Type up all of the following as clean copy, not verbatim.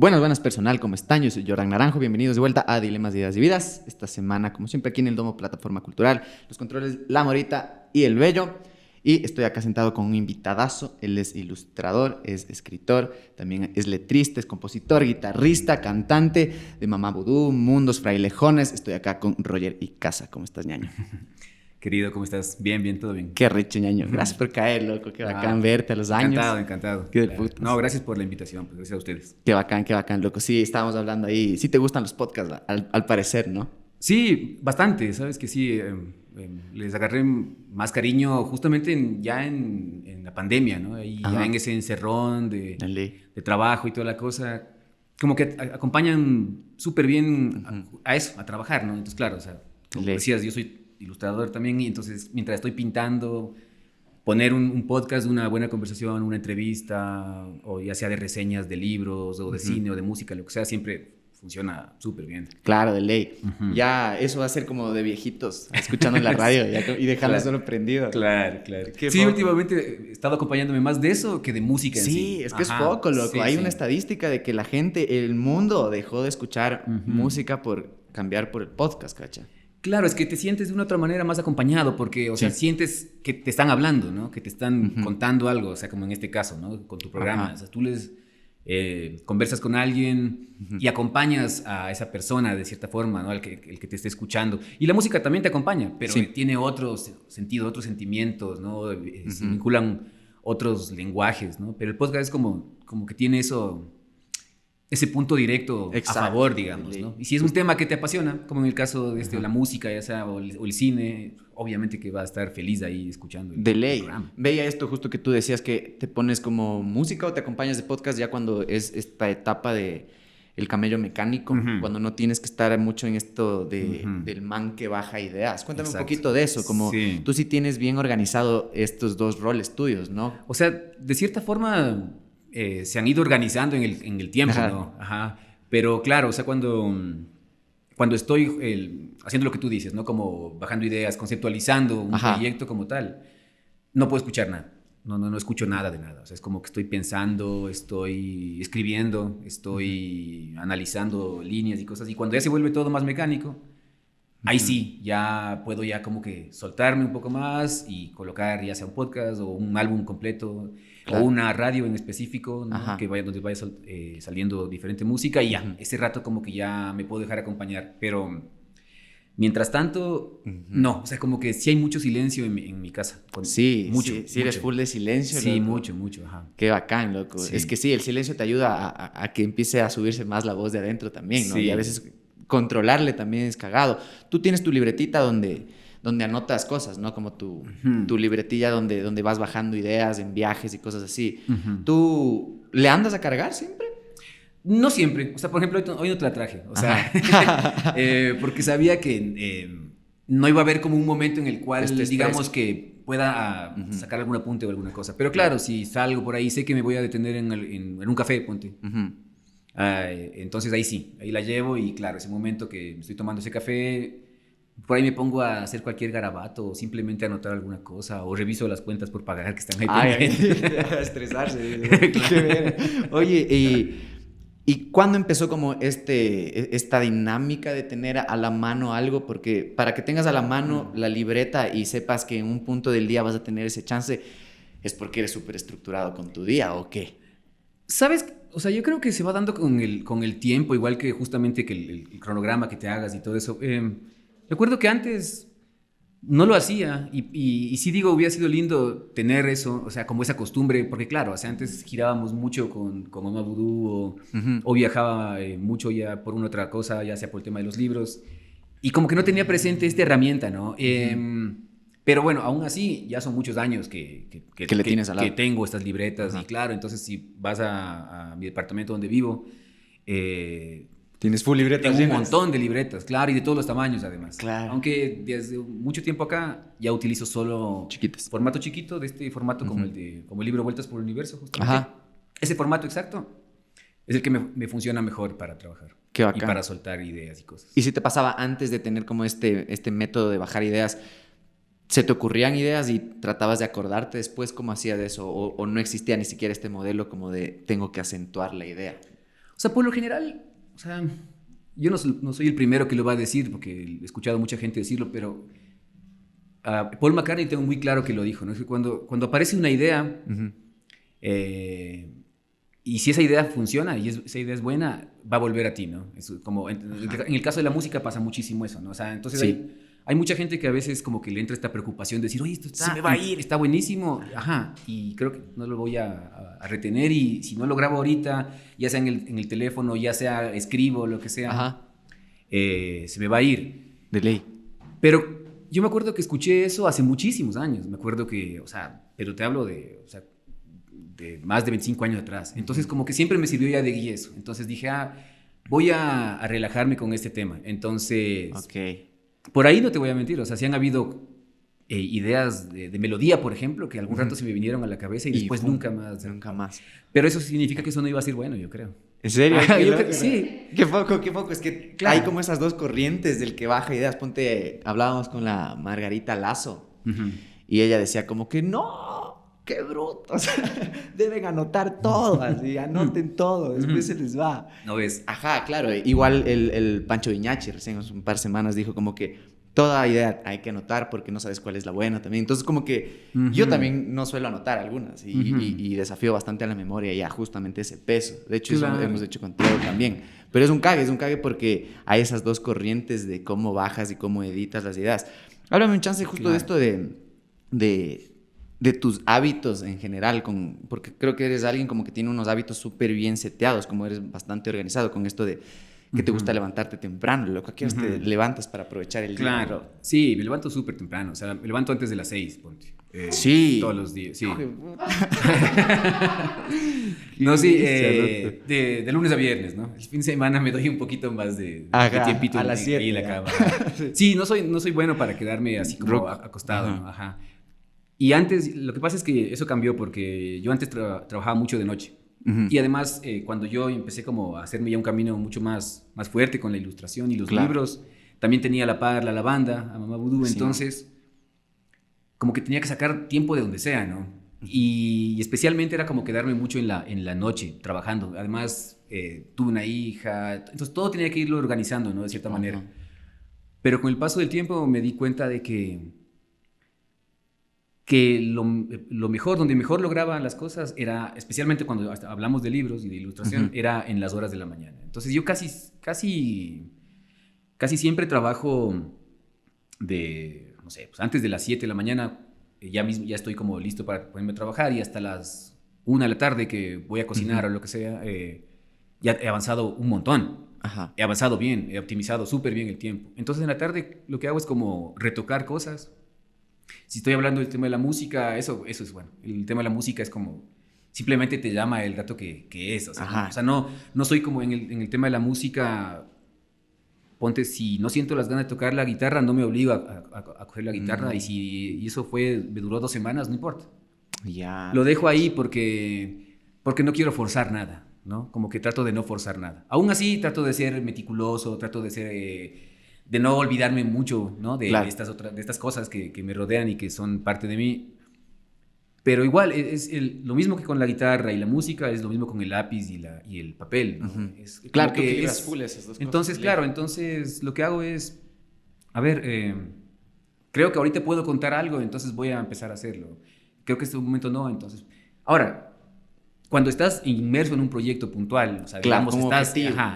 Buenas personal, ¿cómo están? Yo soy Jordan Naranjo, bienvenidos de vuelta a Dilemas de Ideas y Vidas. Esta semana, como siempre, aquí en el Domo Plataforma Cultural, los controles La Morita y El Bello. Y estoy acá sentado con un invitadazo. Él es ilustrador, es escritor, también es letrista, es compositor, guitarrista, cantante de Mamá Vudú, Mundos Frailejones. Estoy acá con Roger Icaza. ¿Cómo estás, ñaño? Querido, ¿cómo estás? Bien, todo bien. Qué rico, ñaño. Gracias por caer, loco. Qué bacán verte a los años. Encantado. Qué del putas. No, gracias por la invitación, pues gracias a ustedes. Qué bacán, loco. Sí, estábamos hablando ahí. Sí te gustan los podcasts, al parecer, ¿no? Sí, bastante, sabes que sí. Les agarré más cariño justamente ya en la pandemia, ¿no? Ahí ya en ese encerrón de trabajo y toda la cosa. Como que acompañan súper bien a eso, a trabajar, ¿no? Entonces, claro, o sea, como decías, yo soy ilustrador también, y entonces mientras estoy pintando, poner un podcast, una buena conversación, una entrevista, o ya sea de reseñas de libros o de cine o de música, lo que sea, siempre funciona súper bien. Claro, de ley. Ya eso va a ser como de viejitos, escuchando en la radio y dejarlo solo prendido. Claro. Sí, últimamente he estado acompañándome más de eso que de música en sí. Sí, es que es poco, loco. Hay una estadística de que la gente, el mundo dejó de escuchar música por cambiar por el podcast, ¿cacha? Claro, es que te sientes de una otra manera más acompañado porque, o sea, sientes que te están hablando, ¿no? Que te están contando algo, o sea, como en este caso, ¿no? Con tu programa. O sea, tú les conversas con alguien y acompañas a esa persona de cierta forma, ¿no? El que te esté escuchando. Y la música también te acompaña, pero tiene otro sentido, otros sentimientos, ¿no? Se vinculan otros lenguajes, ¿no? Pero el podcast es como que tiene ese punto directo a favor, digamos, ¿no? Y si es un tema que te apasiona, como en el caso de la música, ya sea, o el cine, obviamente que va a estar feliz ahí escuchando el programa. Veía esto justo que tú decías, que te pones como música o te acompañas de podcast ya cuando es esta etapa de el camello mecánico, cuando no tienes que estar mucho en esto del man que baja ideas. Cuéntame un poquito de eso, como tú sí tienes bien organizado estos dos roles tuyos, ¿no? O sea, de cierta forma se han ido organizando en el tiempo, ¿no? Ajá. Pero claro, o sea, cuando estoy haciendo lo que tú dices, ¿no? Como bajando ideas, conceptualizando un proyecto como tal, no puedo escuchar nada. No escucho nada de nada. O sea, es como que estoy pensando, estoy escribiendo, estoy analizando líneas y cosas. Y cuando ya se vuelve todo más mecánico, ahí sí, ya puedo ya como que soltarme un poco más y colocar ya sea un podcast o un álbum completo o una radio en específico, ¿no? Donde vaya saliendo diferente música y ya, ese rato como que ya me puedo dejar acompañar. Pero mientras tanto, no, o sea, como que sí hay mucho silencio en mi casa. Mucho. Eres full de silencio. Sí, loco. mucho, ajá. Qué bacán, loco. Sí. Es que sí, el silencio te ayuda a que empiece a subirse más la voz de adentro también, ¿no? Sí. Y a veces controlarle también es cagado. Tú tienes tu libretita donde anotas cosas, ¿no? Como tu libretilla donde vas bajando ideas en viajes y cosas así. ¿Tú le andas a cargar siempre? No siempre. O sea, por ejemplo, hoy no te la traje. O sea, porque sabía que no iba a haber como un momento en el cual, digamos, que pueda sacar algún apunte o alguna cosa. Pero claro, si salgo por ahí, sé que me voy a detener en un café, ponte. Entonces ahí sí, ahí la llevo y claro, ese momento que estoy tomando ese café, por ahí me pongo a hacer cualquier garabato o simplemente a anotar alguna cosa o reviso las cuentas por pagar que están ahí pendientes. A estresarse. Oye, ¿y cuándo empezó como esta dinámica de tener a la mano algo? Porque para que tengas a la mano la libreta y sepas que en un punto del día vas a tener ese chance, ¿es porque eres súper estructurado con tu día o qué? ¿Sabes? O sea, yo creo que se va dando con el tiempo, igual que justamente que el cronograma que te hagas y todo eso. Recuerdo que antes no lo hacía y sí digo, hubiera sido lindo tener eso, o sea, como esa costumbre, porque claro, o sea, antes girábamos mucho con Mamá Vudú o viajaba mucho ya por una otra cosa, ya sea por el tema de los libros, y como que no tenía presente esta herramienta, ¿no? Pero bueno, aún así, ya son muchos años que le tienes al lado. Que tengo estas libretas. Y claro, entonces si vas a mi departamento donde vivo, tienes full libretas. Tengo un montón de libretas, claro, y de todos los tamaños además. Claro. Aunque desde mucho tiempo acá ya utilizo solo chiquitas. Formato chiquito, de este formato como el libro Vueltas por el Universo, justamente. Ese formato exacto es el que me funciona mejor para trabajar. Qué bacán. Y para soltar ideas y cosas. ¿Y si te pasaba antes de tener como este método de bajar ideas, se te ocurrían ideas y tratabas de acordarte después cómo hacías eso? ¿O no existía ni siquiera este modelo como de tengo que acentuar la idea? O sea, por lo general, o sea, yo no soy el primero que lo va a decir, porque he escuchado a mucha gente decirlo, pero Paul McCartney tengo muy claro que lo dijo, ¿no? Es que cuando aparece una idea, y si esa idea funciona y esa idea es buena, va a volver a ti, ¿no? Es como en el caso de la música pasa muchísimo eso, ¿no? O sea, entonces hay mucha gente que a veces como que le entra esta preocupación de decir, oye, esto se me va a ir, está buenísimo, y creo que no lo voy a retener, y si no lo grabo ahorita, ya sea en el teléfono, ya sea escribo, lo que sea, se me va a ir. De ley. Pero yo me acuerdo que escuché eso hace muchísimos años, me acuerdo que, o sea, pero te hablo de más de 25 años atrás. Entonces, como que siempre me sirvió ya de guía eso. Entonces dije, voy a relajarme con este tema. Entonces, por ahí no te voy a mentir. O sea, sí han habido ideas de melodía, por ejemplo, que algún rato se me vinieron a la cabeza y después nunca más. Nunca más. Pero eso significa que eso no iba a ser bueno, yo creo. ¿En serio? Sí. Qué poco. Es que hay como esas dos corrientes del que baja ideas. Hablábamos con la Margarita Lazo y ella decía como que no, qué brutos, deben anotar todo, así, anoten todo, después se les va. ¿No ves? Ajá, claro, igual el Pancho Viñachi recién hace un par de semanas dijo como que toda idea hay que anotar porque no sabes cuál es la buena también. Entonces como que yo también no suelo anotar algunas y desafío bastante a la memoria ya justamente ese peso. De hecho, eso hemos hecho contigo también. Pero es un cague porque hay esas dos corrientes de cómo bajas y cómo editas las ideas. Háblame un chance justo de esto de tus hábitos en general, porque creo que eres alguien como que tiene unos hábitos súper bien seteados, como eres bastante organizado con esto de que te gusta levantarte temprano, lo que quieras te levantas para aprovechar el día. Claro, sí, me levanto súper temprano, o sea, me levanto antes de las 6, ponte. Sí. Todos los días, sí. No, sí, de lunes a viernes, ¿no? El fin de semana me doy un poquito más de tiempito a las 7, ahí en la cama. Sí, no soy bueno para quedarme así como acostado, ¿no? Ajá. Y antes, lo que pasa es que eso cambió porque yo antes trabajaba mucho de noche. Y además, cuando yo empecé como a hacerme ya un camino mucho más fuerte con la ilustración y los libros, también tenía a la par la lavanda, a Mamá Vudú, entonces como que tenía que sacar tiempo de donde sea, ¿no? Y especialmente era como quedarme mucho en la noche trabajando. Además, tuve una hija, entonces todo tenía que irlo organizando, ¿no? De cierta manera. Pero con el paso del tiempo me di cuenta de que lo mejor, donde mejor lograba las cosas era, especialmente cuando hablamos de libros y de ilustración, era en las horas de la mañana. Entonces yo casi siempre trabajo no sé, pues antes de las 7 de la mañana, ya estoy como listo para ponerme a trabajar, y hasta las 1 de la tarde que voy a cocinar o lo que sea, ya he avanzado un montón. He avanzado bien, he optimizado súper bien el tiempo. Entonces en la tarde lo que hago es como retocar cosas. Si estoy hablando del tema de la música, eso es bueno. El tema de la música es como, simplemente te llama el rato que es. O sea, no soy como en el tema de la música. Ponte, si no siento las ganas de tocar la guitarra, no me obligo a coger la guitarra. Y eso me duró 2 semanas, no importa. Lo dejo ahí porque no quiero forzar nada, ¿no? Como que trato de no forzar nada. Aún así, trato de ser meticuloso, trato de ser... de no olvidarme mucho, ¿no? De estas cosas que me rodean y que son parte de mí. Pero igual, lo mismo que con la guitarra y la música, es lo mismo con el lápiz y el papel, ¿no? Claro, que es full esas dos cosas. Entonces, claro, entonces lo que hago es, a ver, creo que ahorita puedo contar algo, entonces voy a empezar a hacerlo. Creo que este momento no, entonces... Ahora, cuando estás inmerso en un proyecto puntual, o sea, digamos,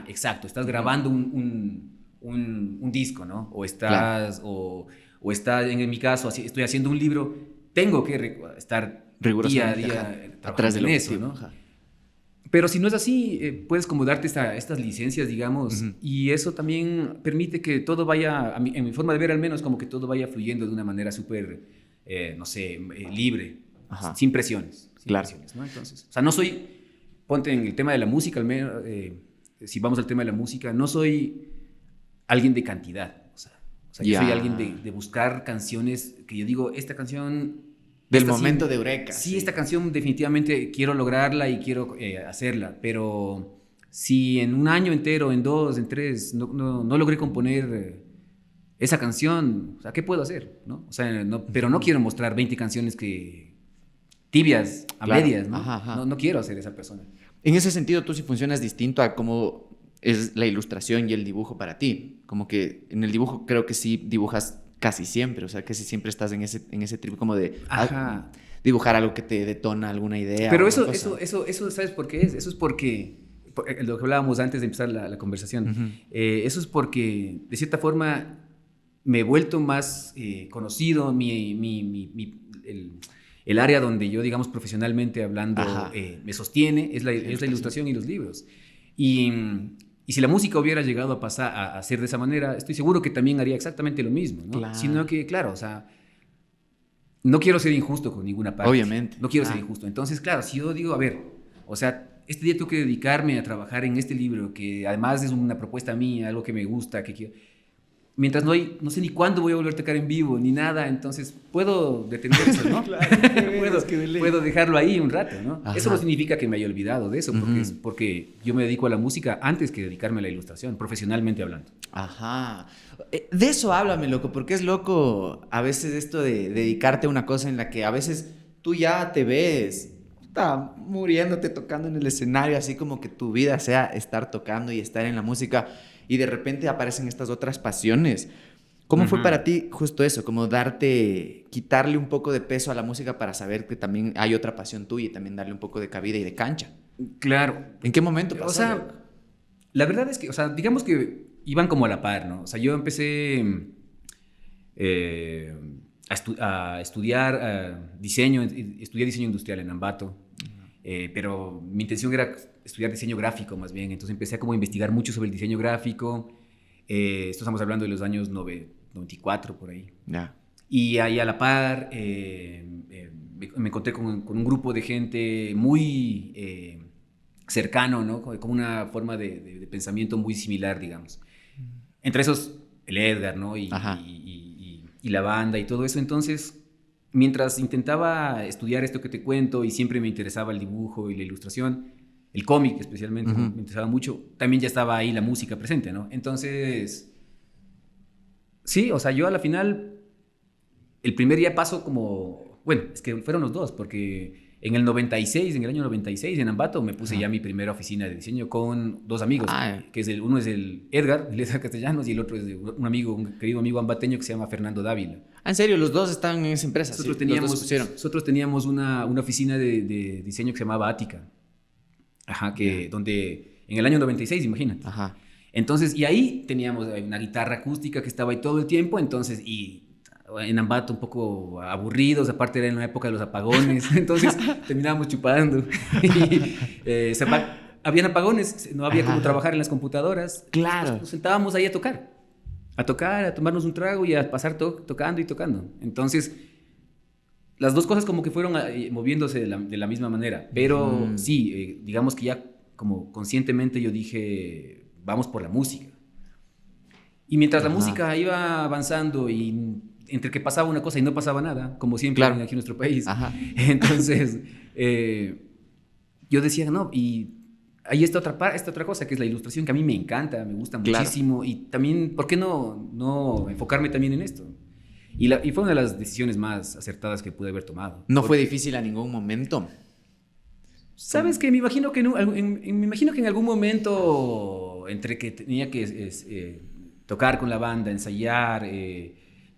estás grabando un disco, ¿no? O estás, o está, en mi caso, estoy haciendo un libro, tengo que estar día a día atrás de eso, ¿no? Pero si no es así, puedes como darte estas licencias, digamos, y eso también permite que todo vaya, en mi forma de ver al menos, como que todo vaya fluyendo de una manera súper, no sé, libre, sin presiones. Presiones, ¿no? Entonces, o sea, no soy, ponte en el tema de la música, al menos, si vamos al tema de la música, no soy alguien de cantidad, o sea yo soy alguien de buscar canciones que yo digo, esta canción... Del momento de eureka. Sí, esta canción definitivamente quiero lograrla y quiero hacerla, pero si en un año entero, en 2, en 3, no logré componer esa canción, o sea, ¿qué puedo hacer? ¿No? O sea, pero no quiero mostrar 20 canciones tibias, a medias, ¿no? No quiero ser esa persona. En ese sentido, tú sí funcionas distinto a cómo es la ilustración y el dibujo para ti. Como que en el dibujo creo que sí dibujas casi siempre, o sea, que sí siempre estás en ese trip como de dibujar algo que te detona alguna idea. Pero eso, ¿sabes por qué es? Eso es porque lo que hablábamos antes de empezar la conversación. Uh-huh. Eso es porque, de cierta forma, me he vuelto más conocido, el área donde yo, digamos, profesionalmente hablando, me sostiene, es la ilustración y los libros. Y si la música hubiera llegado a pasar a ser de esa manera, estoy seguro que también haría exactamente lo mismo, ¿no? Claro. Sino que, claro, o sea, no quiero ser injusto con ninguna parte. Obviamente. No quiero ser injusto. Entonces, claro, si yo digo, a ver, o sea, este día tengo que dedicarme a trabajar en este libro, que además es una propuesta mía, algo que me gusta, que quiero... Mientras no sé ni cuándo voy a volver a tocar en vivo, ni nada, entonces puedo detener eso, ¿no? Claro, puedo dejarlo ahí un rato, ¿no? Ajá. Eso no significa que me haya olvidado de eso, porque, es porque yo me dedico a la música antes que dedicarme a la ilustración, profesionalmente hablando. Ajá. De eso háblame, loco, porque es loco a veces esto de dedicarte a una cosa en la que a veces tú ya te ves muriéndote tocando en el escenario, así como que tu vida sea estar tocando y estar en la música, y de repente aparecen estas otras pasiones. ¿Cómo fue para ti justo eso? Como quitarle un poco de peso a la música para saber que también hay otra pasión tuya y también darle un poco de cabida y de cancha. Claro. ¿En qué momento pasó? O sea, la verdad es que, o sea, digamos que iban como a la par, ¿no? O sea, yo empecé a estudiar diseño, estudié diseño industrial en Ambato, pero mi intención era estudiar diseño gráfico más bien, entonces empecé a como investigar mucho sobre el diseño gráfico, esto estamos hablando de los años 94 por ahí. Ya. Y ahí a la par me encontré con un grupo de gente muy cercano, ¿no? Con una forma de pensamiento muy similar, digamos. Entre esos, el Edgar, ¿no? Y la banda y todo eso. Entonces, mientras intentaba estudiar esto que te cuento y siempre me interesaba el dibujo y la ilustración, el cómic especialmente, me interesaba mucho, también ya estaba ahí la música presente, ¿no? Entonces, sí, o sea, yo a la final, el primer día paso como, bueno, es que fueron los dos, porque en el año 96, en Ambato, me puse ya mi primera oficina de diseño con dos amigos, que es uno es el Edgar Castellanos, y el otro es un querido amigo ambateño que se llama Fernando Dávila. ¿En serio? ¿Los dos están en esa empresa? Nosotros teníamos una oficina de diseño que se llamaba Ática, donde en el año 96, imagínate. Ajá. Entonces, y ahí teníamos una guitarra acústica que estaba ahí todo el tiempo, entonces, y en Ambato un poco aburridos, aparte era en la época de los apagones, entonces terminábamos chupando. Habían apagones, no había como trabajar en las computadoras. Claro. Nos sentábamos ahí a tomarnos un trago y a pasar tocando y tocando. Entonces, las dos cosas como que fueron moviéndose de la misma manera, pero sí, digamos que ya como conscientemente yo dije, vamos por la música. Y mientras la música iba avanzando y entre que pasaba una cosa y no pasaba nada, como siempre aquí en nuestro país, entonces yo decía, no, y ahí está otra cosa, que es la ilustración, que a mí me encanta, me gusta muchísimo, y también, ¿por qué no enfocarme también en esto? Y fue una de las decisiones más acertadas que pude haber tomado. ¿No fue difícil a ningún momento? ¿Sabes qué? Me imagino que en algún momento, entre que tenía que tocar con la banda, ensayar,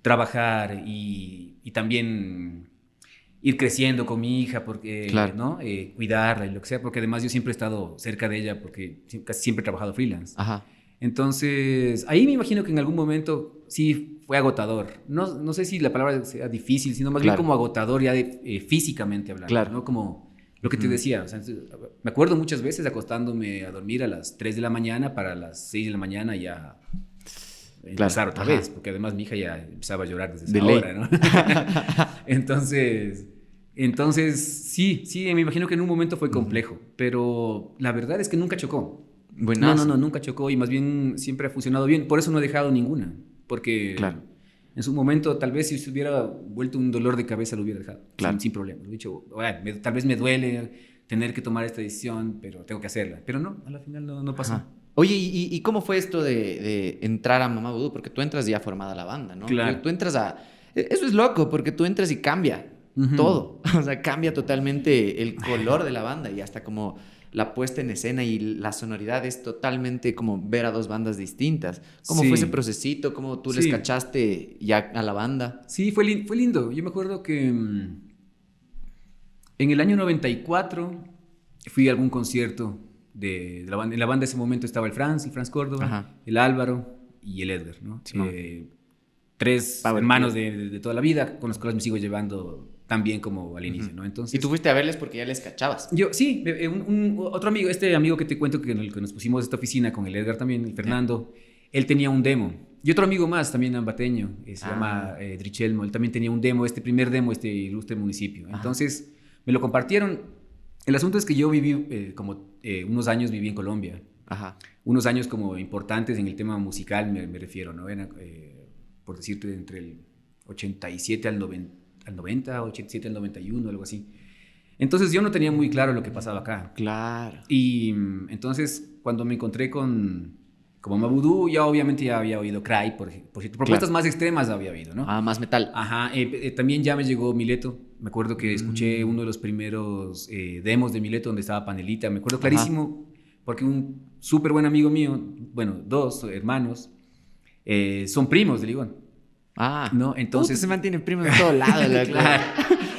trabajar y también ir creciendo con mi hija, porque, ¿no? Cuidarla y lo que sea, porque además yo siempre he estado cerca de ella, porque casi siempre he trabajado freelance. Ajá. Entonces, ahí me imagino que en algún momento sí fue agotador. No sé si la palabra sea difícil, sino más bien como agotador ya físicamente hablando, ¿no? Como lo que te decía, o sea, me acuerdo muchas veces acostándome a dormir a las 3 de la mañana para las 6 de la mañana ya empezar otra vez, porque además mi hija ya empezaba a llorar desde esa hora, ¿no? Entonces sí, me imagino que en un momento fue complejo, pero la verdad es que nunca chocó. Buenazo. No, nunca chocó y más bien siempre ha funcionado bien, por eso no he dejado ninguna, porque en su momento tal vez si se hubiera vuelto un dolor de cabeza lo hubiera dejado, sin problema. He dicho, tal vez me duele tener que tomar esta decisión, pero tengo que hacerla, pero no, a la final no pasó. Ajá. Oye, ¿y cómo fue esto de entrar a Mamá Vudú? Porque tú entras ya formada la banda, ¿no? Claro. Tú entras Eso es loco, porque tú entras y cambia todo. O sea, cambia totalmente el color de la banda y hasta como la puesta en escena y la sonoridad es totalmente como ver a dos bandas distintas. ¿Cómo Sí. fue ese procesito? ¿Cómo tú les Sí. cachaste ya a la banda? Sí, fue lindo. Yo me acuerdo que en el año 94 fui a algún concierto de la banda. En la banda de ese momento estaba el Franz Córdoba, Ajá. el Álvaro y el Edgar, ¿no? Sí. Tres Power hermanos Trio. de toda la vida, con los cuales me sigo llevando tan bien como al inicio, ¿no? Entonces, Y tú fuiste a verles porque ya les cachabas. yo, sí, otro amigo, este amigo que te cuento que en el que nos pusimos esta oficina con el Edgar también, el Fernando, él tenía un demo. Y otro amigo más, también ambateño, se llama Drichelmo, él también tenía un demo, este primer demo, este ilustre municipio. Ajá. Entonces, me lo compartieron. El asunto es que yo viví unos años viví en Colombia. Ajá. Unos años como importantes en el tema musical, me refiero, ¿no? Por decirte, entre el 87 al 90, 87 al 91, algo así. Entonces yo no tenía muy claro lo que pasaba acá. Claro. Y entonces cuando me encontré con Mama Voodoo, ya obviamente ya había oído Cry, por cierto. Propuestas más extremas había habido, ¿no? Ah, más metal. Ajá, también ya me llegó Mileto. Me acuerdo que escuché uno de los primeros demos de Mileto donde estaba Panelita. Me acuerdo clarísimo porque un súper buen amigo mío, bueno, dos hermanos, son primos de Ligón. Ah, ¿no? Entonces se mantiene primo en todo lado. Claro.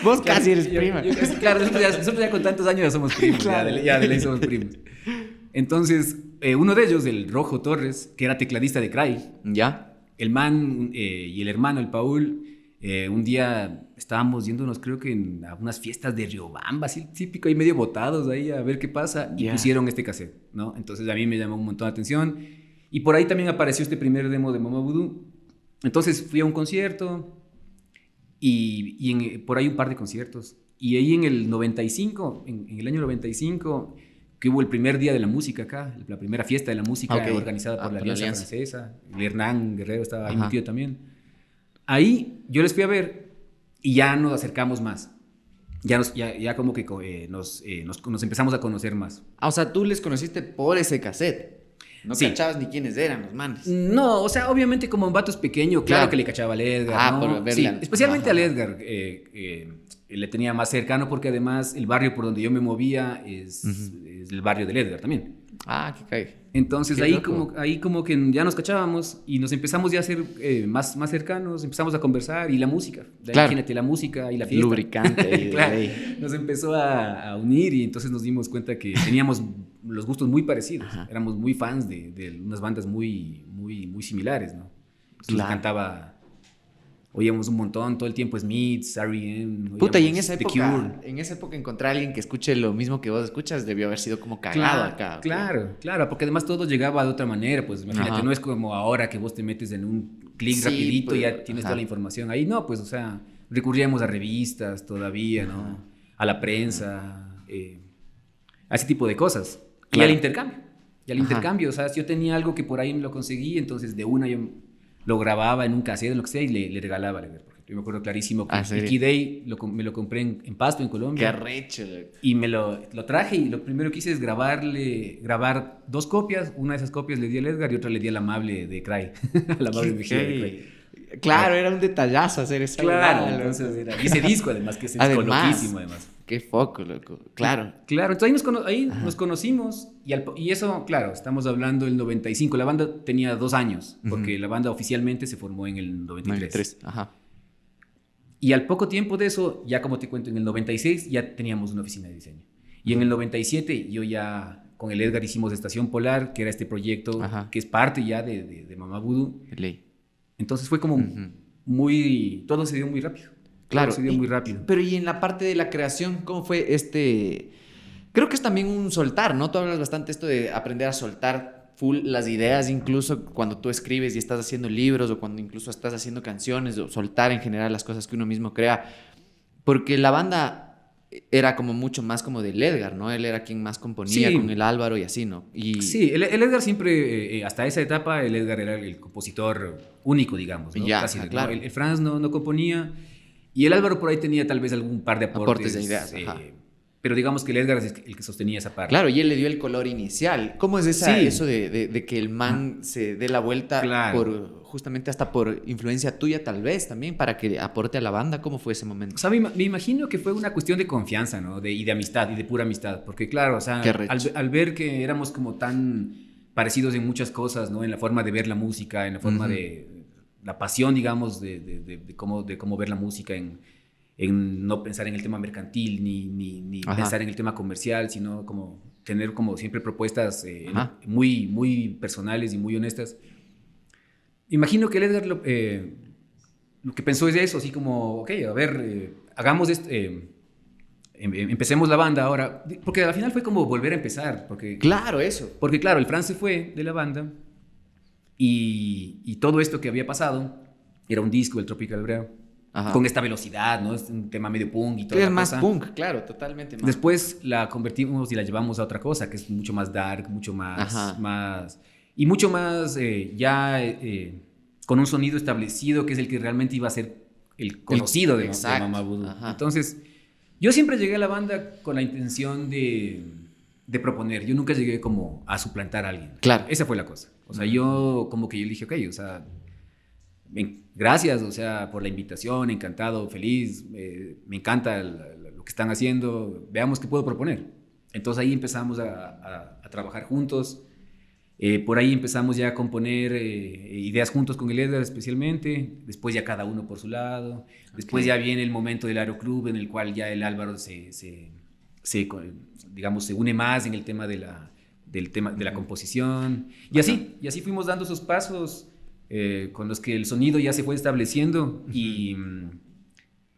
Vos casi eres prima. Claro, nosotros ya con tantos años ya somos primos. Claro. Ya de ley somos primos. Entonces, uno de ellos, el Rojo Torres, que era tecladista de Cry, ¿Ya? el man y el hermano, el Paul, un día estábamos yéndonos, creo que a unas fiestas de Riobamba, así típico, ahí medio botados ahí a ver qué pasa, y pusieron este cassette, ¿no? Entonces a mí me llamó un montón de atención, y por ahí también apareció este primer demo de Mama Voodoo. Entonces fui a un concierto, por ahí un par de conciertos, y ahí en el 95, en el año 95, que hubo el primer día de la música acá, la primera fiesta de la música organizada por la Alianza Francesa, el Hernán Guerrero estaba ahí metido también. Ahí yo les fui a ver y ya nos acercamos más. Ya como que nos empezamos a conocer más. Ah, o sea, tú les conociste por ese cassette. No cachabas ni quiénes eran los manes. No, o sea, obviamente como un vato es pequeño, claro que le cachaba al Edgar, ¿no? Por verle. Sí, especialmente al Edgar. Le tenía más cercano porque además el barrio por donde yo me movía es el barrio del Edgar también. Ah, qué cae. Entonces ahí como que ya nos cachábamos y nos empezamos ya a ser más cercanos, empezamos a conversar y la música. Imagínate, la música y la fiesta. Lubricante. Claro, nos empezó a unir y entonces nos dimos cuenta que teníamos los gustos muy parecidos. Éramos muy fans de unas bandas muy similares, ¿no? Entonces nos cantaba... Oíamos un montón, todo el tiempo Smiths, R.E.M. Puta, y en esa época encontrar a alguien que escuche lo mismo que vos escuchas debió haber sido como cagado acá. Claro, porque además todo llegaba de otra manera, pues imagínate, no es como ahora que vos te metes en un clic rapidito y ya tienes toda la información. Ahí no, pues, o sea, recurríamos a revistas todavía, ¿no? A la prensa, a ese tipo de cosas. Y al intercambio. O sea, si yo tenía algo que por ahí me lo conseguí, entonces de una yo lo grababa en un cassette, en lo que sea, y le regalaba a Edgar. Yo me acuerdo clarísimo que el Key Day me lo compré en Pasto, en Colombia. Qué arrecho. Y me lo traje y lo primero que hice es grabar 2 copias. Una de esas copias le di al Edgar y otra le di al amable de Cry. Al amable Mejía de Cry. Claro, era un detallazo hacer eso. Claro, entonces era. Y ese disco además, que es loquísimo además. Qué foco, loco. Claro. Entonces ahí nos conocimos y eso, claro, estamos hablando del 95. La banda tenía 2 años, porque la banda oficialmente se formó en el 93. Y al poco tiempo de eso, ya como te cuento, en el 96 ya teníamos una oficina de diseño. Y en el 97 yo ya con el Edgar hicimos Estación Polar, que era este proyecto que es parte ya de Mama Voodoo. Entonces fue como todo se dio muy rápido. Claro, se dio muy rápido. Pero y en la parte de la creación, ¿cómo fue Creo que es también un soltar, ¿no? Tú hablas bastante esto de aprender a soltar full las ideas, incluso cuando tú escribes y estás haciendo libros o cuando incluso estás haciendo canciones, o soltar en general las cosas que uno mismo crea. Porque la banda era como mucho más como del Edgar, ¿no? Él era quien más componía con el Álvaro y así, ¿no? Sí, el Edgar siempre, hasta esa etapa, el Edgar era el compositor único, digamos, ¿no? Casi, claro. El Franz no componía. Y el Álvaro por ahí tenía tal vez algún par de aportes de ideas. pero digamos que el Edgar es el que sostenía esa parte. Claro, y él le dio el color inicial. ¿Cómo es eso de que el man se dé la vuelta justamente hasta por influencia tuya tal vez también, para que aporte a la banda? ¿Cómo fue ese momento? O sea, me imagino que fue una cuestión de confianza, ¿no? Y de amistad, y de pura amistad. Porque claro, o sea, al ver que éramos como tan parecidos en muchas cosas, ¿no? En la forma de ver la música, en la forma de la pasión, digamos, de cómo ver la música, en no pensar en el tema mercantil ni pensar en el tema comercial, sino como tener como siempre propuestas muy, muy personales y muy honestas. Imagino que el Edgar lo que pensó es eso, así como, ok, a ver, hagamos esto, empecemos la banda ahora, porque al final fue como volver a empezar. Claro, eso. Porque claro, el Fran se fue de la banda y todo esto que había pasado era un disco, el Tropical Breo. Con esta velocidad, ¿no? Es un tema medio punk y todo. Es más punk, claro, totalmente más. Después la convertimos y la llevamos a otra cosa, que es mucho más dark, mucho más y mucho más con un sonido establecido, que es el que realmente iba a ser el conocido de Mama Voodoo. Entonces, yo siempre llegué a la banda con la intención de proponer. Yo nunca llegué como a suplantar a alguien. Claro. Esa fue la cosa. O sea, yo dije, ok, o sea, gracias, o sea, por la invitación, encantado, feliz, me encanta lo que están haciendo, veamos qué puedo proponer. Entonces ahí empezamos a trabajar juntos, por ahí empezamos ya a componer ideas juntos con el Edgar especialmente, después ya cada uno por su lado, después ya viene el momento del Aeroclub en el cual ya el Álvaro digamos, se une más en el tema de la composición, y así fuimos dando esos pasos, con los que el sonido ya se fue estableciendo,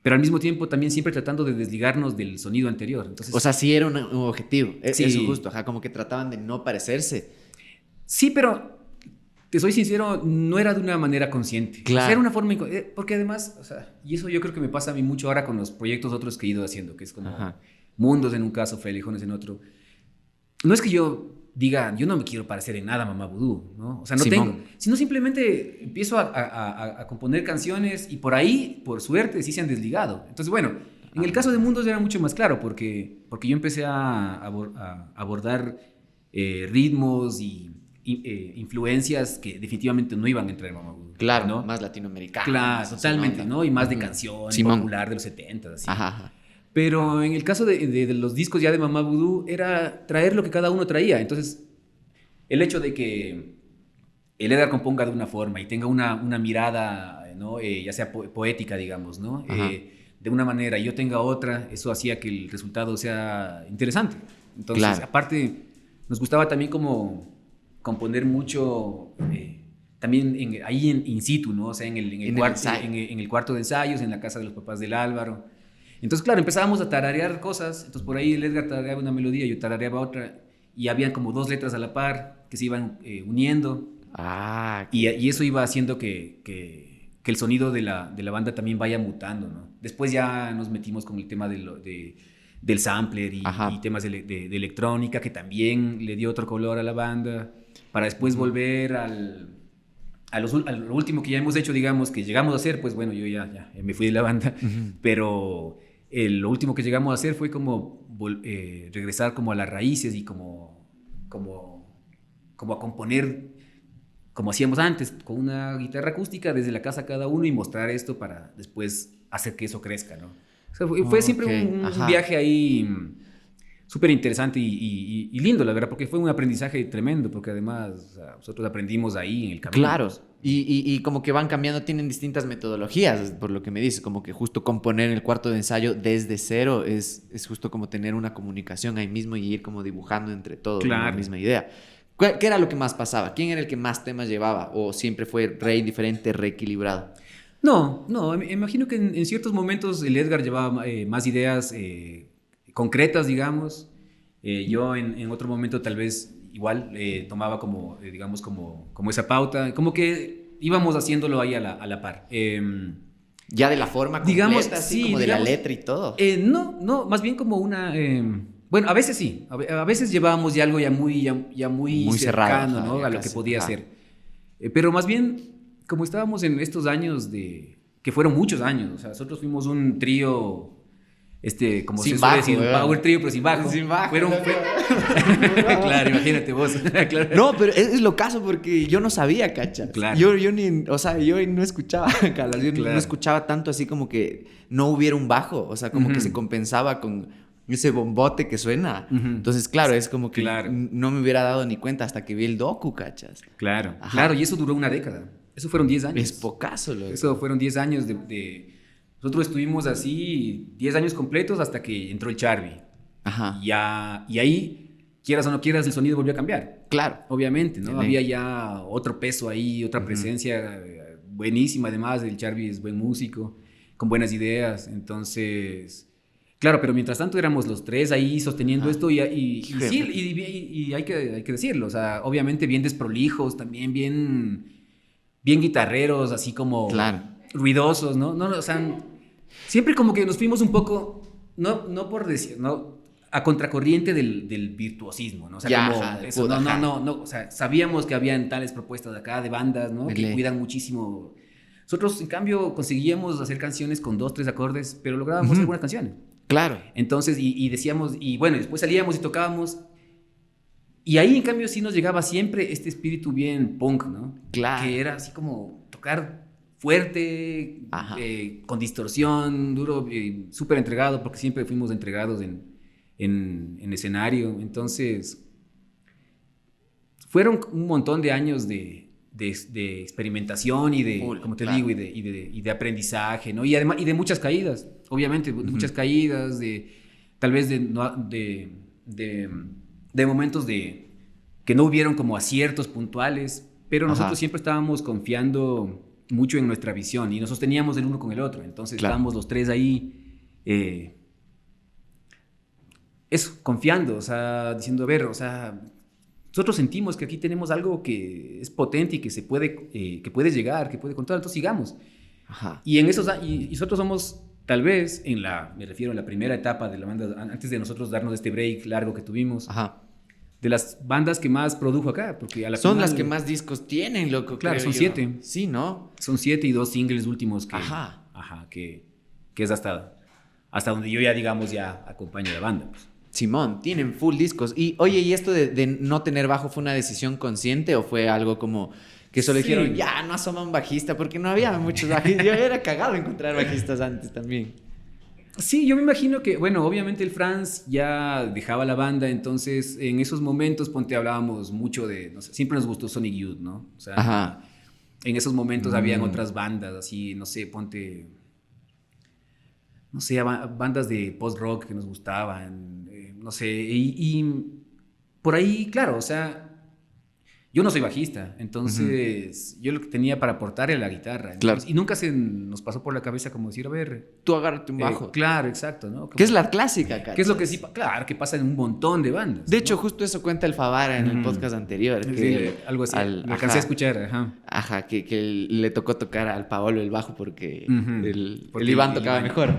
pero al mismo tiempo también siempre tratando de desligarnos del sonido anterior. Entonces, o sea, sí era un objetivo, sí. Eso justo, como que trataban de no parecerse. Sí, pero te soy sincero, no era de una manera consciente. Claro. O sea, era una forma, porque además, o sea, y eso yo creo que me pasa a mí mucho ahora con los proyectos otros que he ido haciendo, que es como Mundos en un caso, Frailejones en otro. No es que yo diga, yo no me quiero parecer en nada a Mama Voodoo, ¿no? O sea, no tengo, sino simplemente empiezo a componer canciones y por ahí, por suerte, sí se han desligado. Entonces, bueno, en el caso de Mundos era mucho más claro porque yo empecé a abordar ritmos y influencias que definitivamente no iban a entrar en Mama Voodoo. Claro, ¿no? Más latinoamericano. Claro, totalmente, ¿no? Y más de canción popular de los 70, así. Pero en el caso de los discos ya de Mama Voodoo era traer lo que cada uno traía. Entonces, el hecho de que el Edgar componga de una forma y tenga una mirada, ¿no? Ya sea poética, digamos, ¿no? De una manera y yo tenga otra, eso hacía que el resultado sea interesante. Entonces, aparte, nos gustaba también como componer mucho, también ahí in situ, ¿no? O sea, en el cuarto de ensayos, en la casa de los papás del Álvaro. Entonces, claro, empezábamos a tararear cosas. Entonces, por ahí el Edgar tarareaba una melodía, yo tarareaba otra. Y habían como dos letras a la par que se iban uniendo. Y eso iba haciendo que el sonido de la banda también vaya mutando, ¿no? Después ya nos metimos con el tema del sampler y temas de electrónica, que también le dio otro color a la banda. Para después volver a lo último que ya hemos hecho, digamos, que llegamos a hacer, pues bueno, yo ya me fui de la banda. Pero lo último que llegamos a hacer fue como regresar como a las raíces y como a componer como hacíamos antes, con una guitarra acústica desde la casa cada uno y mostrar esto para después hacer que eso crezca, ¿no? O sea, fue siempre un viaje ahí súper interesante y lindo, la verdad, porque fue un aprendizaje tremendo, porque además, o sea, nosotros aprendimos ahí en el camino. Claro, y como que van cambiando, tienen distintas metodologías, por lo que me dices, como que justo componer en el cuarto de ensayo desde cero es justo como tener una comunicación ahí mismo y ir como dibujando entre todos la misma idea. ¿Qué era lo que más pasaba? ¿Quién era el que más temas llevaba? ¿O siempre fue re indiferente, reequilibrado? No, me imagino que en ciertos momentos el Edgar llevaba más ideas concretas, digamos. Yo en otro momento tal vez igual tomaba como, digamos, como esa pauta, como que íbamos haciéndolo ahí a la par. Ya de la forma completa, digamos, así sí, como de digamos, la letra y todo. No, más bien como una... bueno, a veces sí, a veces llevábamos ya algo ya muy cercano, cerrado, ¿no? A lo que podía ser. Pero más bien, como estábamos en estos años que fueron muchos años, o sea, nosotros fuimos un trío como sin se suele bajo, decir, un power trio, pero sin bajo. Sin bajo. Claro, imagínate vos. Claro. No, pero es lo caso porque yo no sabía, ¿cachas? Claro. Yo ni, o sea, yo no escuchaba, Carlos, yo Claro. no escuchaba tanto así como que no hubiera un bajo, o sea, como que se compensaba con ese bombote que suena. Entonces, claro, es como que no me hubiera dado ni cuenta hasta que vi el docu, ¿cachas? Claro, Ajá. claro, y eso duró una década. Eso fueron 10 años. Es pocazo, loco. Eso fueron 10 años de... Nosotros estuvimos así 10 años completos hasta que entró el Charby. Ajá. Y ahí, quieras o no quieras, el sonido volvió a cambiar. Claro. Obviamente, ¿no? Sí. Había ya otro peso ahí, otra presencia buenísima. Además, el Charby es buen músico, con buenas ideas. Entonces, claro, pero mientras tanto éramos los tres ahí sosteniendo esto y sí, y hay que decirlo. O sea, obviamente bien desprolijos, también bien guitarreros, así como ruidosos, ¿no? No, o sea, siempre como que nos fuimos un poco, no por decir, no, a contracorriente del virtuosismo, ¿no? O sea, ya, como ajá, eso, no, o sea, sabíamos que habían tales propuestas de acá, de bandas, ¿no? Que cuidan muchísimo. Nosotros, en cambio, conseguíamos hacer canciones con 2, 3 acordes, pero lográbamos hacer buenas canciones. Claro. Entonces, y decíamos, y bueno, después salíamos y tocábamos. Y ahí, en cambio, sí nos llegaba siempre este espíritu bien punk, ¿no? Claro. Que era así como tocar fuerte, con distorsión, duro, súper entregado, porque siempre fuimos entregados en escenario. Entonces, fueron un montón de años de experimentación y de, como te digo, y de aprendizaje, ¿no? Y además, y de muchas caídas, obviamente, muchas caídas, tal vez de momentos que no hubieron como aciertos puntuales, pero nosotros siempre estábamos confiando mucho en nuestra visión y nos sosteníamos el uno con el otro. Entonces estábamos los tres ahí, eso, confiando, o sea, diciendo, a ver, o sea, nosotros sentimos que aquí tenemos algo que es potente y que se puede, que puede llegar, que puede controlar, entonces sigamos. Ajá. Y y nosotros somos, tal vez, me refiero a la primera etapa de la banda, antes de nosotros darnos este break largo que tuvimos, de las bandas que más produjo acá, porque son las que más discos tienen, loco. Claro, son 7. Sí, ¿no? Son 7 y 2 singles últimos que es hasta donde yo ya, digamos, ya acompaño a la banda, pues. Simón, tienen full discos. Y oye, ¿y esto de no tener bajo fue una decisión consciente o fue algo como que solo dijeron, ya, no asoma un bajista? Porque no había muchos bajistas. Yo era cagado encontrar bajistas antes también. Sí, yo me imagino que, bueno, obviamente el Franz ya dejaba la banda, entonces en esos momentos, ponte, hablábamos mucho de, no sé, siempre nos gustó Sonic Youth, ¿no? O sea, en esos momentos habían otras bandas, así, no sé, ponte, no sé, bandas de post-rock que nos gustaban, no sé, y por ahí, claro, o sea, yo no soy bajista, entonces yo lo que tenía para aportar era la guitarra. Entonces, y nunca se nos pasó por la cabeza como decir, a ver... Tú agárrate un bajo. Claro, exacto, ¿no? Que es la clásica, ¿cachai? Que es lo que sí, claro, que pasa en un montón de bandas. De hecho, justo eso cuenta el Favara en el podcast anterior. Que algo así, lo alcancé a escuchar, que le tocó tocar al Paolo el bajo porque el Iván tocaba mejor.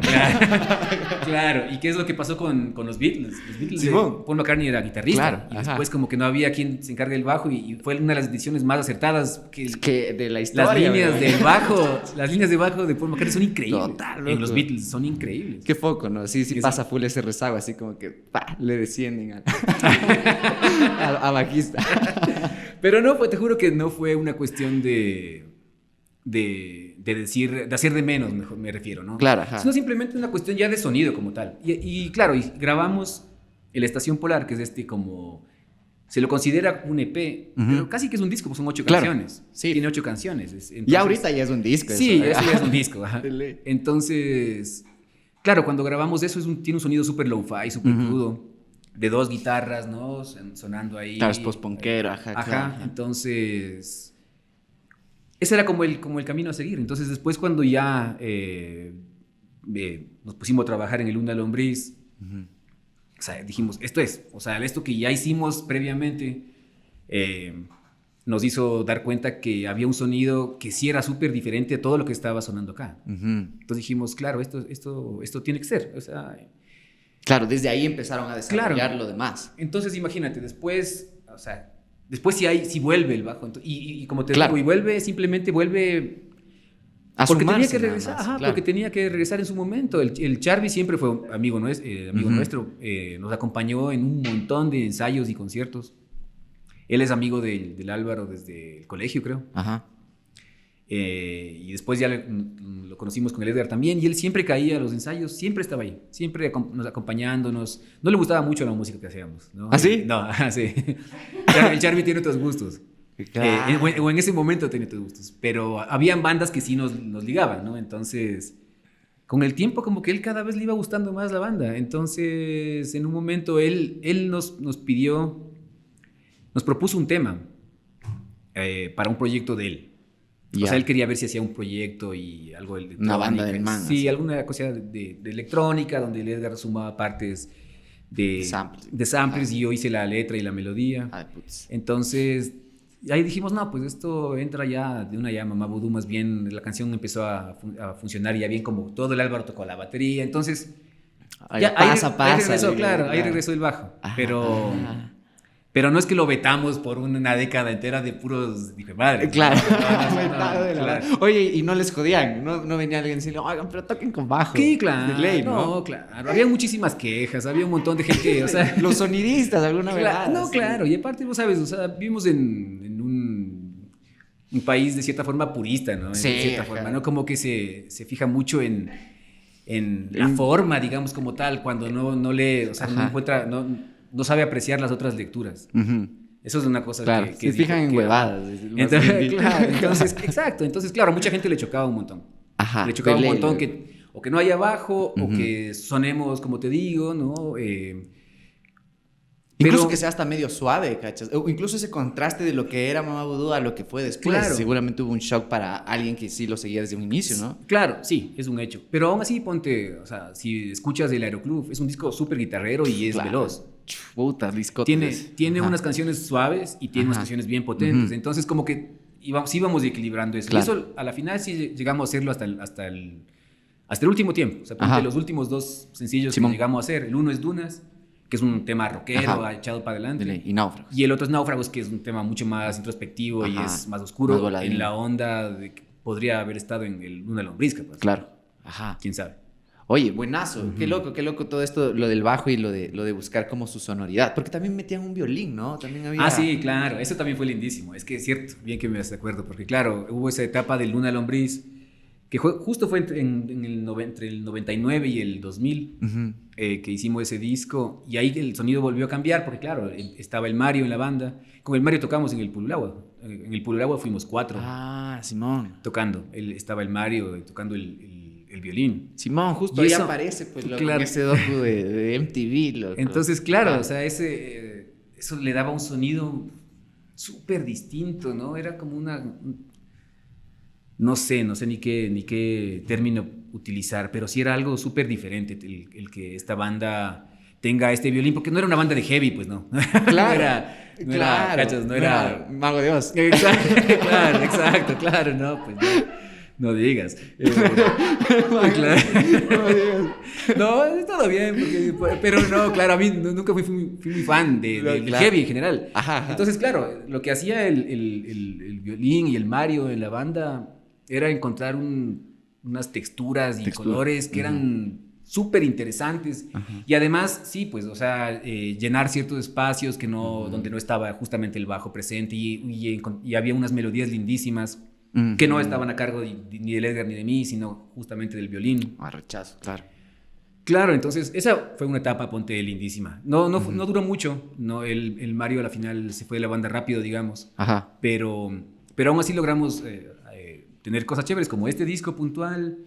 Claro, ¿y qué es lo que pasó con los Beatles? Los Beatles, Paul McCartney era guitarrista, y después como que no había quien se encargue del bajo y fue una de las decisiones más acertadas que de la historia. Las líneas del bajo, las líneas de bajo de Paul McCartney son increíbles. Total, en los Beatles son increíbles. Qué foco, ¿no? Sí pasa full ese rezago, así como que le descienden a bajista. Pero no, pues te juro que no fue una cuestión de hacer de menos, me refiero, ¿no? Claro, sino simplemente una cuestión ya de sonido como tal. Y claro, y grabamos el Estación Polar, que es como... Se lo considera un EP, pero casi que es un disco, pues son 8 canciones. Sí. Tiene 8 canciones. Entonces, y ahorita ya es un disco. Sí, eso ya es un disco. Entonces, claro, cuando grabamos eso tiene un sonido súper lo-fi, súper crudo, de 2 guitarras, ¿no? Sonando ahí. Claro, es post-punkero, claro. Entonces, ese era como el camino a seguir. Entonces, después cuando ya nos pusimos a trabajar en el Luna Lombriz, o sea, dijimos, esto que ya hicimos previamente nos hizo dar cuenta que había un sonido que sí era súper diferente a todo lo que estaba sonando acá. Entonces dijimos, claro, esto tiene que ser. O sea, claro, desde ahí empezaron a desarrollar lo demás. Entonces, imagínate, después si vuelve el bajo. Y como te digo, y simplemente vuelve Porque tenía sumarse que nada regresar, más, ajá, claro. porque tenía que regresar en su momento. El Charby siempre fue amigo nuestro, nos acompañó en un montón de ensayos y conciertos. Él es amigo del Álvaro desde el colegio, creo. Ajá. Y después ya lo conocimos con el Edgar también, y él siempre caía a los ensayos, siempre estaba ahí, siempre nos acompañándonos. No le gustaba mucho la música que hacíamos, ¿no? ¿Ah, sí? No, sí. El Charby tiene otros gustos. Claro. O en ese momento tenía otros gustos, pero habían bandas que sí nos ligaban, ¿no? Entonces, con el tiempo como que él cada vez le iba gustando más la banda. Entonces, en un momento él nos pidió, nos propuso un tema para un proyecto de él. Ya. O sea, él quería ver si hacía un proyecto y algo de Una banda del man. Sí, así. alguna cosa de electrónica, donde el Edgar sumaba partes de samplers y yo hice la letra y la melodía. Ay, putz. Entonces, ahí dijimos, no, pues esto entra ya de una ya Mamá Vudú, más bien la canción empezó a funcionar ya bien, como todo el Álvaro tocó la batería. Entonces, Ay, ya, pasa. ahí regresó, claro, ahí regresó el bajo. Ajá. Pero no es que lo vetamos por una década entera de puros dije madre. Claro. Claro. Oye, y no les jodían, no venía alguien y decirle, oigan, pero toquen con bajo. Sí, claro. De ley, ¿no? Claro. Había muchísimas quejas, había un montón de gente, o sea... Los sonidistas, alguna vez. No, claro. Y aparte, vos sabes, o sea, vivimos en un país de cierta forma purista, ¿no? Sí, De cierta forma, ¿no? Como que se fija mucho en la forma, digamos, como tal, cuando no lee, o sea, no encuentra... No sabe apreciar las otras lecturas. Uh-huh. Eso es una cosa claro, que se fijan en huevadas. Entonces, claro, a mucha gente le chocaba un montón. Ajá, le chocaba un montón que o que no haya bajo, o que sonemos, como te digo, ¿no? Incluso que sea hasta medio suave, ¿cachas? O incluso ese contraste de lo que era Mamá Vudú a lo que fue después. Claro. Seguramente hubo un shock para alguien que sí lo seguía desde un inicio, ¿no? Claro, sí, es un hecho. Pero aún así, ponte, o sea, si escuchas el Aeroclub, es un disco súper guitarrero y es veloz. Puta, discotes. Tiene unas canciones suaves y tiene unas canciones bien potentes. Entonces, como que íbamos equilibrando eso. Claro. Y eso, a la final, sí llegamos a hacerlo hasta el último tiempo. O sea, ponte los últimos dos sencillos que llegamos a hacer. El uno es Dunas, que es un tema rockero, echado para adelante. Y Náufragos. Y el otro es Náufragos, que es un tema mucho más introspectivo y es más oscuro, más en la onda de que podría haber estado en Una Lombriz, capaz. Claro. Ajá. ¿Quién sabe? Oye, buenazo. Qué loco todo esto, lo del bajo y lo de buscar como su sonoridad. Porque también metían un violín, ¿no? También había... Ah, sí, claro. Eso también fue lindísimo. Es que es cierto, bien que me das de acuerdo. Porque claro, hubo esa etapa del Luna Lombriz que justo fue entre el 99 y el 2000 que hicimos ese disco. Y ahí el sonido volvió a cambiar porque claro, estaba el Mario en la banda. Con el Mario tocamos en el Pululagua. En el Pululagua fuimos 4. Ah, Simón. Tocando. Estaba el Mario tocando el violín. Simón, justo ahí aparece, pues, loco, claro. Ese docu de MTV, loco. Entonces, claro, o sea, eso le daba un sonido súper distinto, ¿no? Era como no sé ni qué término utilizar, pero sí era algo súper diferente el que esta banda tenga este violín, porque no era una banda de heavy, pues, ¿no? Claro. No era Mago de Oz. Claro, no, pues no digas. No, todo bien, pero no, claro, a mí nunca fui muy fan del heavy en general. Ajá. Entonces, claro, lo que hacía el violín y el Mario en la banda era encontrar unas texturas y colores que eran súper interesantes. Y además, sí, pues, o sea, llenar ciertos espacios donde no estaba justamente el bajo presente y había unas melodías lindísimas. Que no estaban a cargo ni del Edgar ni de mí, sino justamente del violín. Rechazo, claro. Claro, entonces esa fue una etapa, ponte, lindísima. No duró mucho, no, el Mario a la final se fue de la banda rápido, digamos. Ajá. Pero aún así logramos tener cosas chéveres como este disco puntual,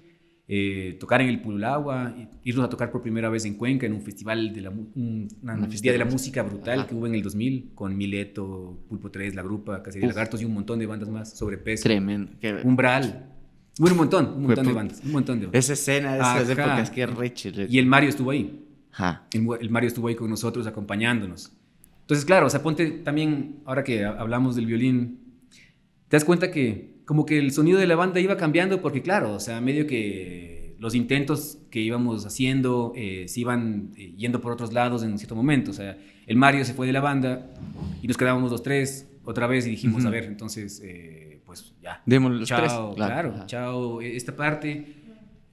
tocar en el Pululagua, irnos a tocar por primera vez en Cuenca en un festival Día de la Música brutal que hubo en el 2000 con Mileto, Pulpo 3, La Grupa, Cacería de Lagartos y un montón de bandas más, Sobrepeso. Tremendo. Umbral. Bueno, un montón de bandas. Esa escena de esas épocas que reche. Y el Mario estuvo ahí. Ajá. El Mario estuvo ahí con nosotros acompañándonos. Entonces, claro, o sea, ponte también, ahora que hablamos del violín, te das cuenta que como que el sonido de la banda iba cambiando porque, claro, o sea, medio que los intentos que íbamos haciendo se iban yendo por otros lados en cierto momento. O sea, el Mario se fue de la banda y nos quedábamos los tres otra vez y dijimos, a ver, entonces, pues ya. Démosle los chao, tres. claro, chao, esta parte,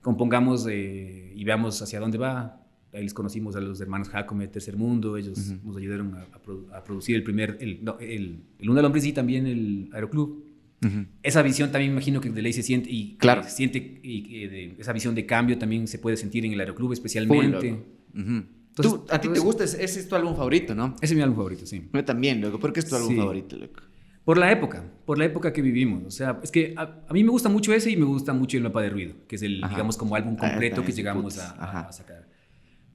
compongamos y veamos hacia dónde va. Ahí les conocimos a los hermanos Jacome, Tercer Mundo, ellos nos ayudaron a producir el Luna Lombriz y también el Aeroclub. Esa visión también me imagino que de ley se siente y claro. Esa visión de cambio también se puede sentir en el Aeroclub especialmente. Entonces, ¿a ti te gusta? Ese es tu álbum favorito, ¿no? Ese es mi álbum favorito, sí. Yo también, loco. ¿Por qué es tu álbum favorito, loco? Por la época que vivimos. O sea, es que a mí me gusta mucho ese y me gusta mucho El Mapa de Ruido, que es digamos, como álbum completo que llegamos a sacar.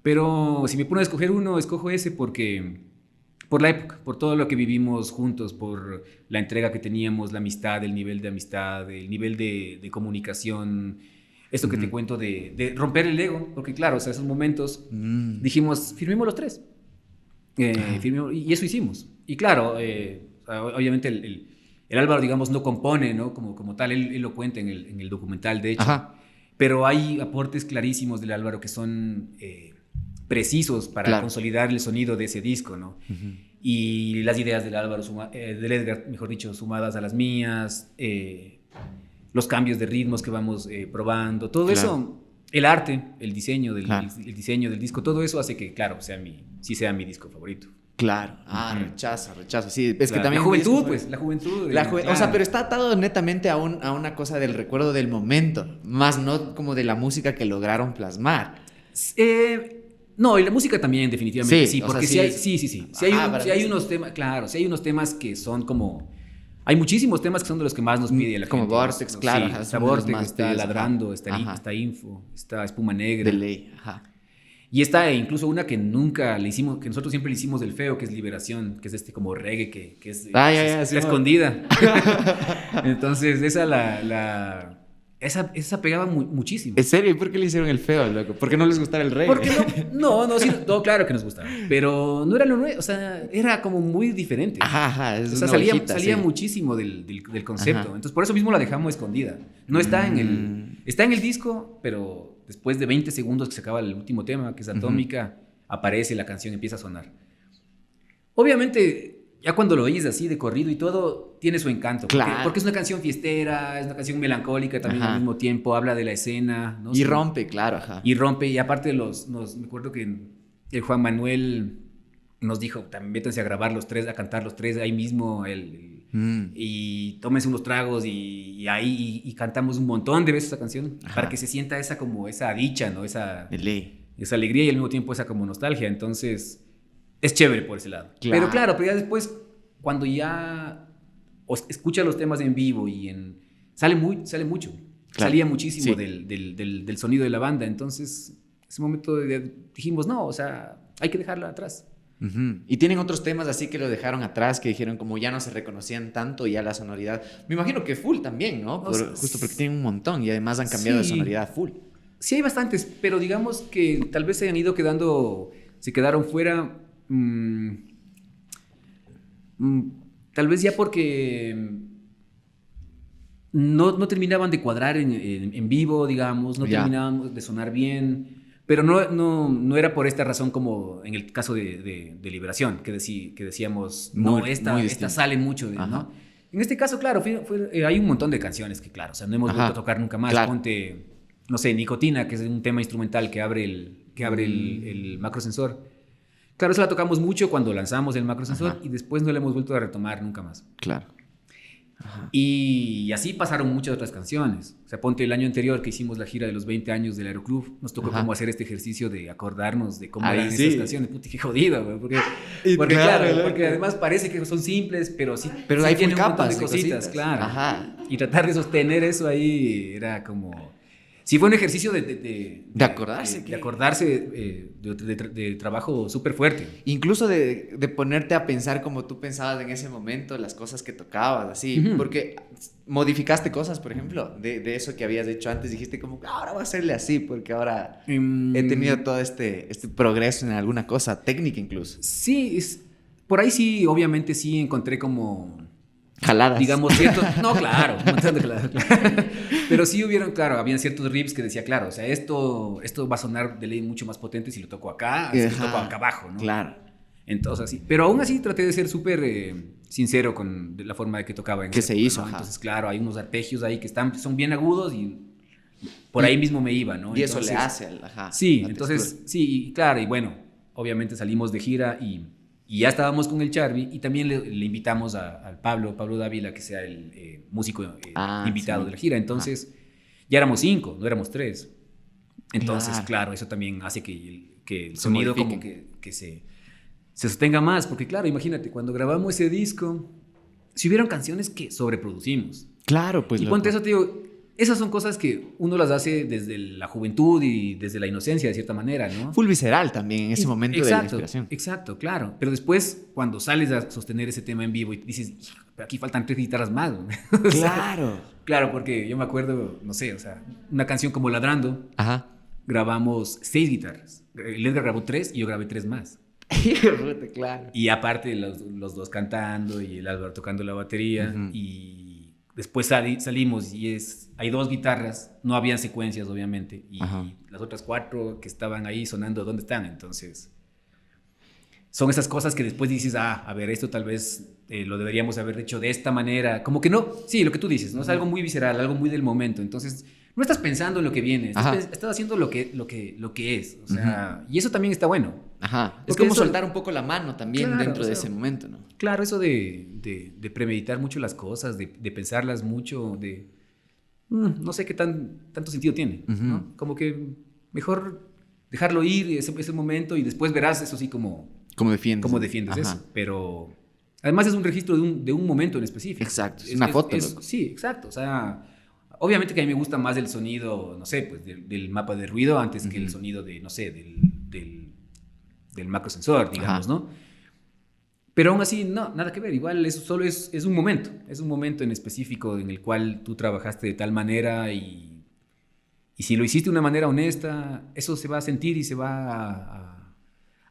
Pero si me ponen a escoger uno, escojo ese por la época, por todo lo que vivimos juntos, por la entrega que teníamos, la amistad, el nivel de amistad, el nivel de comunicación, esto que te cuento de romper el ego, porque claro, o sea, esos momentos dijimos, firmemos los tres, y eso hicimos. Y claro, obviamente el Álvaro, digamos, no compone, ¿no? Como tal, él lo cuenta en el documental, de hecho, pero hay aportes clarísimos del Álvaro que son precisos para consolidar el sonido de ese disco, ¿no? Y las ideas del Álvaro, del Edgar, mejor dicho, sumadas a las mías, los cambios de ritmos que vamos probando, todo eso, el arte, el diseño del disco, todo eso hace que, claro, sí sea mi disco favorito. Claro. Rechazo. Sí, es que también... La juventud, pues, la juventud. Claro. O sea, pero está atado netamente a una cosa del recuerdo del momento, más no como de la música que lograron plasmar. No, y la música también, definitivamente, sí, porque sí. Sí hay unos temas, claro, sí hay unos temas que son como... Hay muchísimos temas que son de los que más nos pide la gente. Como Vortex, ¿no? claro. Sí, está Vortex, está Ladrando, está Info, está Espuma Negra. De ley, Y está incluso una que nunca le hicimos, que nosotros siempre le hicimos del feo, que es Liberación, que es como reggae, que es está escondida. Entonces, esa pegaba muchísimo. ¿En serio? ¿Y por qué le hicieron el feo, loco? ¿Por qué no les gustaba el reggae? Porque no, claro que nos gustaba. Pero no era lo nuevo, o sea, era como muy diferente. Salía muchísimo del concepto. Entonces, por eso mismo la dejamos escondida. No está está en el disco, pero después de 20 segundos que se acaba el último tema, que es Atómica, aparece la canción, empieza a sonar. Obviamente, ya cuando lo oyes así de corrido y todo, tiene su encanto. Claro. Porque es una canción fiestera, es una canción melancólica también al mismo tiempo, habla de la escena, ¿no? Y rompe, claro, Y rompe, y aparte me acuerdo que el Juan Manuel nos dijo, también métanse a grabar los tres, a cantar los tres ahí mismo, y tómense unos tragos, y ahí cantamos un montón de veces esa canción, para que se sienta esa dicha, ¿no? Esa alegría y al mismo tiempo esa como nostalgia. Entonces, es chévere por ese lado. Pero ya después, cuando ya escucha los temas en vivo sale mucho. Salía muchísimo del sonido de la banda. Entonces, ese momento dijimos, no, o sea, hay que dejarla atrás. Y tienen otros temas así que lo dejaron atrás, que dijeron como ya no se reconocían tanto, ya la sonoridad. Me imagino que full también, ¿no? Justo porque tienen un montón y además han cambiado de sonoridad full. Sí, hay bastantes, pero digamos que tal vez se quedaron fuera. Tal vez ya porque no terminaban de cuadrar en vivo, digamos, no terminaban de sonar bien, pero no era por esta razón como en el caso de Liberación, que decíamos, esta sale mucho, ¿no? En este caso, claro, hay un montón de canciones que, claro, o sea, no hemos vuelto a tocar nunca más. Ponte, no sé, Nicotina, que es un tema instrumental que abre el macrosensor. Claro, eso la tocamos mucho cuando lanzamos el macrosensor y después no la hemos vuelto a retomar nunca más. Claro. Y así pasaron muchas otras canciones. O sea, ponte el año anterior que hicimos la gira de los 20 años del Aeroclub, nos tocó como hacer este ejercicio de acordarnos de cómo eran esas canciones. Puta, qué jodido, güey. Porque además parece que son simples, pero sí. Pero ahí tienen un montón de cositas, claro. Y tratar de sostener eso ahí era como... Sí, fue un ejercicio de acordarse. De acordarse de trabajo súper fuerte. Incluso de ponerte a pensar como tú pensabas en ese momento, las cosas que tocabas, así. Porque modificaste cosas, por ejemplo, de eso que habías hecho antes. Dijiste como, ahora voy a hacerle así, porque ahora he tenido todo este progreso en alguna cosa, técnica incluso. Sí, por ahí sí, obviamente sí encontré como... Jaladas. Digamos, ciertos... No, claro, un montón de jaladas, claro. Pero sí habían ciertos riffs que decía, claro, o sea, esto va a sonar de ley mucho más potente si lo toco acá, si lo toco acá abajo, ¿no? Claro. Entonces, sí. Pero aún así traté de ser súper sincero con la forma de que tocaba. En que esa se época, hizo, ¿no? ajá. Entonces, claro, hay unos arpegios ahí que son bien agudos y por ahí mismo me iba, ¿no? Y Entonces, eso le hace al, ajá, sí, la entonces, textura. sí, claro, y bueno, obviamente salimos de gira y ya estábamos con el Charvi y también le invitamos al Pablo Dávila, que sea el músico invitado de la Simón. gira. Ajá. Entonces, ya éramos 5, no éramos 3. Entonces, Claro. claro, eso también hace que el Se sonido como modifiquen. que se sostenga más, porque claro, imagínate, cuando grabamos ese disco, si hubieron canciones que sobreproducimos. Claro, pues Y ponte loco. eso, te digo, esas son cosas que uno las hace desde la juventud y desde la inocencia, de cierta manera, ¿no? Full visceral también en ese momento de la inspiración. Exacto, claro. Pero después, cuando sales a sostener ese tema en vivo y dices, "Hijo, pero aquí faltan 3 guitarras más". ¿No? O sea, Claro. claro, porque yo me acuerdo, no sé, o sea, una canción como Ladrando, Ajá. grabamos 6 guitarras. El Edgar grabó 3 y yo grabé 3 más. Claro. Y aparte los dos cantando y el Álvaro tocando la batería. Ujú. Y después salimos y hay 2 guitarras, no habían secuencias obviamente. Y Ajá. las otras 4 que estaban ahí sonando, ¿dónde están? Entonces, son esas cosas que después dices, a ver, esto tal vez lo deberíamos haber hecho de esta manera. Como que no, sí, lo que tú dices, ¿no? Es algo muy visceral, algo muy del momento. Entonces, no estás pensando en lo que viene, estás haciendo lo que es. O sea, y eso también está bueno. Ajá. Es Porque como eso, soltar un poco la mano también claro, dentro o de sea, ese momento, ¿no? claro, eso de premeditar mucho las cosas, de pensarlas mucho, no sé qué tanto sentido tiene, ¿no? Como que mejor dejarlo ir ese momento y después verás eso sí como Como defiendes. cómo defiendes Ajá. eso. Pero además es un registro de un momento en específico. Exacto, es una foto, loco. Sí, exacto. O sea, obviamente que a mí me gusta más el sonido, no sé, pues del mapa de ruido antes que el sonido de, no sé, del macrosensor, digamos, Ajá. ¿no? Pero aún así, no, nada que ver. Igual eso solo es un momento. Es un momento en específico en el cual tú trabajaste de tal manera y si lo hiciste de una manera honesta, eso se va a sentir y se va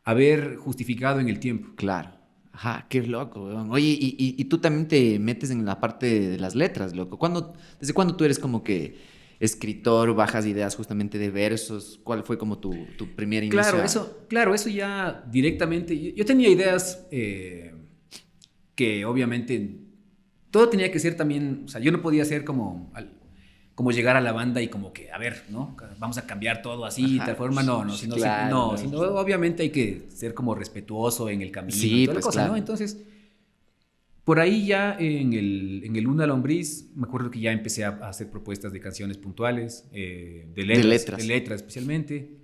a ver justificado en el tiempo. Claro. Ajá, qué loco, weón. Oye, y tú también te metes en la parte de las letras, loco. ¿Desde cuándo tú eres como que escritor, bajas ideas justamente de versos? ¿Cuál fue como tu primer inicio? Claro, eso ya directamente. Yo tenía ideas que obviamente todo tenía que ser también, o sea, yo no podía ser como llegar a la banda y como que, a ver, ¿no? Vamos a cambiar todo así, de tal forma, sino obviamente hay que ser como respetuoso en el camino Sí, y toda pues, la cosa, claro. ¿no? Entonces, por ahí ya en el Luna Lombriz, me acuerdo que ya empecé a hacer propuestas de canciones puntuales, de letras especialmente,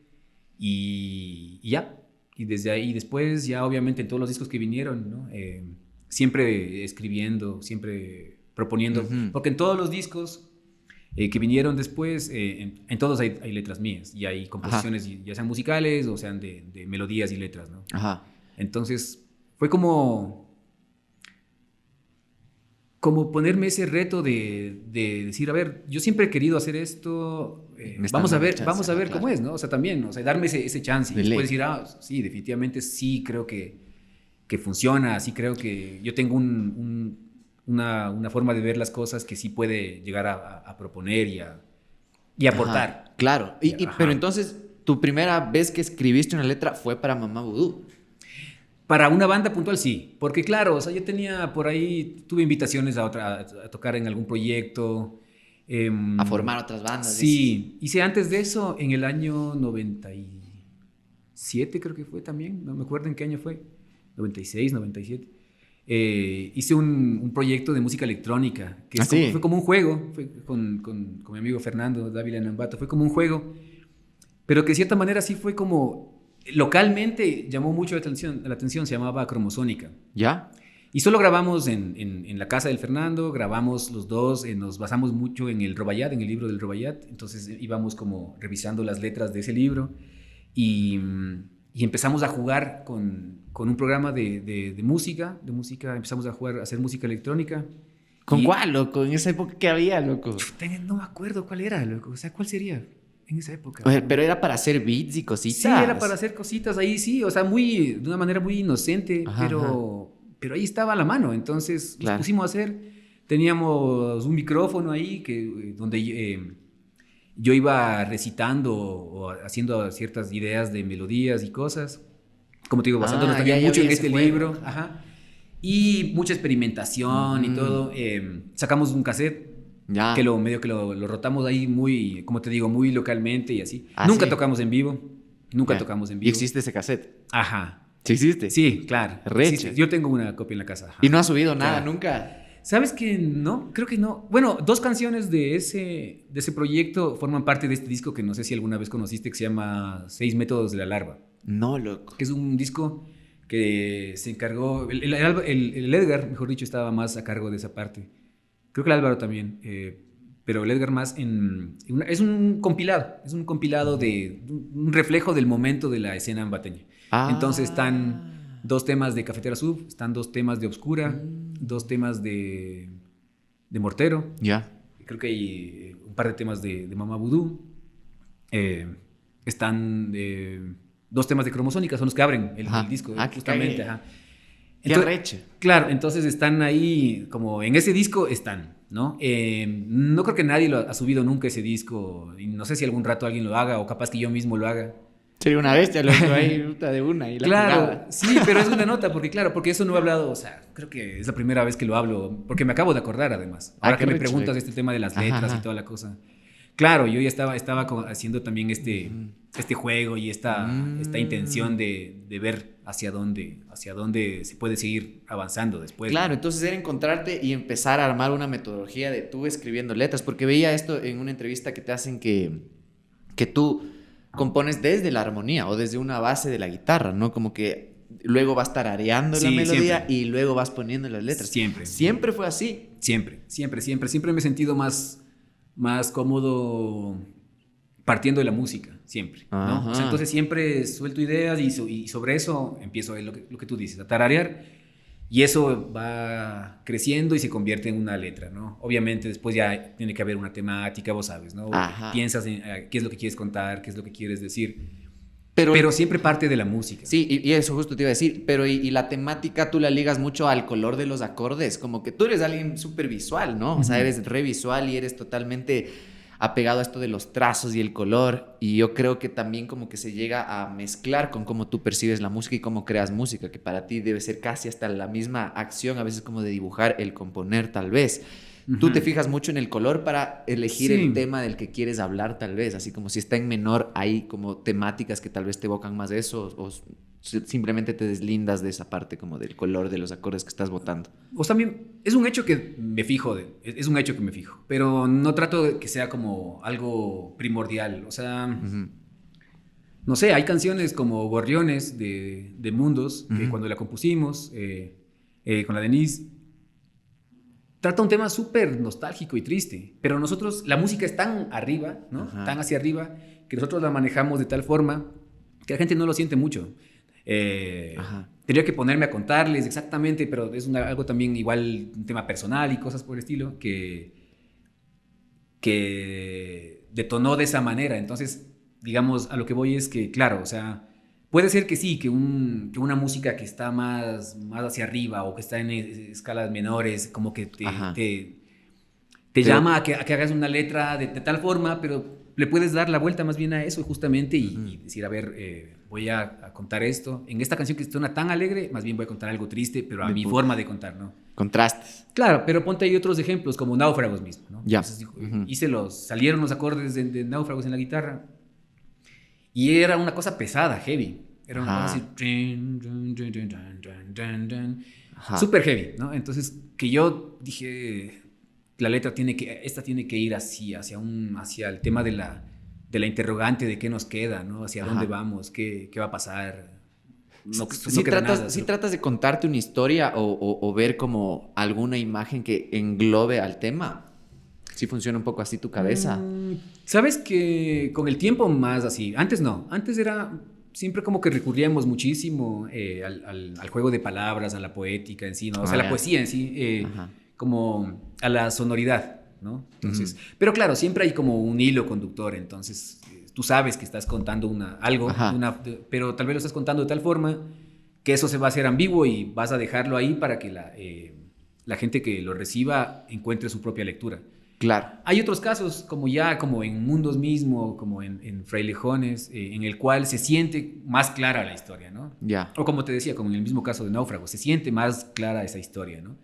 y ya. Y desde ahí, después ya obviamente en todos los discos que vinieron, ¿no? Siempre escribiendo, siempre proponiendo, porque en todos los discos que vinieron después, en todos hay letras mías y hay composiciones, ya sean musicales o sean de melodías y letras, ¿no? Ajá. Entonces fue como ponerme ese reto de decir, a ver, yo siempre he querido hacer esto, vamos a ver claro. cómo es, ¿no? O sea, también, o sea, darme ese chance y De después ley. decir, sí, definitivamente sí creo que funciona, sí creo que yo tengo una forma de ver las cosas que sí puede llegar a proponer y aportar. Ajá, claro. Pero entonces, tu primera vez que escribiste una letra fue para Mamá Vudú. Para una banda puntual, sí. Porque claro, o sea, yo tenía por ahí, tuve invitaciones a tocar en algún proyecto. A formar otras bandas. Sí. Hice antes de eso, en el año 97 creo que fue también. No me acuerdo en qué año fue. 96, 97. Hice un proyecto de música electrónica. Que fue como un juego. Fue con mi amigo Fernando Dávila Nambato. Fue como un juego. Pero que de cierta manera sí fue como... Localmente llamó mucho la atención, se llamaba Cromosónica. ¿Ya? Y solo grabamos en la casa del Fernando, grabamos los dos, nos basamos mucho en el Robayat, en el libro del Robayat, entonces íbamos como revisando las letras de ese libro y empezamos a jugar con un programa de música, empezamos a hacer música electrónica. ¿Con cuál, loco? En esa época, ¿qué había, loco? No me acuerdo cuál era, loco, o sea, ¿cuál sería? En esa época. Pero era para hacer beats y cositas. Sí, era para hacer cositas ahí, sí. O sea, de una manera muy inocente, ajá, pero ahí estaba a la mano. Entonces, nos pusimos a hacer. Teníamos un micrófono ahí donde yo iba recitando o haciendo ciertas ideas de melodías y cosas como te digo, basándonos Ah, también ya mucho vi en ese este juego. libro. Ajá. Y mucha experimentación y todo. Sacamos un cassette Ya. que medio que lo rotamos ahí muy, como te digo, muy localmente y así. Ah, Nunca sí. tocamos en vivo. Nunca Ya. tocamos en ¿Y vivo. existe ese cassette? Ajá. ¿Sí existe? Sí, claro. Recha. Existe. Yo tengo una copia en la casa. Ajá. ¿Y no has subido nada Claro. nunca? ¿Sabes que no? Creo que no. Bueno, 2 canciones de ese proyecto forman parte de este disco que no sé si alguna vez conociste, que se llama 6 métodos de la larva. No, loco. Que es un disco que se encargó, el Edgar, mejor dicho, estaba más a cargo de esa parte. Creo que el Álvaro también, pero el Edgar más es un compilado de un reflejo del momento de la escena ambateña. Ah. Entonces están 2 temas de Cafetera Sub, están 2 temas de Obscura, 2 temas de Mortero, Ya. creo que hay un par de temas de Mama Voodoo, están 2 temas de Cromosónica, son los que abren el disco, Ah, justamente. qué Ajá. Qué arrecho. Claro, entonces están ahí, como en ese disco están, ¿no? No creo que nadie lo ha subido nunca ese disco, y no sé si algún rato alguien lo haga, o capaz que yo mismo lo haga. Sería una bestia, loco, ahí, puta de una. Y la Claro, jugaba. sí, pero es una nota, porque eso no he hablado, o sea, creo que es la primera vez que lo hablo, porque me acabo de acordar además. Ahora qué que me recho, preguntas este tema de las letras ajá. y toda la cosa. Claro, yo ya estaba haciendo también este juego y esta intención de ver hacia dónde se puede seguir avanzando después. Claro, ¿no? entonces era encontrarte y empezar a armar una metodología de tú escribiendo letras, porque veía esto en una entrevista que te hacen que tú compones desde la armonía o desde una base de la guitarra, ¿no? Como que luego vas tarareando la Sí, melodía siempre. y luego vas poniendo las letras. Siempre. Siempre fue así. Siempre me he sentido más cómodo partiendo de la música, siempre, ¿no? Ajá. O sea, entonces siempre suelto ideas y sobre eso empiezo lo que tú dices, a tararear, y eso va creciendo y se convierte en una letra, ¿no? Obviamente después ya tiene que haber una temática, vos sabes, ¿no? Ajá. Piensas en qué es lo que quieres contar, qué es lo que quieres decir, Pero siempre parte de la música. sí, y eso justo te iba a decir, pero y la temática tú la ligas mucho al color de los acordes, como que tú eres alguien súper visual, ¿no? O sea, eres re visual y eres totalmente apegado a esto de los trazos y el color, y yo creo que también como que se llega a mezclar con cómo tú percibes la música y cómo creas música, que para ti debe ser casi hasta la misma acción, a veces como de dibujar, el componer tal vez. Tú te fijas mucho en el color para elegir Sí. el tema del que quieres hablar, tal vez. Así como si está en menor, hay como temáticas que tal vez te evocan más de eso, o simplemente te deslindas de esa parte como del color de los acordes que estás botando. O sea, también es un hecho que me fijo, es un hecho que me fijo, pero no trato de que sea como algo primordial. O sea, no sé, hay canciones como Gorriones de Mundos, que cuando la compusimos con la Denise, trata un tema súper nostálgico y triste, pero nosotros, la música es tan arriba, ¿no? Ajá. Tan hacia arriba, que nosotros la manejamos de tal forma que la gente no lo siente mucho. Tendría que ponerme a contarles exactamente, pero es algo también igual, un tema personal y cosas por el estilo, que detonó de esa manera. Entonces, digamos, a lo que voy es que, claro, o sea, puede ser que sí, que una música que está más hacia arriba o que está en escalas menores, como que te llama a que hagas una letra de tal forma, pero le puedes dar la vuelta más bien a eso justamente y decir, a ver, voy a contar esto. En esta canción que suena tan alegre, más bien voy a contar algo triste, pero a mi forma de contar, ¿no? Contrastes. Claro, pero ponte ahí otros ejemplos, como Náufragos mismo, ¿no? Ya. Entonces, salieron los acordes de Náufragos en la guitarra y era una cosa pesada, heavy. Era una cosa así, súper heavy, ¿no? Entonces, que yo dije, la letra esta tiene que ir así, hacia el tema de la interrogante de qué nos queda, ¿no? Hacia dónde vamos, qué va a pasar. Si tratas de contarte una historia o ver como alguna imagen que englobe al tema, ¿sí funciona un poco así tu cabeza? Sabes que con el tiempo más así, antes no, antes era siempre como que recurríamos muchísimo al juego de palabras, a la poética en sí, ¿no? O sea, la poesía en sí, como a la sonoridad, ¿no? Entonces, pero claro, siempre hay como un hilo conductor, entonces tú sabes que estás contando algo, pero tal vez lo estás contando de tal forma que eso se va a hacer ambiguo y vas a dejarlo ahí para que la gente que lo reciba encuentre su propia lectura. Claro. Hay otros casos, como en Mundos mismo, como en Frailejones, en el cual se siente más clara la historia, ¿no? Ya. O como te decía, como en el mismo caso de Náufrago, se siente más clara esa historia, ¿no?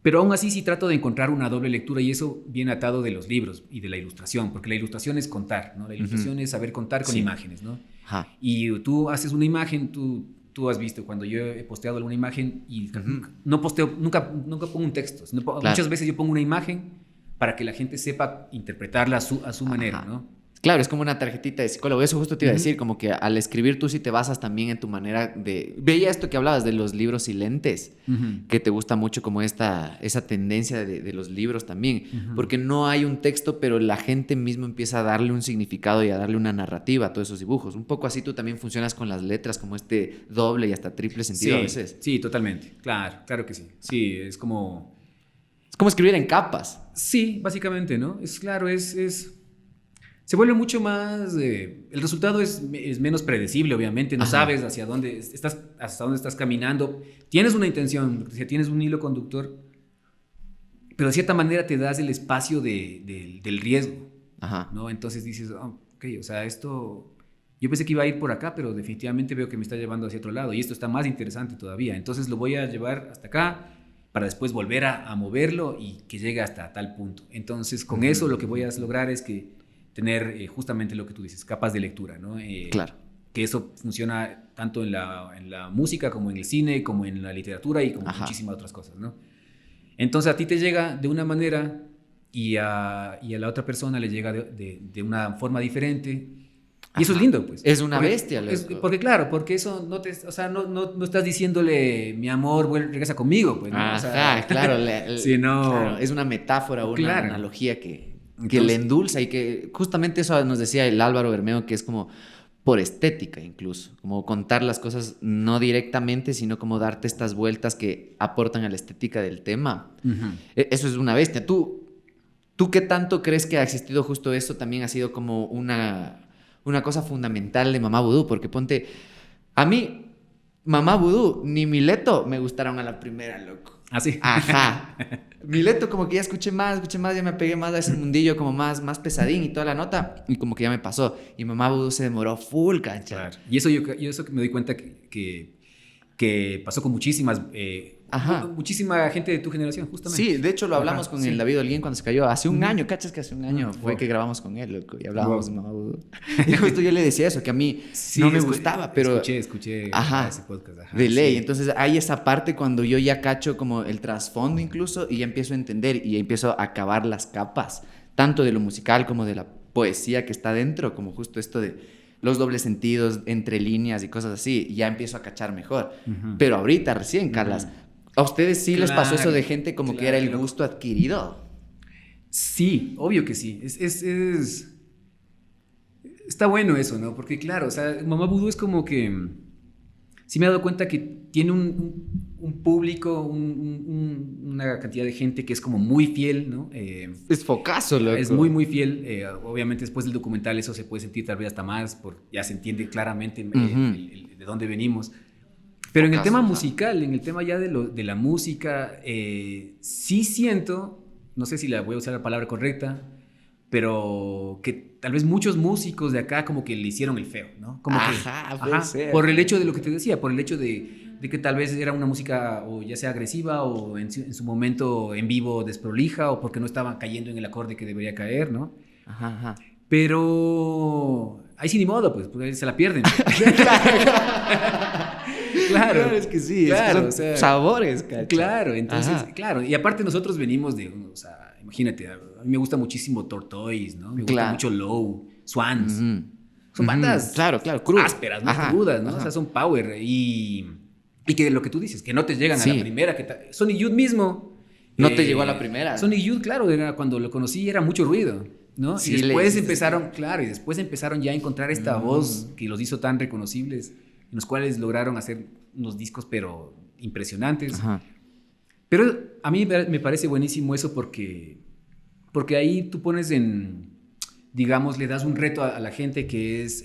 Pero aún así sí trato de encontrar una doble lectura y eso viene atado de los libros y de la ilustración, porque la ilustración es contar, ¿no? La ilustración es saber contar con imágenes, ¿no? Ajá. Y tú haces una imagen, tú has visto cuando yo he posteado alguna imagen y no posteo, nunca pongo un texto, sino muchas veces yo pongo una imagen para que la gente sepa interpretarla a su manera, ¿no? Claro, es como una tarjetita de psicólogo. Eso justo te iba a decir, como que al escribir tú sí te basas también en tu manera de... Veía esto que hablabas de los libros silentes, que te gusta mucho como esa tendencia de los libros también, porque no hay un texto, pero la gente mismo empieza a darle un significado y a darle una narrativa a todos esos dibujos. Un poco así tú también funcionas con las letras, como este doble y hasta triple sentido a veces. Sí, totalmente. Claro que sí. Sí, es como... Es como escribir en capas. Sí, básicamente, ¿no? Es claro, se vuelve mucho más... el resultado es menos predecible, obviamente. No sabes hasta dónde estás caminando. Tienes una intención, tienes un hilo conductor, pero de cierta manera te das el espacio del riesgo, ¿no? Entonces dices, ok, o sea, esto... Yo pensé que iba a ir por acá, pero definitivamente veo que me está llevando hacia otro lado y esto está más interesante todavía. Entonces lo voy a llevar hasta acá para después volver a moverlo y que llegue hasta tal punto. Entonces, con eso lo que voy a lograr es que tener justamente lo que tú dices, capas de lectura, ¿no? Claro. Que eso funciona tanto en la música como en el cine, como en la literatura y como muchísimas otras cosas, ¿no? Entonces a ti te llega de una manera y a la otra persona le llega de una forma diferente. Y eso es lindo, pues. Es una bestia, loco. Porque eso no no estás diciéndole, mi amor, regresa conmigo, pues, ¿no? Claro. Claro, es una metáfora, una analogía que le endulza y que justamente eso nos decía el Álvaro Bermeo, que es como por estética incluso, como contar las cosas no directamente, sino como darte estas vueltas que aportan a la estética del tema. Eso es una bestia. ¿Tú qué tanto crees que ha existido justo eso? También ha sido como una cosa fundamental de Mamá Vudú, porque ponte, a mí, Mamá Vudú, ni Mileto me gustaron a la primera, loco. ¿Ah, sí? Ajá. Mileto como que ya escuché más, ya me pegué más a ese mundillo como más pesadín y toda la nota, y como que ya me pasó. Y Mamá Vudú se demoró full, cancha. Claro. Y eso yo me doy cuenta que pasó con muchísima gente de tu generación, justamente. Sí, de hecho lo hablamos con el David Holguín cuando se cayó hace un año, ¿cachas? Que hace un año fue que grabamos con él, loco, y hablábamos de Mamá Vudú. Y justo yo le decía eso, que a mí no me gustaba, pero... Escuché ese podcast. De ley. Entonces hay esa parte cuando yo ya cacho como el trasfondo incluso y ya empiezo a entender y empiezo a acabar las capas, tanto de lo musical como de la poesía que está dentro, como justo esto de los dobles sentidos entre líneas y cosas así, y ya empiezo a cachar mejor. Pero ahorita recién, Carlas, ¿a ustedes sí les pasó eso de gente como que era el gusto adquirido? Sí, obvio que sí. Está bueno eso, ¿no? Porque claro, o sea, Mamá Vudú es como que... Sí me he dado cuenta que tiene un público, una cantidad de gente que es como muy fiel, ¿no? Es focazo, loco. Es muy, muy fiel. Obviamente después del documental eso se puede sentir tal vez hasta más, ya se entiende claramente de dónde venimos. Pero en el tema musical, en el tema ya de la música, sí siento, no sé si voy a usar la palabra correcta, pero que tal vez muchos músicos de acá como que le hicieron el feo, ¿no? Como puede ser. Por el hecho de lo que te decía, por el hecho de que tal vez era una música o ya sea agresiva o en su momento en vivo desprolija o porque no estaban cayendo en el acorde que debería caer, ¿no? Pero ahí sí ni modo, pues se la pierden. Claro, es que sí, claro, es que son sabores, ¿cachai? Claro, entonces, claro, y aparte nosotros venimos o sea, imagínate, a mí me gusta muchísimo Tortoise, ¿no? Me gusta mucho Low, Swans. Son bandas ásperas, ¿no? Crudas, ¿no? O sea, son power y que lo que tú dices, que no te llegan a la primera, Sonic Youth mismo. No te llegó a la primera. Sonic Youth, claro, cuando lo conocí era mucho ruido, ¿no? Sí, y después empezaron ya a encontrar esta voz que los hizo tan reconocibles, en los cuales lograron hacer unos discos, pero impresionantes. Pero a mí me parece buenísimo eso porque ahí tú pones digamos, le das un reto a la gente que es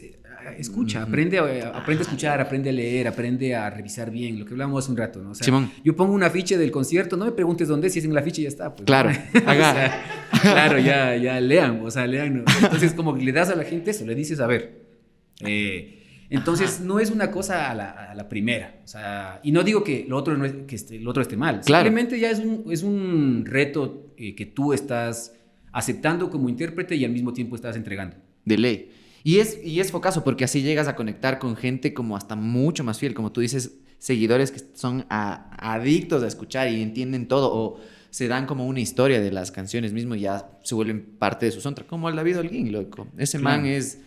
escucha, aprende a escuchar, aprende a leer, aprende a revisar bien, lo que hablábamos hace un rato, ¿no? O sea, Simón. yo pongo un afiche del concierto, no me preguntes dónde, si es en el afiche ya está. Pues, Claro, ¿no? haga. O sea, claro, ya lean, o sea, lean, ¿no? Entonces como que le das a la gente eso, le dices, a ver, entonces no es una cosa a la primera, o sea, y no digo que lo otro, lo otro esté mal, Claro. Simplemente ya es un reto que tú estás aceptando como intérprete y al mismo tiempo estás entregando. De ley. Y es focazo porque así llegas a conectar con gente como hasta mucho más fiel, como tú dices, seguidores que son adictos a escuchar y entienden todo o se dan como una historia de las canciones mismo y ya se vuelven parte de su soundtrack, como el David Holguín, loco. Ese Claro. man es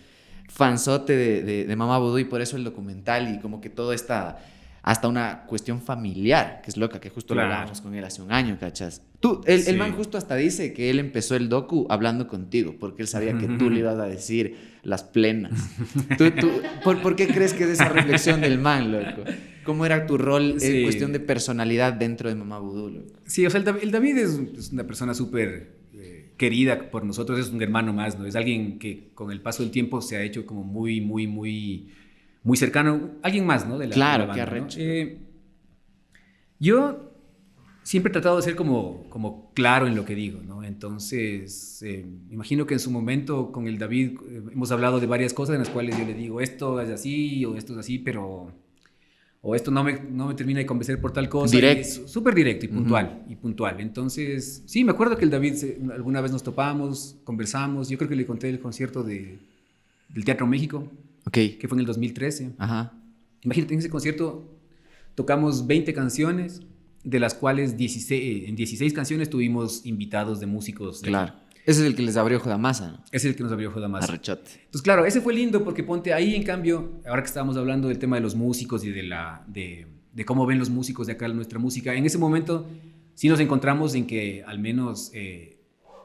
fanzote de Mamá Vudú y por eso el documental y como que todo está hasta una cuestión familiar, que es loca, que justo lo Claro. hablábamos con él hace un año, ¿cachas? El Sí. man justo hasta dice que él empezó el docu hablando contigo, porque él sabía que tú le ibas a decir las plenas. ¿Por qué crees que es esa reflexión del man, loco? ¿Cómo era tu rol en Sí. cuestión de personalidad dentro de Mamá Vudú, loco? Sí, o sea, el David es una persona súper querida por nosotros, es un hermano más, ¿no? Es alguien que con el paso del tiempo se ha hecho como muy cercano, alguien más, ¿no? Claro, de la qué banda, ¿no? arrecho. Yo siempre he tratado de ser como claro en lo que digo, ¿no? Entonces, me imagino que en su momento con el David hemos hablado de varias cosas en las cuales yo le digo, esto es así, o esto es así, pero... o esto no me termina de convencer por tal cosa. Directo. Súper directo y puntual. Entonces, sí, me acuerdo que el David alguna vez nos topamos, conversamos. Yo creo que le conté el concierto del Teatro México, Ok. que fue en el 2013. Ajá. Imagínate, en ese concierto tocamos 20 canciones, de las cuales en 16 canciones tuvimos invitados de músicos. Claro. Ese es el que les abrió Jodamasa, ¿no? Es el que nos abrió Jodamasa. Arrechote. Entonces, claro, ese fue lindo porque ponte ahí, en cambio, ahora que estábamos hablando del tema de los músicos y de cómo ven los músicos de acá nuestra música, en ese momento sí nos encontramos en que al menos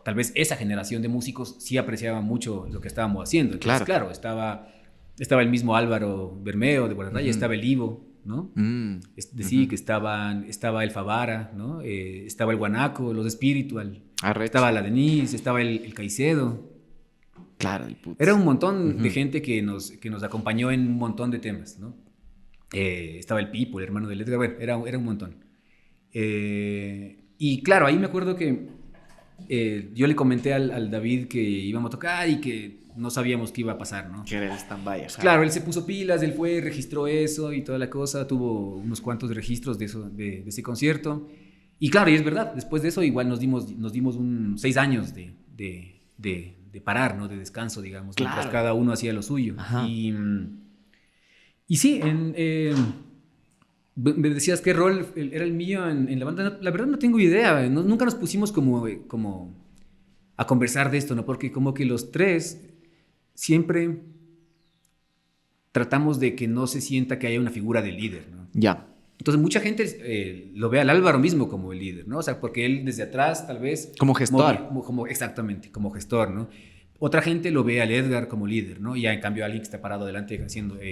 tal vez esa generación de músicos sí apreciaba mucho lo que estábamos haciendo. Entonces, claro, estaba el mismo Álvaro Bermeo de Guardarraya, estaba el Ivo, ¿no? Sí, que estaba el Favara, ¿no? Estaba el Guanaco, los Spiritual, estaba la Denise, estaba el Caicedo. Claro, el puto. Era un montón de gente que nos acompañó en un montón de temas, ¿no? Estaba el Pipo, el hermano de Edgar, bueno, era un montón. Y claro, ahí me acuerdo que yo le comenté al David que íbamos a tocar y que no sabíamos qué iba a pasar, ¿no? Que era el stand-by. Claro, él se puso pilas, él fue, registró eso y toda la cosa, tuvo unos cuantos registros de ese concierto. Y claro, y es verdad, después de eso igual nos dimos 6 años de parar, ¿no? De descanso, digamos, claro. Mientras cada uno hacía lo suyo. Ajá. Y sí, me decías qué rol era el mío en la banda. La verdad no tengo idea, nunca nos pusimos como a conversar de esto, ¿no? Porque como que los tres siempre tratamos de que no se sienta que haya una figura de líder, ¿no? Ya. Entonces mucha gente lo ve al Álvaro mismo como el líder, ¿no? O sea, porque él desde atrás tal vez... Como gestor. Exactamente, como gestor, ¿no? Otra gente lo ve al Edgar como líder, ¿no? Y ya en cambio alguien que está parado adelante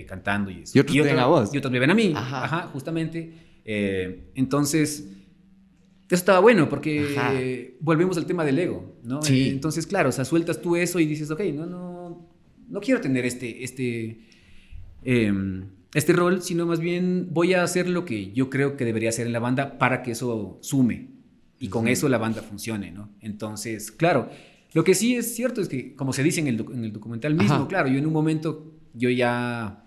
cantando y eso. Y otros ven a vos. Y otros me ven a mí. Ajá, justamente. Entonces, eso estaba bueno porque volvemos al tema del ego, ¿no? Sí. Entonces, claro, o sea, sueltas tú eso y dices, ok, no quiero tener este rol, sino más bien voy a hacer lo que yo creo que debería hacer en la banda para que eso sume y con eso la banda funcione, ¿no? Entonces, claro, lo que sí es cierto es que, como se dice en el documental mismo, claro, yo en un momento yo ya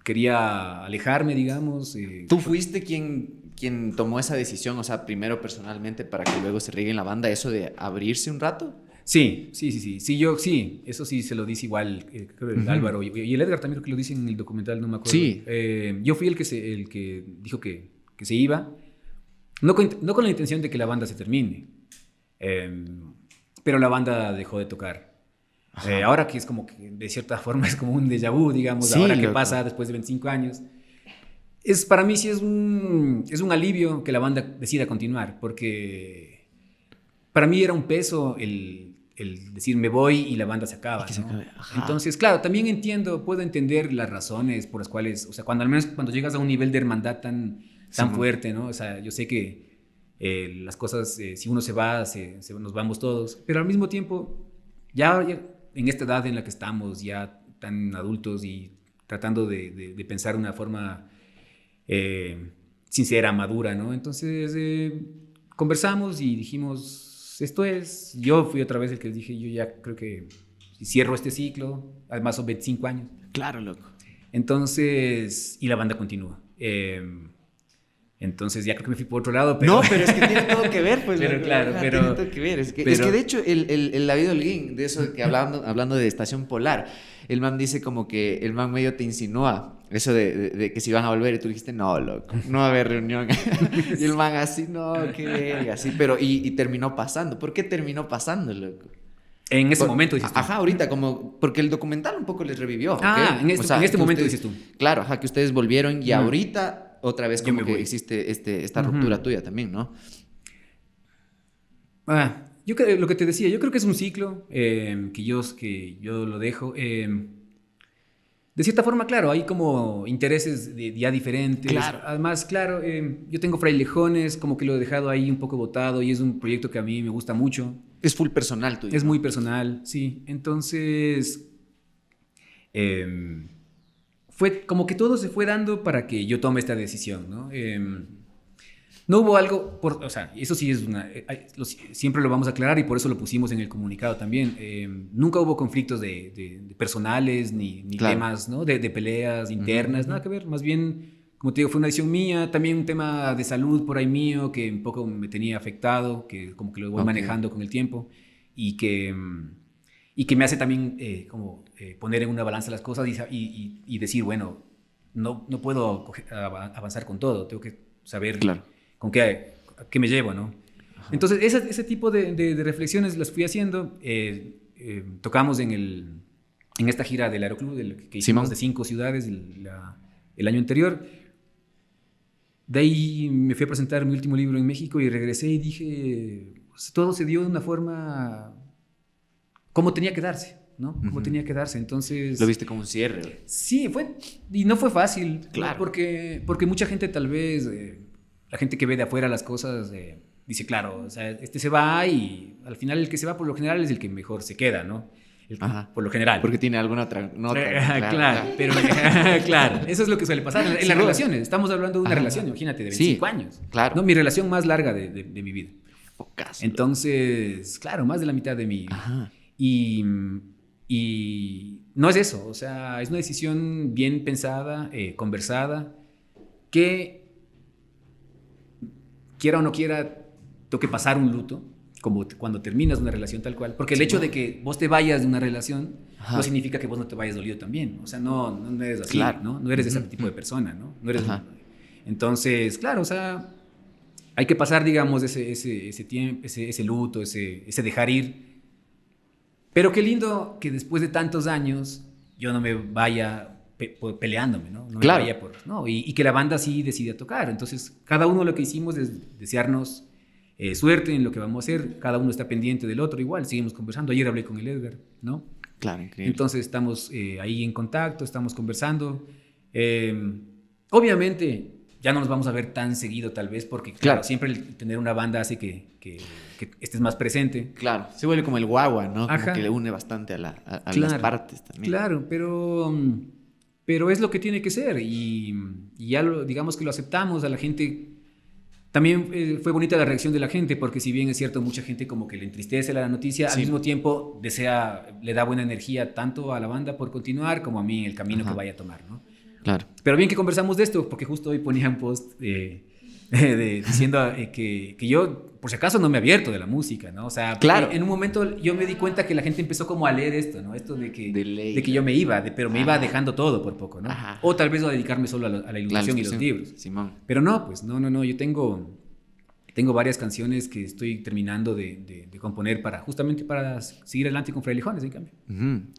quería alejarme, digamos. ¿Tú fuiste quien tomó esa decisión, o sea, primero personalmente para que luego se riegue en la banda, eso de abrirse un rato? Sí, eso sí se lo dice igual, creo el Álvaro y el Edgar también creo que lo dice en el documental, no me acuerdo. Sí. Yo fui el que dijo que se iba, no con la intención de que la banda se termine, pero la banda dejó de tocar. Ahora que es como que de cierta forma es como un déjà vu, digamos, sí, ahora que pasa después de 25 años. Para mí sí es un alivio que la banda decida continuar, porque para mí era un peso el decir me voy y la banda se acaba, ¿no? Entonces, claro, también puedo entender las razones por las cuales, o sea, al menos cuando llegas a un nivel de hermandad tan fuerte, ¿no? O sea, yo sé que las cosas, si uno se va, nos vamos todos, pero al mismo tiempo, ya en esta edad en la que estamos, ya tan adultos y tratando de pensar de una forma sincera, madura, ¿no? Entonces conversamos y dijimos, esto es, yo fui otra vez el que les dije, yo ya creo que cierro este ciclo, además son 25 años. Claro, loco. Entonces, y la banda continúa. Entonces ya creo que me fui por otro lado, pero... No, pero es que tiene todo que ver, pues. Pero claro, pero... Tiene todo que ver. Es que de hecho, el David Holguín, de eso que hablando de Estación Polar, el man dice como que el man medio te insinúa eso de que si van a volver y tú dijiste, no, loco, no va a haber reunión. Y el man así, no, qué verga, así, pero y terminó pasando. ¿Por qué terminó pasando, loco? En ese momento, dices tú. Ajá, ahorita, como, porque el documental un poco les revivió. Ah, ¿okay? en este momento dices tú. Claro, ajá, que ustedes volvieron y ahorita otra vez como que existe esta ruptura tuya también, ¿no? Yo creo, lo que te decía, yo creo que es un ciclo que yo lo dejo. De cierta forma, claro, hay como intereses ya diferentes. Claro. Además, claro, yo tengo Frailejones, como que lo he dejado ahí un poco botado y es un proyecto que a mí me gusta mucho. Es full personal tuyo. Es muy personal, sí. Entonces, fue como que todo se fue dando para que yo tome esta decisión, ¿no? No hubo algo, o sea, eso sí es siempre lo vamos a aclarar y por eso lo pusimos en el comunicado también. Nunca hubo conflictos de personales ni claro. Temas, ¿no? De peleas internas, nada que ver. Más bien, como te digo, fue una decisión mía, también un tema de salud por ahí mío que un poco me tenía afectado, que como que lo voy manejando con el tiempo y que me hace también poner en una balanza las cosas y decir, bueno, no puedo avanzar con todo, tengo que saber... Claro. ¿Con qué me llevo, no? Ajá. Entonces, ese tipo de reflexiones las fui haciendo. Tocamos en esta gira del Aeroclub que hicimos de 5 ciudades el año anterior. De ahí me fui a presentar mi último libro en México y regresé y dije, pues, todo se dio de una forma como tenía que darse, ¿no? Como tenía que darse. Entonces... Lo viste como un cierre. Sí, y no fue fácil. Claro. ¿No? Porque mucha gente tal vez... La gente que ve de afuera las cosas dice, claro, o sea, este se va y al final el que se va por lo general es el que mejor se queda, ¿no? Por lo general. Porque tiene alguna otra nota. Claro, pero claro, eso es lo que suele pasar en las relaciones. Estamos hablando de una relación, imagínate, de 25 años. Claro. No, mi relación más larga de mi vida. Focas. Entonces, claro, más de la mitad de mi vida. Y no es eso, o sea, es una decisión bien pensada, conversada, que... quiera o no quiera, tengo que pasar un luto, como cuando terminas una relación tal cual, porque el hecho de que vos te vayas de una relación no significa que vos no te vayas dolido también, o sea, no eres así, claro. ¿no? No eres ese tipo de persona, ¿no? No eres entonces, claro, o sea, hay que pasar, digamos, ese tiempo, ese luto, ese dejar ir, pero qué lindo que después de tantos años yo no me vaya... peleándome, ¿no? No claro. me vaya ¿no? Y que la banda sí decida tocar. Entonces, cada uno lo que hicimos es desearnos suerte en lo que vamos a hacer. Cada uno está pendiente del otro. Igual, seguimos conversando. Ayer hablé con el Edgar, ¿no? Claro, increíble. Entonces, estamos ahí en contacto, estamos conversando. Obviamente, ya no nos vamos a ver tan seguido, tal vez, porque, claro, siempre el tener una banda hace que estés más presente. Claro, se vuelve como el guagua, ¿no? Como Ajá. que le une bastante a claro, las partes también. Claro, pero es lo que tiene que ser y ya digamos que lo aceptamos. A la gente también fue bonita la reacción de la gente, porque si bien es cierto, mucha gente como que le entristece la noticia, al mismo tiempo le da buena energía tanto a la banda por continuar como a mí en el camino que vaya a tomar, ¿no? Claro. Pero bien que conversamos de esto, porque justo hoy ponía un post diciendo que yo, por si acaso, no me he abierto de la música, ¿no? O sea, claro. En un momento yo me di cuenta que la gente empezó como a leer esto, ¿no? Esto de que yo me iba, pero me iba dejando todo por poco, ¿no? Ajá. O tal vez a dedicarme solo a la ilustración y los libros. Simón. Pero no, pues no, yo tengo varias canciones que estoy terminando de componer justamente para seguir adelante con Frailejones, en cambio.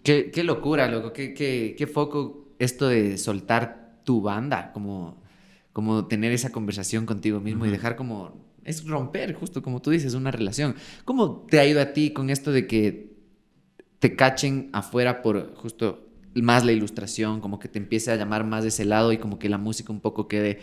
Qué locura, loco, qué foco esto de soltar tu banda, como tener esa conversación contigo mismo y dejar como... Es romper, justo como tú dices, una relación. ¿Cómo te ha ido a ti con esto de que te cachen afuera por justo más la ilustración, como que te empiece a llamar más de ese lado y como que la música un poco quede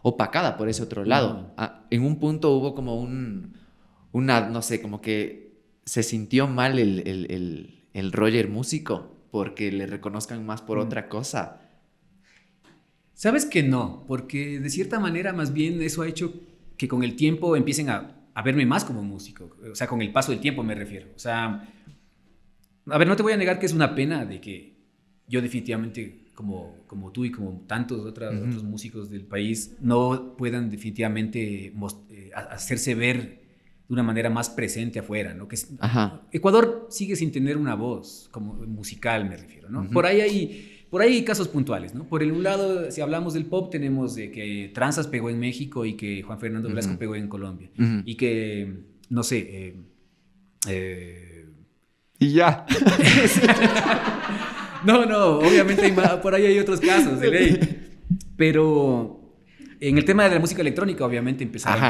opacada por ese otro lado? En un punto hubo como no sé, como que se sintió mal el Roger músico porque le reconozcan más por otra cosa. Sabes que no, porque de cierta manera más bien eso ha hecho que con el tiempo empiecen a verme más como músico. O sea, con el paso del tiempo me refiero. O sea, a ver, no te voy a negar que es una pena de que yo definitivamente, como tú y como tantos otros músicos del país, no puedan definitivamente hacerse ver de una manera más presente afuera, ¿no? Ecuador sigue sin tener una voz como musical, me refiero, ¿no? Por ahí hay casos puntuales, ¿no? Por un lado, si hablamos del pop, tenemos de que Tranzas pegó en México y que Juan Fernando Velasco pegó en Colombia. Y que, no sé... y ya. No, obviamente por ahí hay otros casos de ley. Pero en el tema de la música electrónica, obviamente empezaron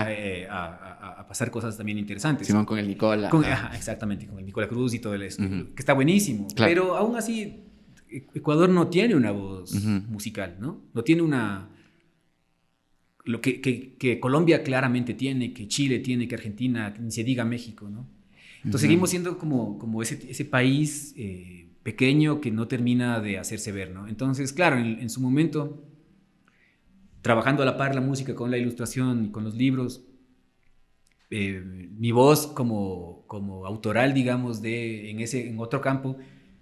a pasar cosas también interesantes. Simón con el Nicola. Exactamente, con el Nicola Cruz y todo eso, que está buenísimo. Claro. Pero aún así, Ecuador no tiene una voz musical, ¿no? No tiene una... Lo que Colombia claramente tiene, que Chile tiene, que Argentina, que ni se diga México, ¿no? Entonces seguimos siendo como ese país pequeño que no termina de hacerse ver, ¿no? Entonces, claro, en su momento, trabajando a la par la música con la ilustración y con los libros, mi voz como autoral, digamos, en otro campo,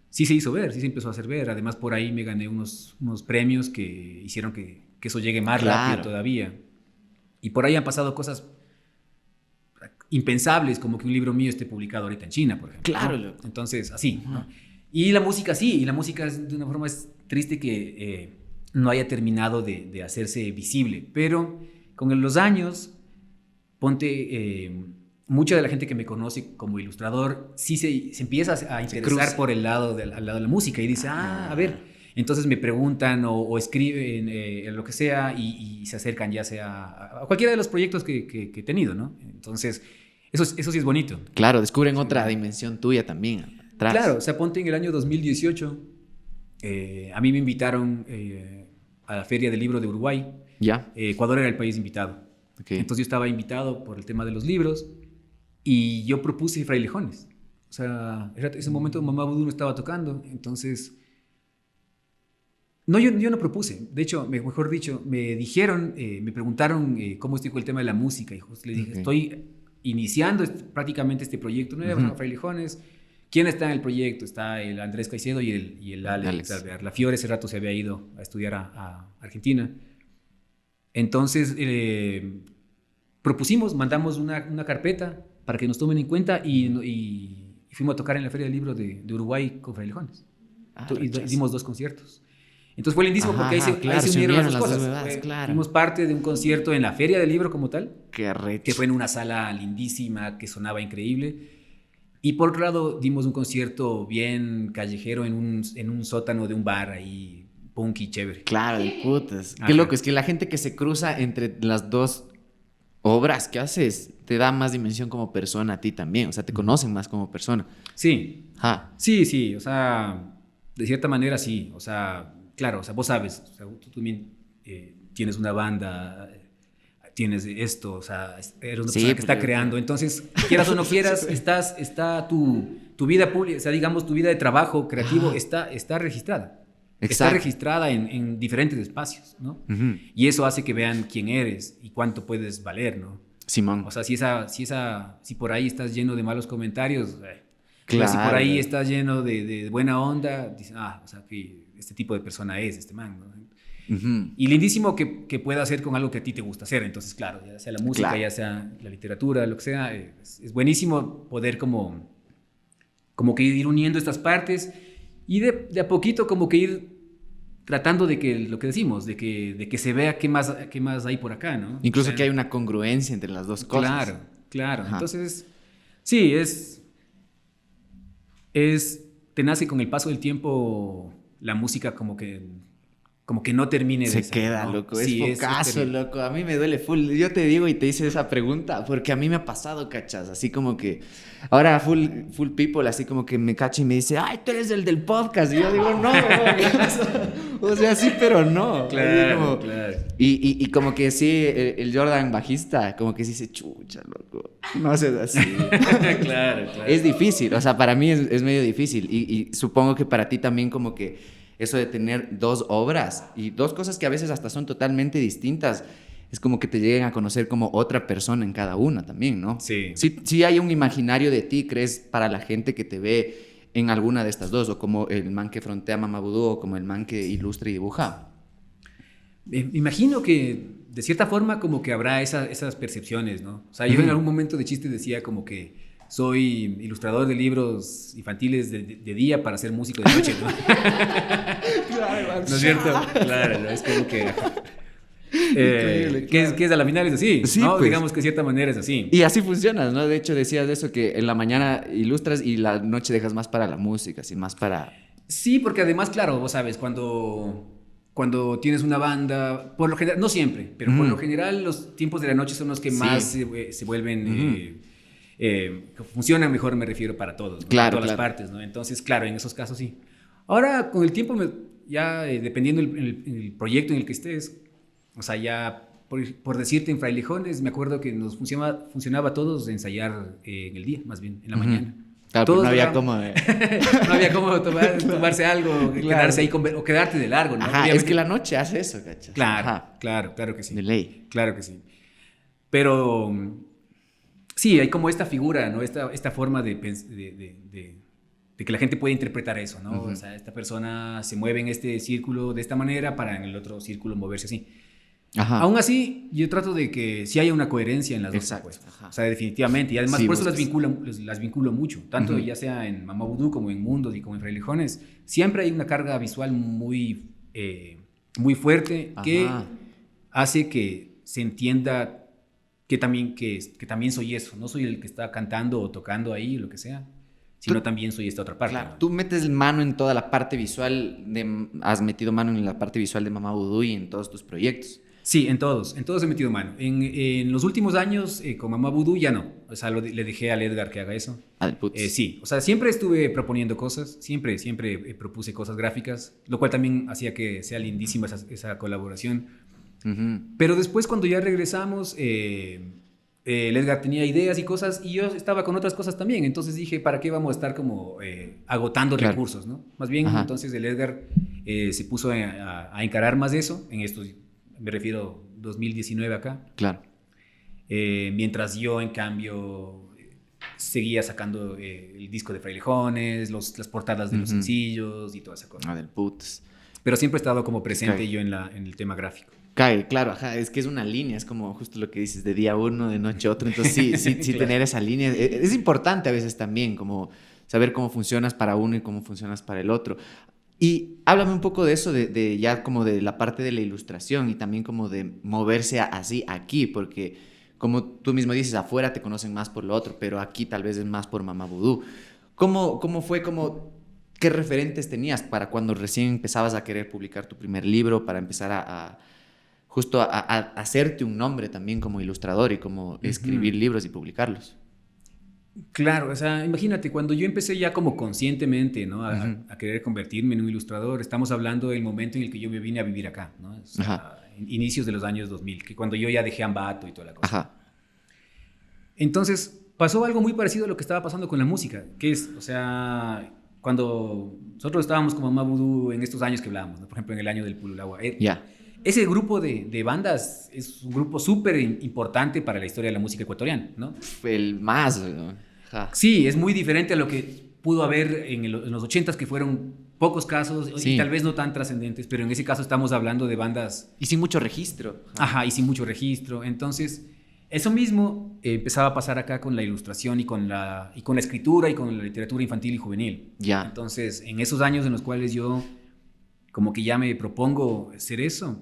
sí se hizo ver, sí se empezó a hacer ver. Además, por ahí me gané unos premios que hicieron que eso llegue más rápido todavía. Y por ahí han pasado cosas impensables, como que un libro mío esté publicado ahorita en China, por ejemplo. Claro. ¿No? Entonces, así, ¿no? Y la música sí, y la música de una forma es triste que no haya terminado de hacerse visible, pero con los años, mucha de la gente que me conoce como ilustrador sí se empieza a interesar por al lado de la música y dice, a ver, entonces me preguntan o escriben lo que sea y se acercan ya sea a cualquiera de los proyectos que he tenido, ¿no? Entonces, eso sí es bonito. Claro, descubren otra dimensión tuya también. Atrás. Claro, o sea, ponte en el año 2018, a mí me invitaron a la Feria del Libro de Uruguay. Ya. Ecuador era el país invitado. Okay. Entonces yo estaba invitado por el tema de los libros y yo propuse Frailejones. O sea, en ese momento Mamá Vudú no estaba tocando, entonces... No, yo no propuse. De hecho, mejor dicho, me dijeron, me preguntaron cómo estoy con el tema de la música. Y justo les dije, estoy iniciando prácticamente este proyecto nuevo, Frailejones. ¿Quién está en el proyecto? Está el Andrés Caicedo y el Alex. La Fiore ese rato se había ido a estudiar a Argentina. Entonces, propusimos, mandamos una carpeta para que nos tomen en cuenta y fuimos a tocar en la Feria del Libro de Uruguay con Frailejones. Y dimos 2 conciertos. Entonces fue lindísimo porque ahí se unieron las dos cosas. Fuimos parte de un concierto en la Feria del Libro como tal. Qué arrecho. Que fue en una sala lindísima, que sonaba increíble. Y por otro lado, dimos un concierto bien callejero en un sótano de un bar ahí, punky, chévere. Claro, de putas. Qué loco, es que la gente que se cruza entre las dos obras que haces te da más dimensión como persona a ti también. O sea, te conocen más como persona. Sí. Sí, o sea, de cierta manera sí. O sea, claro, o sea, vos sabes, o sea, tú también tienes una banda... tienes esto, o sea, eres una persona que está creando. Entonces, quieras o no quieras, está tu vida pública, o sea, digamos, tu vida de trabajo creativo está registrada. Exacto. Está registrada en diferentes espacios, ¿no? Y eso hace que vean quién eres y cuánto puedes valer, ¿no? Simón. O sea, si por ahí estás lleno de malos comentarios, claro. Si por ahí estás lleno de buena onda, dicen, o sea, que este tipo de persona es este man, ¿no? Y lindísimo que pueda hacer con algo que a ti te gusta hacer. Entonces, claro, ya sea la música, ya sea la literatura, lo que sea, es buenísimo poder como que ir uniendo estas partes y de a poquito como que ir tratando de que lo que decimos, de que se vea qué más hay por acá, ¿no? Incluso, o sea, que hay una congruencia entre las dos cosas. Claro. Entonces, sí, te nace con el paso del tiempo la música como que como que no termine de Se salir, queda, ¿no? loco. Sí, Es focazo, terrible. loco. A mí me duele full. Yo te digo y te hice esa pregunta porque a mí me ha pasado, cachas. Así como que ahora full people, así como que me cacha y me dice, ay, tú eres el del podcast. Y yo digo, no, o sea, sí, pero no. Así Claro, como- claro. Y como que sí, el Jordan bajista, como que sí se chucha, loco. No haces así. Claro, claro. Es difícil, o sea, para mí es medio difícil y supongo que para ti también como que eso de tener dos obras y dos cosas que a veces hasta son totalmente distintas, es como que te lleguen a conocer como otra persona en cada una también, ¿no? Sí. Sí hay un imaginario de ti, ¿crees? Para la gente que te ve en alguna de estas dos, o como el man que frontea Mama Vudú o como el man que ilustra y dibuja. Imagino que de cierta forma como que habrá esas percepciones, ¿no? O sea, yo en algún momento de chiste decía como que soy ilustrador de libros infantiles de día para ser músico de noche, ¿no? Claro, ¿No es cierto? Claro, ¿no? Es como que... Increíble, claro. que es a la final es así, Sí, ¿no? pues. Digamos que de cierta manera es así. Y así funcionas, ¿no? De hecho decías eso, que en la mañana ilustras y la noche dejas más para la música, así más para... Sí, porque además, claro, vos sabes, cuando tienes una banda, por lo general, no siempre, pero por lo general los tiempos de la noche son los que Sí. más se vuelven, funcionan mejor, me refiero, para todos, ¿no? Claro, Para todas las claro. partes, ¿no? Entonces, claro, en esos casos sí. Ahora, con el tiempo, ya dependiendo el proyecto en el que estés, o sea, ya, por decirte, en Frailejones, me acuerdo que nos funcionaba a todos ensayar en el día, más bien, en la mañana. Claro, pero Todos no había agarramos- como... no había cómo tomarse algo, quedarse ahí o quedarte de largo, ¿no? Ajá, Obviamente- es que la noche hace eso, ¿cachas? Claro, Ajá, claro que sí. de ley. Claro que sí. Pero sí, hay como esta figura, ¿no? Esta forma de que la gente puede interpretar eso, ¿no? Ujú. O sea, esta persona se mueve en este círculo de esta manera para en el otro círculo moverse así. Ajá. Aún así, yo trato de que sí haya una coherencia en las dos Exacto, propuestas. ajá. O sea, definitivamente. Y además Sí, por eso buscas. las vinculo mucho. Tanto Ujú. ya sea en Mamá Vudú como en Mundos y como en Frailejones. Siempre hay una carga visual muy fuerte que Ajá. hace que se entienda que también soy eso. No soy el que está cantando o tocando ahí, lo que sea. Sino también soy esta otra parte. Claro, ¿no? tú metes mano en toda la parte visual, has metido mano en la parte visual de Mamá Vudú y en todos tus proyectos. Sí, en todos he metido mano. En los últimos años, con Mamá Vudú ya no. O sea, le dejé al Edgar que haga eso. Ah, del putz. Sí, o sea, siempre estuve proponiendo cosas, siempre propuse cosas gráficas, lo cual también hacía que sea lindísima esa colaboración. Ujú. Pero después cuando ya regresamos, el Edgar tenía ideas y cosas y yo estaba con otras cosas también, entonces dije, ¿para qué vamos a estar como agotando Claro. recursos, ¿no? Más bien, Ajá. entonces el Edgar se puso a encarar más de eso, en estos, me refiero 2019 acá, Claro. mientras yo, en cambio, seguía sacando el disco de Frailejones, las portadas de los Ujú. sencillos y toda esa cosa. Ah, del putz. Pero siempre he estado como presente Cague. yo en el tema gráfico. Cae, claro, ajá, es que es una línea, es como justo lo que dices, de día uno, de noche otro, entonces sí Claro. tener esa línea es importante a veces también, como saber cómo funcionas para uno y cómo funcionas para el otro. Y háblame un poco de eso, de ya como de la parte de la ilustración y también como de moverse así aquí, porque como tú mismo dices, afuera te conocen más por lo otro, pero aquí tal vez es más por Mamá Vudú. ¿Cómo fue, qué referentes tenías para cuando recién empezabas a querer publicar tu primer libro, para empezar justo a hacerte un nombre también como ilustrador y como escribir libros y publicarlos? Claro, o sea, imagínate, cuando yo empecé ya como conscientemente, ¿no? Ujú. A querer convertirme en un ilustrador, estamos hablando del momento en el que yo me vine a vivir acá, ¿no? O sea, Ajá. inicios de los años 2000, que cuando yo ya dejé Ambato y toda la cosa. Ajá. Entonces, pasó algo muy parecido a lo que estaba pasando con la música, que es, o sea, cuando nosotros estábamos como Mamá Vudú en estos años que hablábamos, ¿no? Por ejemplo, en el año del Pululagua. Ya. Ese grupo de bandas es un grupo súper importante para la historia de la música ecuatoriana, ¿no? El más, ¿no? Ajá. Sí, es muy diferente a lo que pudo haber en los 80s, que fueron pocos casos Sí. y tal vez no tan trascendentes, pero en ese caso estamos hablando de bandas, Y sin mucho registro. ajá, y sin mucho registro. Entonces, eso mismo empezaba a pasar acá con la ilustración y con la escritura y con la literatura infantil y juvenil. Ya. Entonces, en esos años en los cuales yo como que ya me propongo ser eso,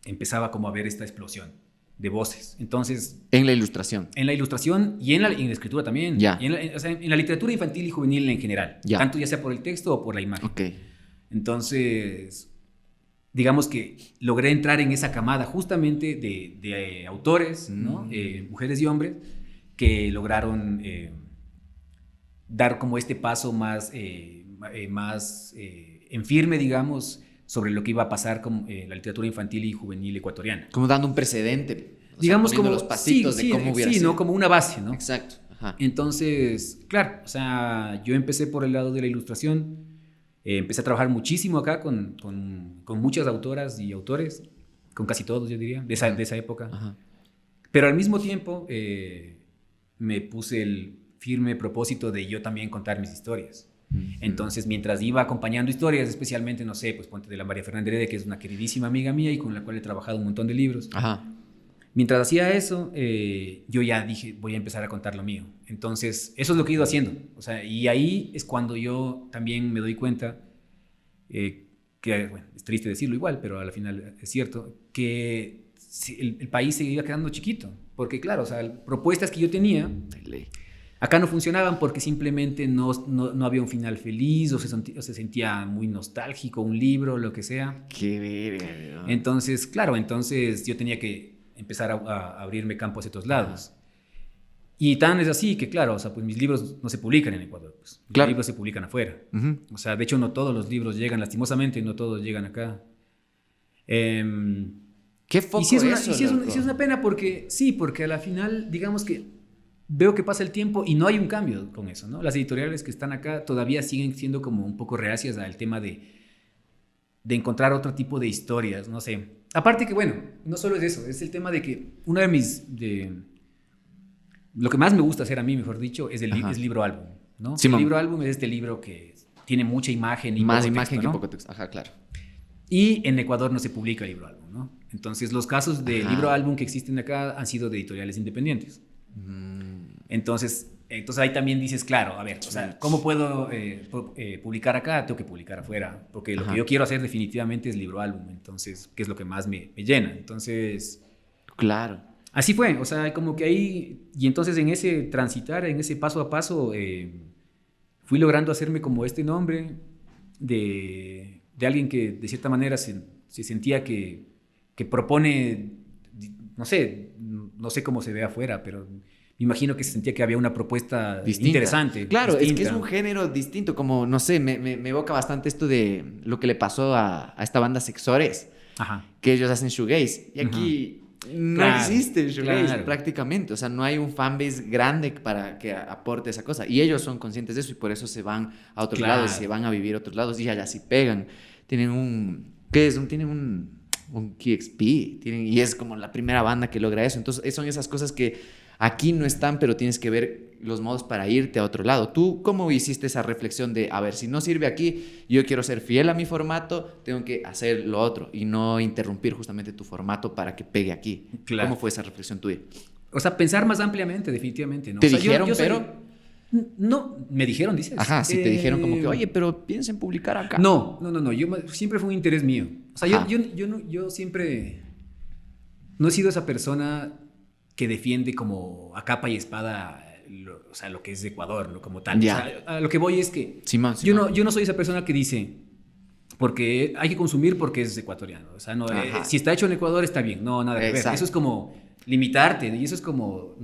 empezaba como a ver esta explosión de voces. Entonces, En la ilustración. en la ilustración y en la escritura también. Ya. Y o sea, en la literatura infantil y juvenil en general. Ya. Tanto ya sea por el texto o por la imagen. Ok. Entonces, digamos que logré entrar en esa camada justamente de autores, ¿no? Mujeres y hombres, que lograron dar como este paso más en firme, digamos, sobre lo que iba a pasar con la literatura infantil y juvenil ecuatoriana. Como dando un precedente. Digamos sea, como los pasitos de cómo hubiera sido. ¿no? Como una base, ¿no? Exacto. Ajá. Entonces, claro, o sea, yo empecé por el lado de la ilustración, empecé a trabajar muchísimo acá con muchas autoras y autores, con casi todos, yo diría, de esa época. Ajá. Pero al mismo tiempo me puse el firme propósito de yo también contar mis historias. Entonces, mientras iba acompañando historias, especialmente, no sé, pues ponte de la María Fernanda Heredia, que es una queridísima amiga mía y con la cual he trabajado un montón de libros. Ajá. Mientras hacía eso, yo ya dije, voy a empezar a contar lo mío. Entonces, eso es lo que he ido haciendo. O sea, y ahí es cuando yo también me doy cuenta, que, bueno, es triste decirlo igual, pero al final es cierto, que el país se iba quedando chiquito. Porque claro, o sea, propuestas que yo tenía acá no funcionaban porque simplemente no había un final feliz o se sentía muy nostálgico un libro, lo que sea. Qué verga, ¿no? Entonces, claro, yo tenía que empezar a abrirme campo hacia otros lados. Y tan es así que, claro, o sea, pues mis libros no se publican en Ecuador, pues. Mis libros se publican afuera. O sea, de hecho, no todos los libros llegan, lastimosamente, no todos llegan acá. ¿Qué foco y sí es una pena porque a la final, digamos que veo que pasa el tiempo y no hay un cambio con eso, ¿no? Las editoriales que están acá todavía siguen siendo como un poco reacias al tema de encontrar otro tipo de historias, no sé. Aparte que, bueno, no solo es eso, es el tema de que uno lo que más me gusta hacer a mí, mejor dicho, es libro álbum, ¿no? Sí, el libro álbum es este libro que tiene mucha imagen y más poco imagen texto, que ¿no? poco texto. Ajá, claro. Y en Ecuador no se publica libro álbum, ¿no? Entonces, los casos de libro álbum que existen acá han sido de editoriales independientes. Entonces ahí también dices, claro, a ver, o sea, ¿cómo puedo publicar acá? Tengo que publicar afuera, porque lo que yo quiero hacer definitivamente es libro álbum, entonces, ¿qué es lo que más me llena? Entonces, claro. Así fue, o sea, como que ahí, y entonces en ese transitar, en ese paso a paso, fui logrando hacerme como este nombre de alguien que de cierta manera se sentía que propone, no sé cómo se ve afuera, pero me imagino que se sentía que había una propuesta interesante. Claro, distinta. es que es un género distinto, como, no sé, me evoca bastante esto de lo que le pasó a esta banda Sexores, que ellos hacen shoegaze, y aquí no existe el shoegaze prácticamente, o sea, no hay un fanbase grande para que aporte esa cosa, y ellos son conscientes de eso y por eso se van a otros lados, se van a vivir a otros lados y allá sí pegan. Tienen un KXP, y es como la primera banda que logra eso. Entonces son esas cosas que aquí no están, pero tienes que ver los modos para irte a otro lado. ¿Tú cómo hiciste esa reflexión de, a ver, si no sirve aquí, yo quiero ser fiel a mi formato, tengo que hacer lo otro y no interrumpir justamente tu formato para que pegue aquí? Claro. ¿Cómo fue esa reflexión tuya? O sea, pensar más ampliamente, definitivamente, ¿no? ¿Te dijeron, No, me dijeron, dices. Ajá, sí, te dijeron como que, oye, pero piensa en publicar acá. No, siempre fue un interés mío. O sea, yo siempre no he sido esa persona que defiende como a capa y espada lo que es Ecuador, ¿no? Como tal. O sea, a lo que voy es que yo no soy esa persona que dice, porque hay que consumir porque es ecuatoriano. O sea, no, si está hecho en Ecuador está bien. No, nada que ver. Eso es como limitarte y eso es como...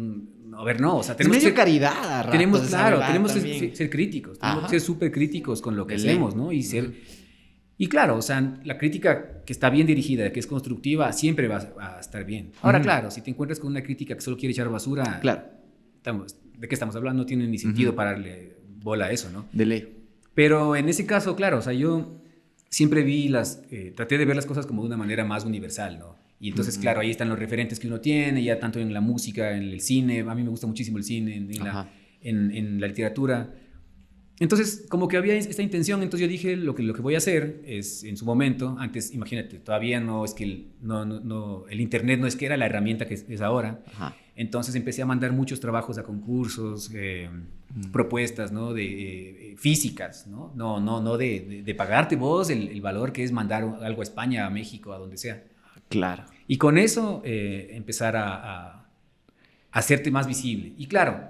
A ver, no, o sea, tenemos que ser caridad. Tenemos que ser críticos, tenemos que ser súper críticos con lo que hacemos, ¿no? Y claro, o sea, la crítica que está bien dirigida, que es constructiva, siempre va a estar bien. Ahora, claro, si te encuentras con una crítica que solo quiere echar basura, claro, ¿de qué estamos hablando? No tiene ni sentido pararle bola a eso, ¿no? De ley. Pero en ese caso, claro, o sea, yo siempre traté de ver las cosas como de una manera más universal, ¿no? Y entonces, claro, ahí están los referentes que uno tiene, ya tanto en la música, en el cine. A mí me gusta muchísimo el cine, en la literatura. Entonces, como que había esta intención. Entonces yo dije, lo que voy a hacer es, en su momento, antes, imagínate, todavía no es que el internet no es que era la herramienta que es ahora. Entonces empecé a mandar muchos trabajos a concursos, propuestas, ¿no? De físicas, ¿no? No de pagarte vos el valor que es mandar algo a España, a México, a donde sea. Claro. Y con eso empezar a hacerte más visible. Y claro,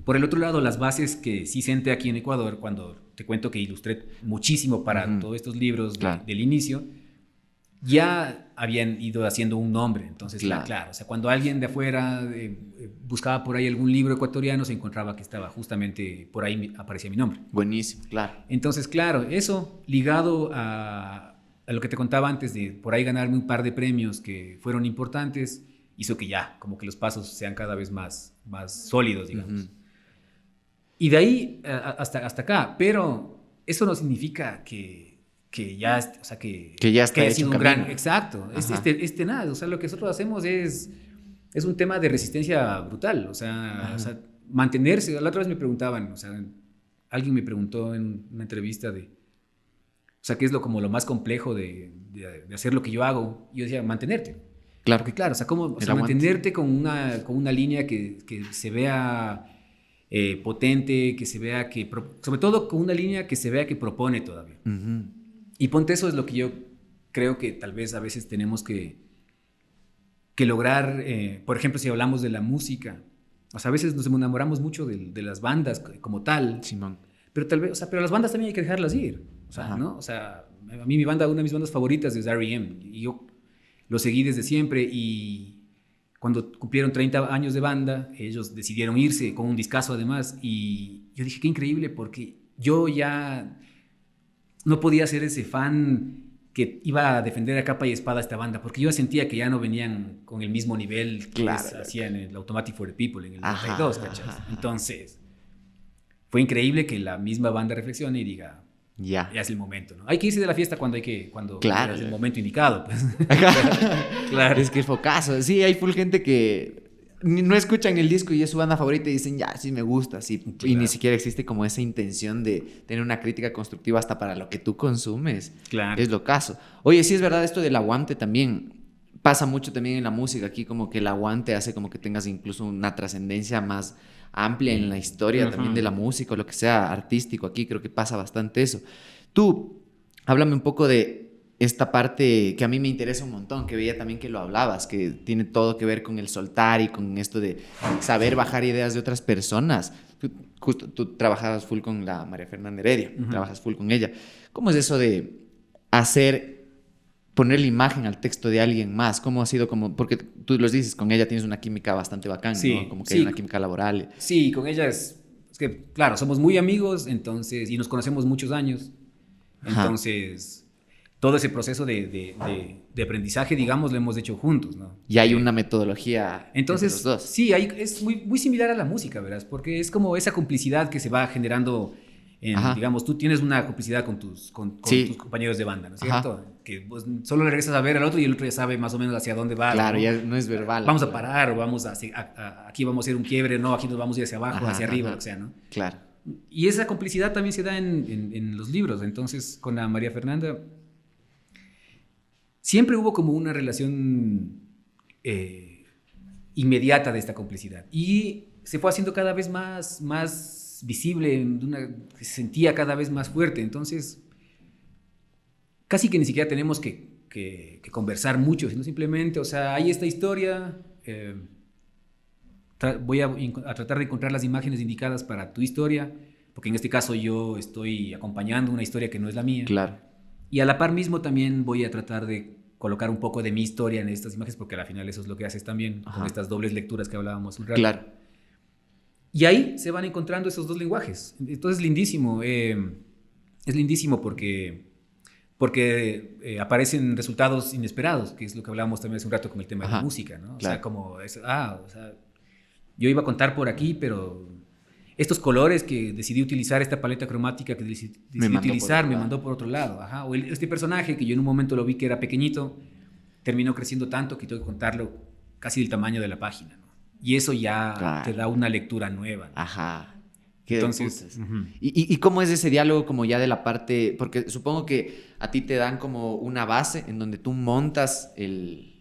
por el otro lado, las bases que sí senté aquí en Ecuador, cuando te cuento que ilustré muchísimo para todos estos libros del inicio, ya habían ido haciendo un nombre. Entonces, claro, o sea, cuando alguien de afuera buscaba por ahí algún libro ecuatoriano, se encontraba que estaba justamente por ahí, aparecía mi nombre. Buenísimo, claro. Entonces, claro, eso ligado a lo que te contaba antes de por ahí ganarme un par de premios que fueron importantes, hizo que ya, como que los pasos sean cada vez más sólidos, digamos. Y de ahí hasta acá, pero eso no significa que ya, o sea, que ya está haya hecho sido un un camino. gran, exacto, nada, o sea, lo que nosotros hacemos es un tema de resistencia brutal, o sea, mantenerse. La otra vez me preguntaban, o sea, alguien me preguntó en una entrevista o sea, ¿qué es como lo más complejo de hacer lo que yo hago? Y yo decía, mantenerte. Claro. Porque claro, o sea, mantenerte con una línea que se vea potente, que se vea sobre todo con una línea que se vea que propone todavía. Y ponte, eso es lo que yo creo que tal vez a veces tenemos que lograr. Por ejemplo, si hablamos de la música, o sea, a veces nos enamoramos mucho de las bandas como tal. Simón. Pero tal vez, o sea, pero las bandas también hay que dejarlas ir, o sea, ¿no? O sea, a mí una de mis bandas favoritas es R.E.M. y yo lo seguí desde siempre, y cuando cumplieron 30 años de banda, ellos decidieron irse con un discazo además, y yo dije, qué increíble, porque yo ya no podía ser ese fan que iba a defender a capa y espada a esta banda, porque yo sentía que ya no venían con el mismo nivel que hacían el Automatic for the People en el 92, ¿cachas? Entonces, fue increíble que la misma banda reflexione y diga, ya es el momento, ¿no? Hay que irse de la fiesta cuando es el momento indicado, pues. Claro. Es que es focazo. Sí, hay full gente que no escuchan el disco y es su banda favorita y dicen, ya, sí me gusta, sí. Claro. Y ni siquiera existe como esa intención de tener una crítica constructiva hasta para lo que tú consumes. Claro. Es lo caso. Oye, sí es verdad esto del aguante también. Pasa mucho también en la música aquí, como que el aguante hace como que tengas incluso una trascendencia más amplia en la historia también de la música o lo que sea artístico. Aquí creo que pasa bastante eso. Tú, háblame un poco de esta parte que a mí me interesa un montón, que veía también que lo hablabas, que tiene todo que ver con el soltar y con esto de saber bajar ideas de otras personas. Tú trabajabas full con la María Fernanda Heredia, trabajas full con ella. ¿Cómo es eso de poner la imagen al texto de alguien más? ¿Cómo ha sido? Porque tú los dices, con ella tienes una química bastante bacán, sí, ¿no? Como que hay una química laboral. Sí, con ella es que, claro, somos muy amigos, entonces, y nos conocemos muchos años. Entonces, todo ese proceso de aprendizaje, digamos, lo hemos hecho juntos, ¿no? Y hay una metodología entonces, entre los dos. Sí, es muy similar a la música, ¿verdad? Porque es como esa complicidad que se va generando. Digamos, tú tienes una complicidad con tus compañeros de banda, ¿no es cierto? Que pues, solo le regresas a ver al otro y el otro ya sabe más o menos hacia dónde va. Claro, ¿no? Ya no es verbal. Vamos a parar, o vamos aquí vamos a hacer un quiebre, no, aquí nos vamos a ir hacia abajo, hacia arriba, o sea, ¿no? Claro. Y esa complicidad también se da en los libros. Entonces, con la María Fernanda, siempre hubo como una relación inmediata de esta complicidad. Y se fue haciendo cada vez más visible, se sentía cada vez más fuerte. Entonces, casi que ni siquiera tenemos que conversar mucho, sino simplemente, o sea, hay esta historia, voy a tratar de encontrar las imágenes indicadas para tu historia, porque en este caso yo estoy acompañando una historia que no es la mía. Claro. Y a la par mismo también voy a tratar de colocar un poco de mi historia en estas imágenes, porque al final eso es lo que haces también, con estas dobles lecturas que hablábamos un rato. Claro. Y ahí se van encontrando esos dos lenguajes. Entonces es lindísimo. Es lindísimo porque aparecen resultados inesperados, que es lo que hablábamos también hace un rato con el tema de la música, ¿no? Claro. O sea, como, yo iba a contar por aquí, pero estos colores que decidí utilizar, esta paleta cromática que decidí utilizar, me mandó por otro lado. Ajá. O este personaje que yo en un momento lo vi que era pequeñito, terminó creciendo tanto que tengo que contarlo casi del tamaño de la página, ¿no? Y eso ya te da una lectura nueva, ¿no? Ajá. Entonces, ¿Y cómo es ese diálogo como ya de la parte? Porque supongo que a ti te dan como una base en donde tú montas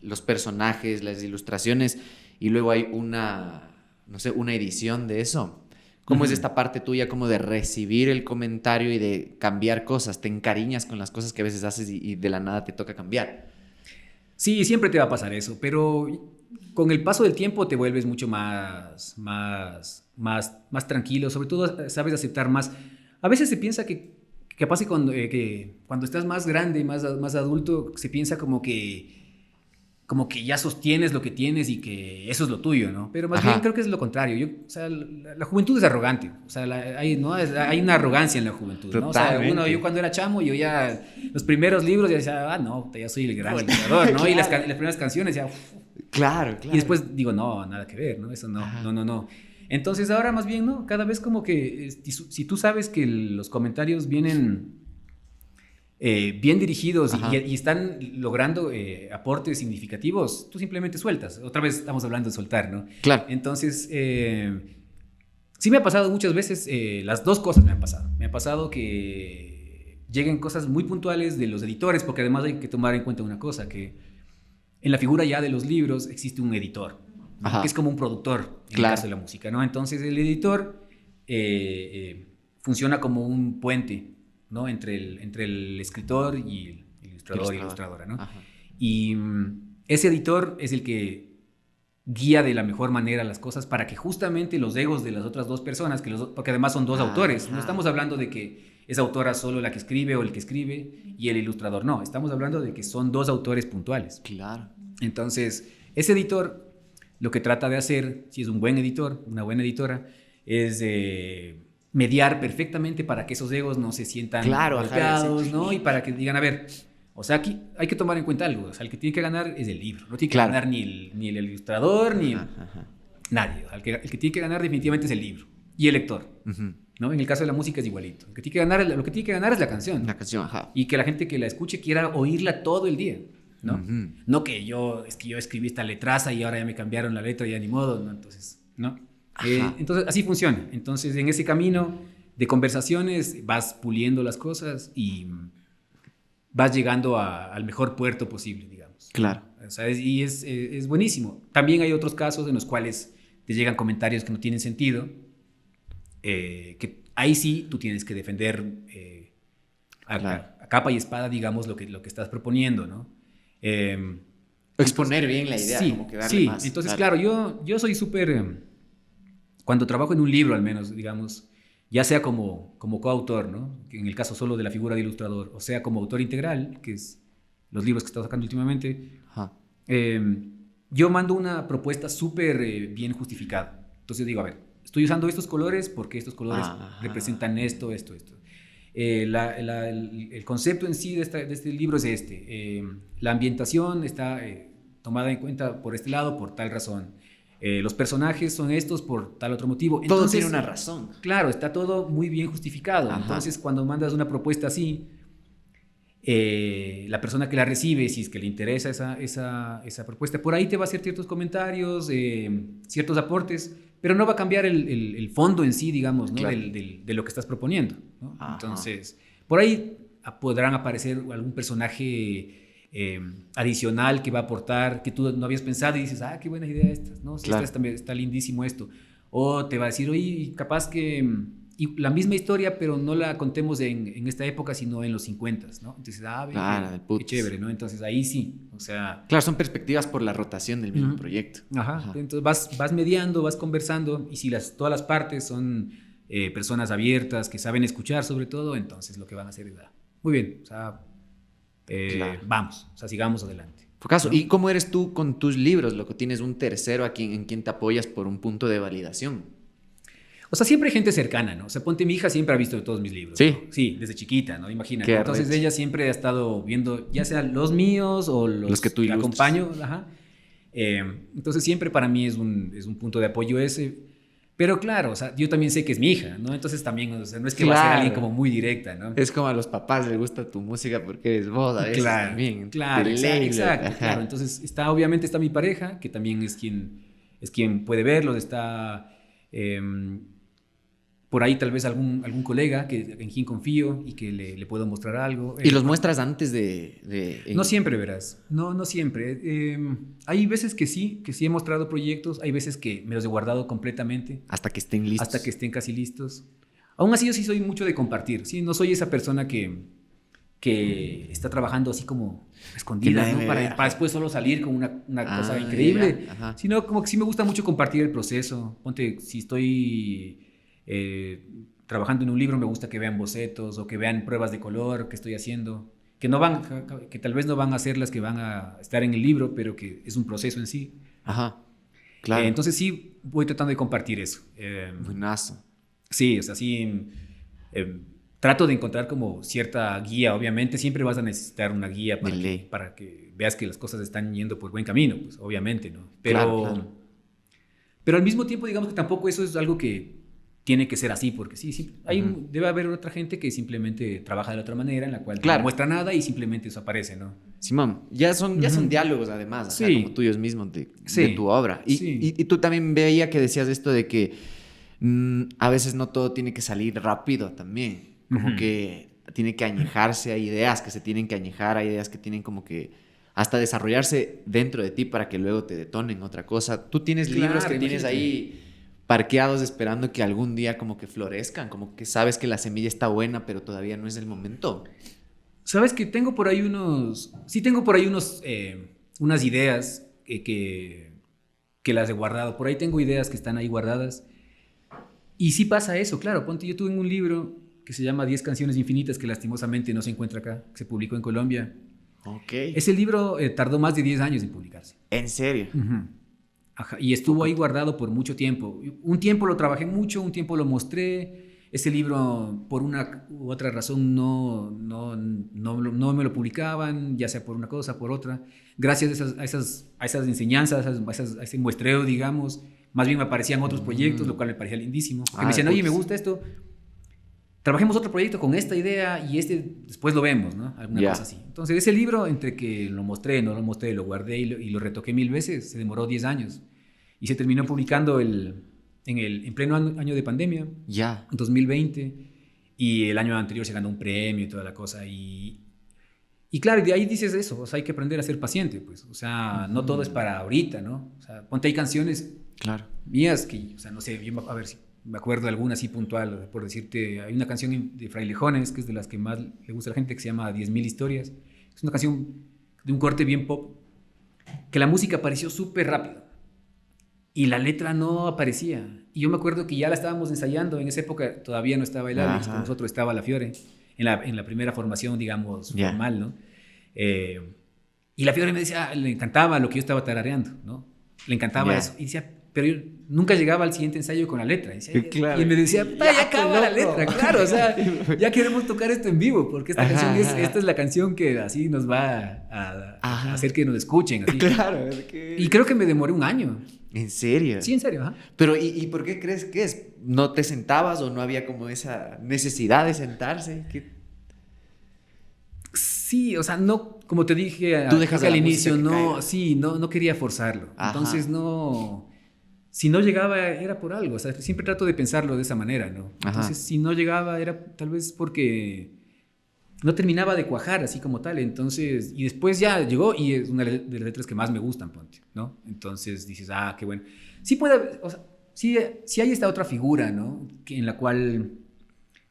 los personajes, las ilustraciones, y luego hay una edición de eso. ¿Cómo es esta parte tuya como de recibir el comentario y de cambiar cosas? ¿Te encariñas con las cosas que a veces haces y de la nada te toca cambiar? Sí, siempre te va a pasar eso, pero con el paso del tiempo te vuelves mucho más tranquilo, sobre todo sabes aceptar más. A veces se piensa que Capaz que cuando estás más grande, más adulto, se piensa como que ya sostienes lo que tienes y que eso es lo tuyo, ¿no? Pero más bien creo que es lo contrario. O sea, la juventud es arrogante. O sea, hay una arrogancia en la juventud, ¿no? O sea, yo cuando era chamo, yo ya, los primeros libros ya decía, no, ya soy el gran ilustrador, ¿no? Claro. Y las primeras canciones ya... Claro. Y después digo, no, nada que ver, ¿no? Eso no. Entonces ahora más bien, ¿no? Cada vez como que, si tú sabes que los comentarios vienen... bien dirigidos y están logrando aportes significativos, tú simplemente sueltas. Otra vez estamos hablando de soltar, ¿no? Claro. Entonces, sí me ha pasado muchas veces, las dos cosas me han pasado. Me ha pasado que lleguen cosas muy puntuales de los editores, porque además hay que tomar en cuenta una cosa, que en la figura ya de los libros existe un editor, ¿no? Que es como un productor en el caso de la música, ¿no? Entonces el editor funciona como un puente, ¿no? entre el escritor y el ilustrador y ilustradora, ¿no? Y ese editor es el que guía de la mejor manera las cosas para que justamente los egos de las otras dos personas, porque además son dos autores, no estamos hablando de que es autora solo la que escribe o el que escribe y el ilustrador, no, estamos hablando de que son dos autores puntuales. Claro. Entonces, ese editor lo que trata de hacer, si es un buen editor, una buena editora, es mediar perfectamente para que esos egos no se sientan golpeados, ¿no? Y para que digan, a ver, o sea, aquí hay que tomar en cuenta algo, o sea, el que tiene que ganar es el libro, no tiene que ganar ni el ilustrador, ni nadie, el que tiene que ganar definitivamente es el libro y el lector, ¿no? En el caso de la música es igualito, lo que tiene que ganar es la canción. La canción, y que la gente que la escuche quiera oírla todo el día, ¿no? No que yo escribí esta letraza y ahora ya me cambiaron la letra y ya ni modo, ¿no? Entonces, ¿no? Entonces así funciona. Entonces en ese camino de conversaciones vas puliendo las cosas y vas llegando al mejor puerto posible, digamos. Claro. O sea, y es buenísimo. También hay otros casos en los cuales te llegan comentarios que no tienen sentido, que ahí sí tú tienes que defender a capa y espada, digamos, lo que estás proponiendo, ¿no? Exponer bien la idea, como que darle más. Entonces, claro, yo soy súper... Cuando trabajo en un libro, al menos, digamos, ya sea como coautor, ¿no? En el caso solo de la figura de ilustrador, o sea, como autor integral, que es los libros que he estado sacando últimamente, yo mando una propuesta súper bien justificada. Entonces digo, a ver, estoy usando estos colores porque estos colores representan esto. El concepto en sí de este libro es este. La ambientación está tomada en cuenta por este lado por tal razón. Los personajes son estos por tal otro motivo. Entonces, todo tiene una razón. Claro, está todo muy bien justificado. Entonces, cuando mandas una propuesta así, la persona que la recibe, si es que le interesa esa propuesta, por ahí te va a hacer ciertos comentarios, ciertos aportes, pero no va a cambiar el fondo en sí, digamos, ¿no? Claro. de lo que estás proponiendo, ¿no? Entonces, por ahí podrán aparecer algún personaje adicional que va a aportar, que tú no habías pensado y dices, qué buena idea esta, ¿no? Sí, claro. Está lindísimo esto. O te va a decir, oye, capaz que y la misma historia, pero no la contemos en esta época, sino en los 50, ¿no? Entonces, claro, qué chévere, ¿no? Entonces, ahí sí, o sea... Claro, son perspectivas por la rotación del mismo proyecto. Entonces, vas mediando, vas conversando, y si todas las partes son personas abiertas, que saben escuchar sobre todo, entonces lo que van a hacer es, muy bien, o sea... claro. Vamos, o sea, sigamos adelante. ¿No? ¿Y cómo eres tú con tus libros, loco? ¿Tienes un tercero en quien te apoyas por un punto de validación? O sea, siempre hay gente cercana, ¿no? O sea, ponte, mi hija siempre ha visto todos mis libros. ¿Sí? ¿No? Sí, desde chiquita, ¿no? Imagínate. Entonces ella siempre ha estado viendo, ya sea los míos o los que tú acompaño. Entonces siempre para mí es un punto de apoyo ese. Pero claro, o sea, yo también sé que es mi hija, ¿no? Entonces también, o sea, no es que va a ser alguien como muy directa, ¿no? Es como a los papás les gusta tu música porque eres vos a veces también. Claro, exacto. Claro. Entonces obviamente está mi pareja, que también es quien puede verlo, está por ahí tal vez algún colega en quien confío y que le puedo mostrar algo. ¿Y los muestras antes de...? No siempre, verás. No siempre. Hay veces que sí he mostrado proyectos, hay veces que me los he guardado completamente. Hasta que estén listos. Hasta que estén casi listos. Aún así yo sí soy mucho de compartir, ¿sí? No soy esa persona que está trabajando así como escondida, ¿no? Para después solo salir con una cosa increíble. Sino como que sí me gusta mucho compartir el proceso. Ponte, si estoy trabajando en un libro me gusta que vean bocetos o que vean pruebas de color que estoy haciendo, que no van, que tal vez no van a ser las que van a estar en el libro, pero que es un proceso en sí. Ajá, claro. Entonces sí voy tratando de compartir eso. Buenazo. Sí, o sea, sí trato de encontrar como cierta guía. Obviamente siempre vas a necesitar una guía para que veas que las cosas están yendo por buen camino, pues obviamente, ¿no? Pero al mismo tiempo, digamos que tampoco eso es algo que tiene que ser así, porque sí debe haber otra gente que simplemente trabaja de la otra manera, en la cual no muestra nada y simplemente eso aparece, ¿no? Simón, ya son diálogos además, sí. O sea, como tuyos mismos de tu obra. Y tú también veía que decías esto de que a veces no todo tiene que salir rápido también, como que tiene que añejarse, hay ideas que se tienen que añejar, hay ideas que tienen como que hasta desarrollarse dentro de ti para que luego te detonen otra cosa. Tú tienes libros que tienes ahí parqueados esperando que algún día como que florezcan, como que sabes que la semilla está buena, pero todavía no es el momento. Sabes que tengo por ahí unas ideas que las he guardado. Por ahí tengo ideas que están ahí guardadas. Y sí pasa eso, claro. Ponte, yo tuve un libro que se llama 10 canciones infinitas, que lastimosamente no se encuentra acá, que se publicó en Colombia. Ok. Ese libro tardó más de 10 años en publicarse. ¿En serio? Ajá, y estuvo ahí guardado por mucho tiempo. Un tiempo lo trabajé mucho, un tiempo lo mostré. Ese libro, por una u otra razón, no me lo publicaban, ya sea por una cosa, por otra. Gracias a esas enseñanzas, a ese muestreo, digamos, más bien me aparecían otros proyectos, lo cual me parecía lindísimo. Que me decían, oye, me gusta esto, trabajemos otro proyecto con esta idea y después lo vemos, ¿no? Alguna cosa así. Entonces, ese libro, entre que lo mostré, no lo mostré, lo guardé y lo retoqué 1000 veces, se demoró 10 años. Y se terminó publicando en pleno año de pandemia, en 2020, y el año anterior se ganó un premio y toda la cosa. Y claro, de ahí dices eso, o sea, hay que aprender a ser paciente, pues. O sea, no todo es para ahorita, ¿no? O sea, ponte, hay canciones mías que, o sea, no sé, a ver si me acuerdo de alguna así puntual, por decirte, hay una canción de Frailejones, que es de las que más le gusta a la gente, que se llama 10.000 historias. Es una canción de un corte bien pop, que la música apareció súper rápido y la letra no aparecía. Y yo me acuerdo que ya la estábamos ensayando, en esa época todavía no estaba el Alex, con nosotros estaba la Fiore, en la primera formación, digamos, formal, ¿no? Y la Fiore me decía, le encantaba lo que yo estaba tarareando, ¿no? Le encantaba eso. Y decía, pero yo nunca llegaba al siguiente ensayo con la letra. Y me decía, ya acaba la letra, claro, o sea, ya queremos tocar esto en vivo, porque esta es la canción que así nos va a hacer que nos escuchen. Así. Claro. Y creo que me demoré un año. ¿En serio? Sí, en serio. Ajá. Pero, ¿y por qué crees que es? ¿No te sentabas o no había como esa necesidad de sentarse? Sí, o sea, no, como te dije al inicio, no quería forzarlo. Ajá. Entonces, si no llegaba era por algo, o sea, siempre trato de pensarlo de esa manera, ¿no? Entonces, si no llegaba era tal vez porque no terminaba de cuajar así como tal, entonces, y después ya llegó y es una de las letras que más me gustan, ponte, ¿no? Entonces dices, qué bueno. Sí puede, o sea, sí hay esta otra figura, ¿no? En la cual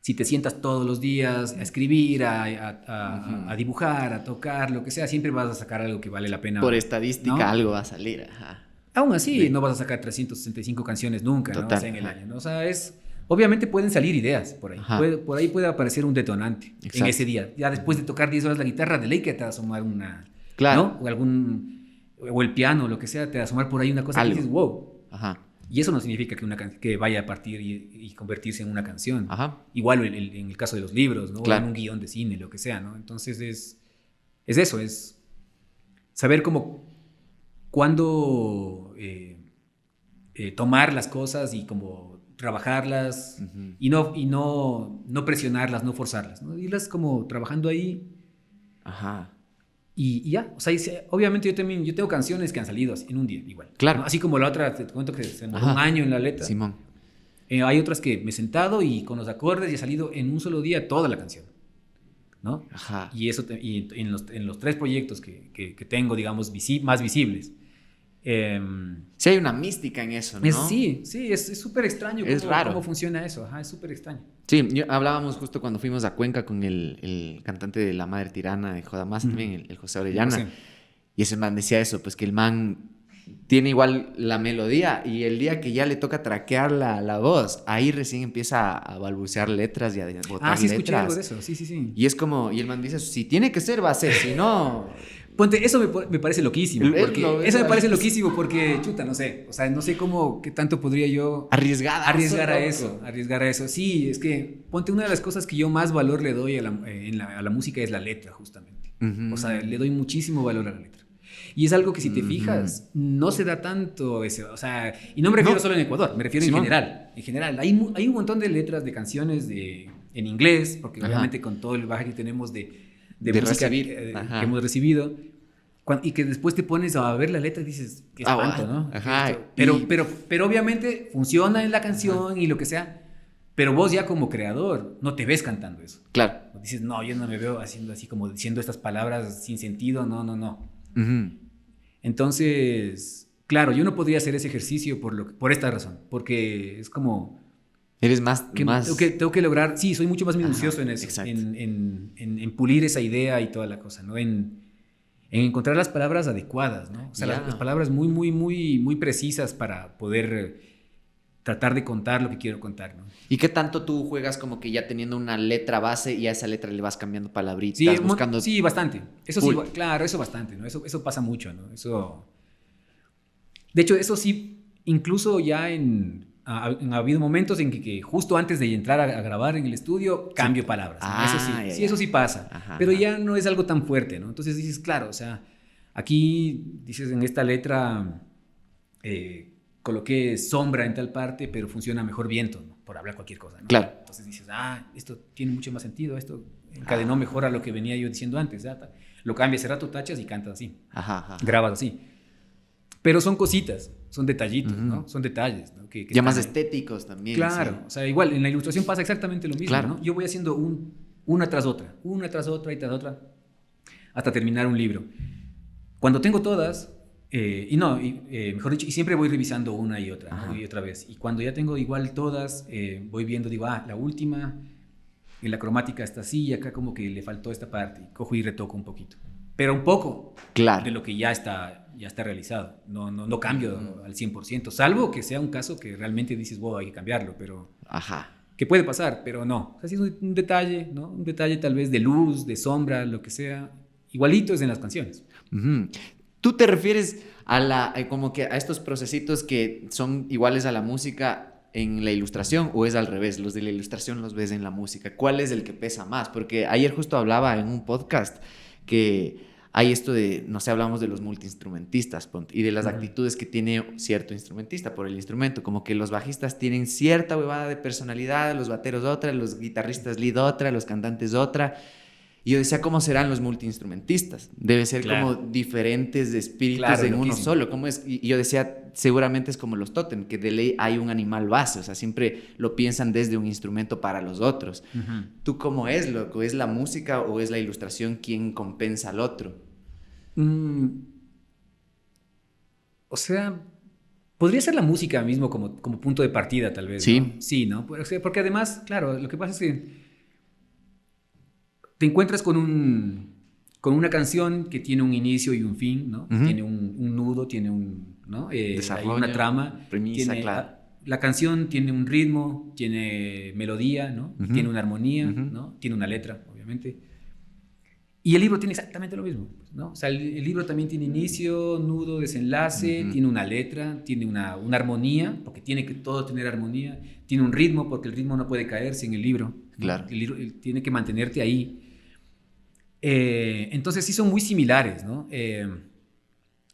si te sientas todos los días a escribir, a dibujar, a tocar, lo que sea, siempre vas a sacar algo que vale la pena. Por estadística, ¿no? Algo va a salir, Aún así, no vas a sacar 365 canciones nunca, ¿no? O sea, en el año, ¿no? O sea, obviamente pueden salir ideas por ahí. Por ahí puede aparecer un detonante en ese día. Ya después de tocar 10 horas la guitarra, de ley que te va a asomar una... Claro. ¿no? O el piano, lo que sea, te va a asomar por ahí una cosa que dices, wow. Ajá. Y eso no significa que vaya a partir y convertirse en una canción. Ajá. Igual en el caso de los libros, ¿no? Claro. O en un guión de cine, lo que sea, ¿no? Entonces es eso, es saber cuándo tomar las cosas y como trabajarlas y no presionarlas, no forzarlas, ¿no? Irlas como trabajando ahí. Ajá. Y ya, o sea, obviamente yo tengo canciones que han salido en un día, igual. Claro. ¿no? Así como la otra, te cuento que se demoró un año en la letra. Simón. Hay otras que me he sentado y con los acordes y ha salido en un solo día toda la canción, ¿no? Ajá. Y eso, y en los 3 proyectos que tengo, digamos, más visibles. Sí hay una mística en eso, ¿no? Sí, es súper extraño raro. Cómo funciona eso, es súper extraño. Sí, hablábamos justo cuando fuimos a Cuenca con el cantante de La Madre Tirana de Jodamás, también el José Orellana, y ese man decía eso, pues que el man tiene igual la melodía y el día que ya le toca traquear la voz, ahí recién empieza a balbucear letras y a botar sí, escuché letras. algo de eso, sí. Y es como, y el man dice, si tiene que ser, va a ser, si no... Ponte, eso me parece loquísimo. Eso me parece loquísimo porque, chuta, no sé. O sea, no sé qué tanto podría yo... Arriesgar a eso. Sí, es que, ponte, una de las cosas que yo más valor le doy a la música es la letra, justamente. O sea, le doy muchísimo valor a la letra. Y es algo que, si te fijas, no se da tanto eso. O sea, y no me refiero solo en Ecuador, me refiero en general. En general, hay un montón de letras de canciones en inglés, porque obviamente con todo el bagaje que tenemos de música que hemos recibido, y que después te pones a ver la letra y dices, qué espanto, ¿no? Pero obviamente funciona en la canción y lo que sea, pero vos ya como creador no te ves cantando eso. Claro. Dices, no, yo no me veo haciendo así como diciendo estas palabras sin sentido, no. Entonces, claro, yo no podría hacer ese ejercicio por esta razón, porque es como... Eres más... Tengo que lograr... Sí, soy mucho más minucioso en eso. En pulir esa idea y toda la cosa, ¿no? En encontrar las palabras adecuadas, ¿no? O sea, las palabras muy precisas para poder tratar de contar lo que quiero contar, ¿no? ¿Y qué tanto tú juegas como que ya teniendo una letra base y a esa letra le vas cambiando palabritas, buscando... Sí, bastante. Eso sí, claro, eso bastante, ¿no? Eso pasa mucho, ¿no? De hecho, eso sí, incluso ya ha habido momentos en que justo antes de entrar a grabar en el estudio, cambio palabras, ¿no? Eso sí pasa, pero ya no es algo tan fuerte, ¿no? Entonces dices, claro, o sea, aquí dices en esta letra coloqué sombra en tal parte, pero funciona mejor viento, ¿no? Por hablar cualquier cosa, ¿no? Claro. Entonces dices, esto tiene mucho más sentido, esto encadenó mejor a lo que venía yo diciendo antes, lo cambias, hace rato tachas y cantas así, grabas así. Pero son cositas, son detallitos, ¿no? Son detalles, ¿no? Que ya más estéticos también. Claro, sí. O sea, igual en la ilustración pasa exactamente lo mismo, claro. ¿no? Yo voy haciendo una tras otra, hasta terminar un libro. Cuando tengo todas, mejor dicho, y siempre voy revisando una y otra, ¿no? Y otra vez. Y cuando ya tengo igual todas, voy viendo, digo, la última, en la cromática está así, y acá como que le faltó esta parte, y cojo y retoco un poquito. Pero un poco de lo que ya está realizado. No cambio al 100%, salvo que sea un caso que realmente dices, hay que cambiarlo, pero... Que puede pasar, pero no. O sea, si es un detalle, ¿no? Un detalle tal vez de luz, de sombra, lo que sea. Igualito es en las canciones. ¿Tú te refieres como que a estos procesitos que son iguales a la música en la ilustración, o es al revés? Los de la ilustración los ves en la música. ¿Cuál es el que pesa más? Porque ayer justo hablaba en un podcast que hay esto de, no sé, hablamos de los multiinstrumentistas y de las actitudes que tiene cierto instrumentista por el instrumento, como que los bajistas tienen cierta huevada de personalidad, los bateros otra, los guitarristas lead otra, los cantantes otra. Y yo decía, ¿cómo serán los multiinstrumentistas? Debe ser como diferentes espíritus en uno solo. ¿Cómo es? Y yo decía, seguramente es como los tótem, que de ley hay un animal base, o sea, siempre lo piensan desde un instrumento para los otros. ¿Tú cómo es, loco? ¿Es la música o es la ilustración quien compensa al otro? O sea, podría ser la música mismo como punto de partida, tal vez, Sí. ¿no? Sí, ¿no? Porque además, claro, lo que pasa es que te encuentras con una canción que tiene un inicio y un fin, ¿no? Tiene un nudo, tiene desarrollo, hay una trama, premisa, claro. La canción tiene un ritmo, tiene melodía, ¿no? Tiene una armonía, ¿no? Tiene una letra, obviamente. Y el libro tiene exactamente lo mismo, ¿no? O sea, el libro también tiene inicio, nudo, desenlace, tiene una letra, tiene una armonía, porque tiene que todo tener armonía, tiene un ritmo, porque el ritmo no puede caerse en el libro, ¿no? Claro. El libro tiene que mantenerte ahí. Entonces sí son muy similares, ¿no?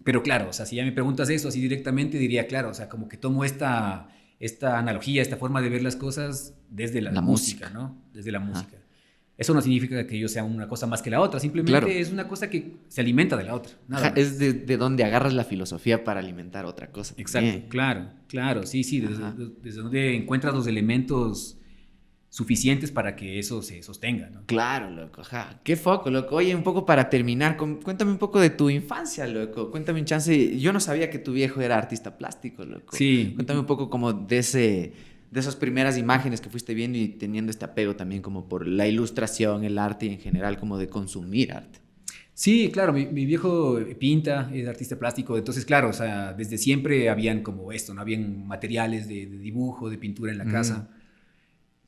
Pero claro, o sea, si ya me preguntas eso así directamente, diría, claro, o sea, como que tomo esta analogía, esta forma de ver las cosas desde la música, ¿no? Desde la música. Eso no significa que yo sea una cosa más que la otra, simplemente es una cosa que se alimenta de la otra. Es de donde agarras la filosofía para alimentar otra cosa. Exacto, claro, sí, desde donde encuentras los elementos suficientes para que eso se sostenga, ¿no? Claro, loco, qué foco, loco. Oye, un poco para terminar, cuéntame un poco de tu infancia, loco. Cuéntame un chance. Yo no sabía que tu viejo era artista plástico, loco. Sí. Cuéntame un poco como de esas primeras imágenes que fuiste viendo y teniendo este apego también como por la ilustración, el arte y en general como de consumir arte. Sí, claro, mi viejo pinta, es artista plástico, entonces claro, o sea, desde siempre habían como esto, ¿no? Habían materiales de dibujo, de pintura en la casa.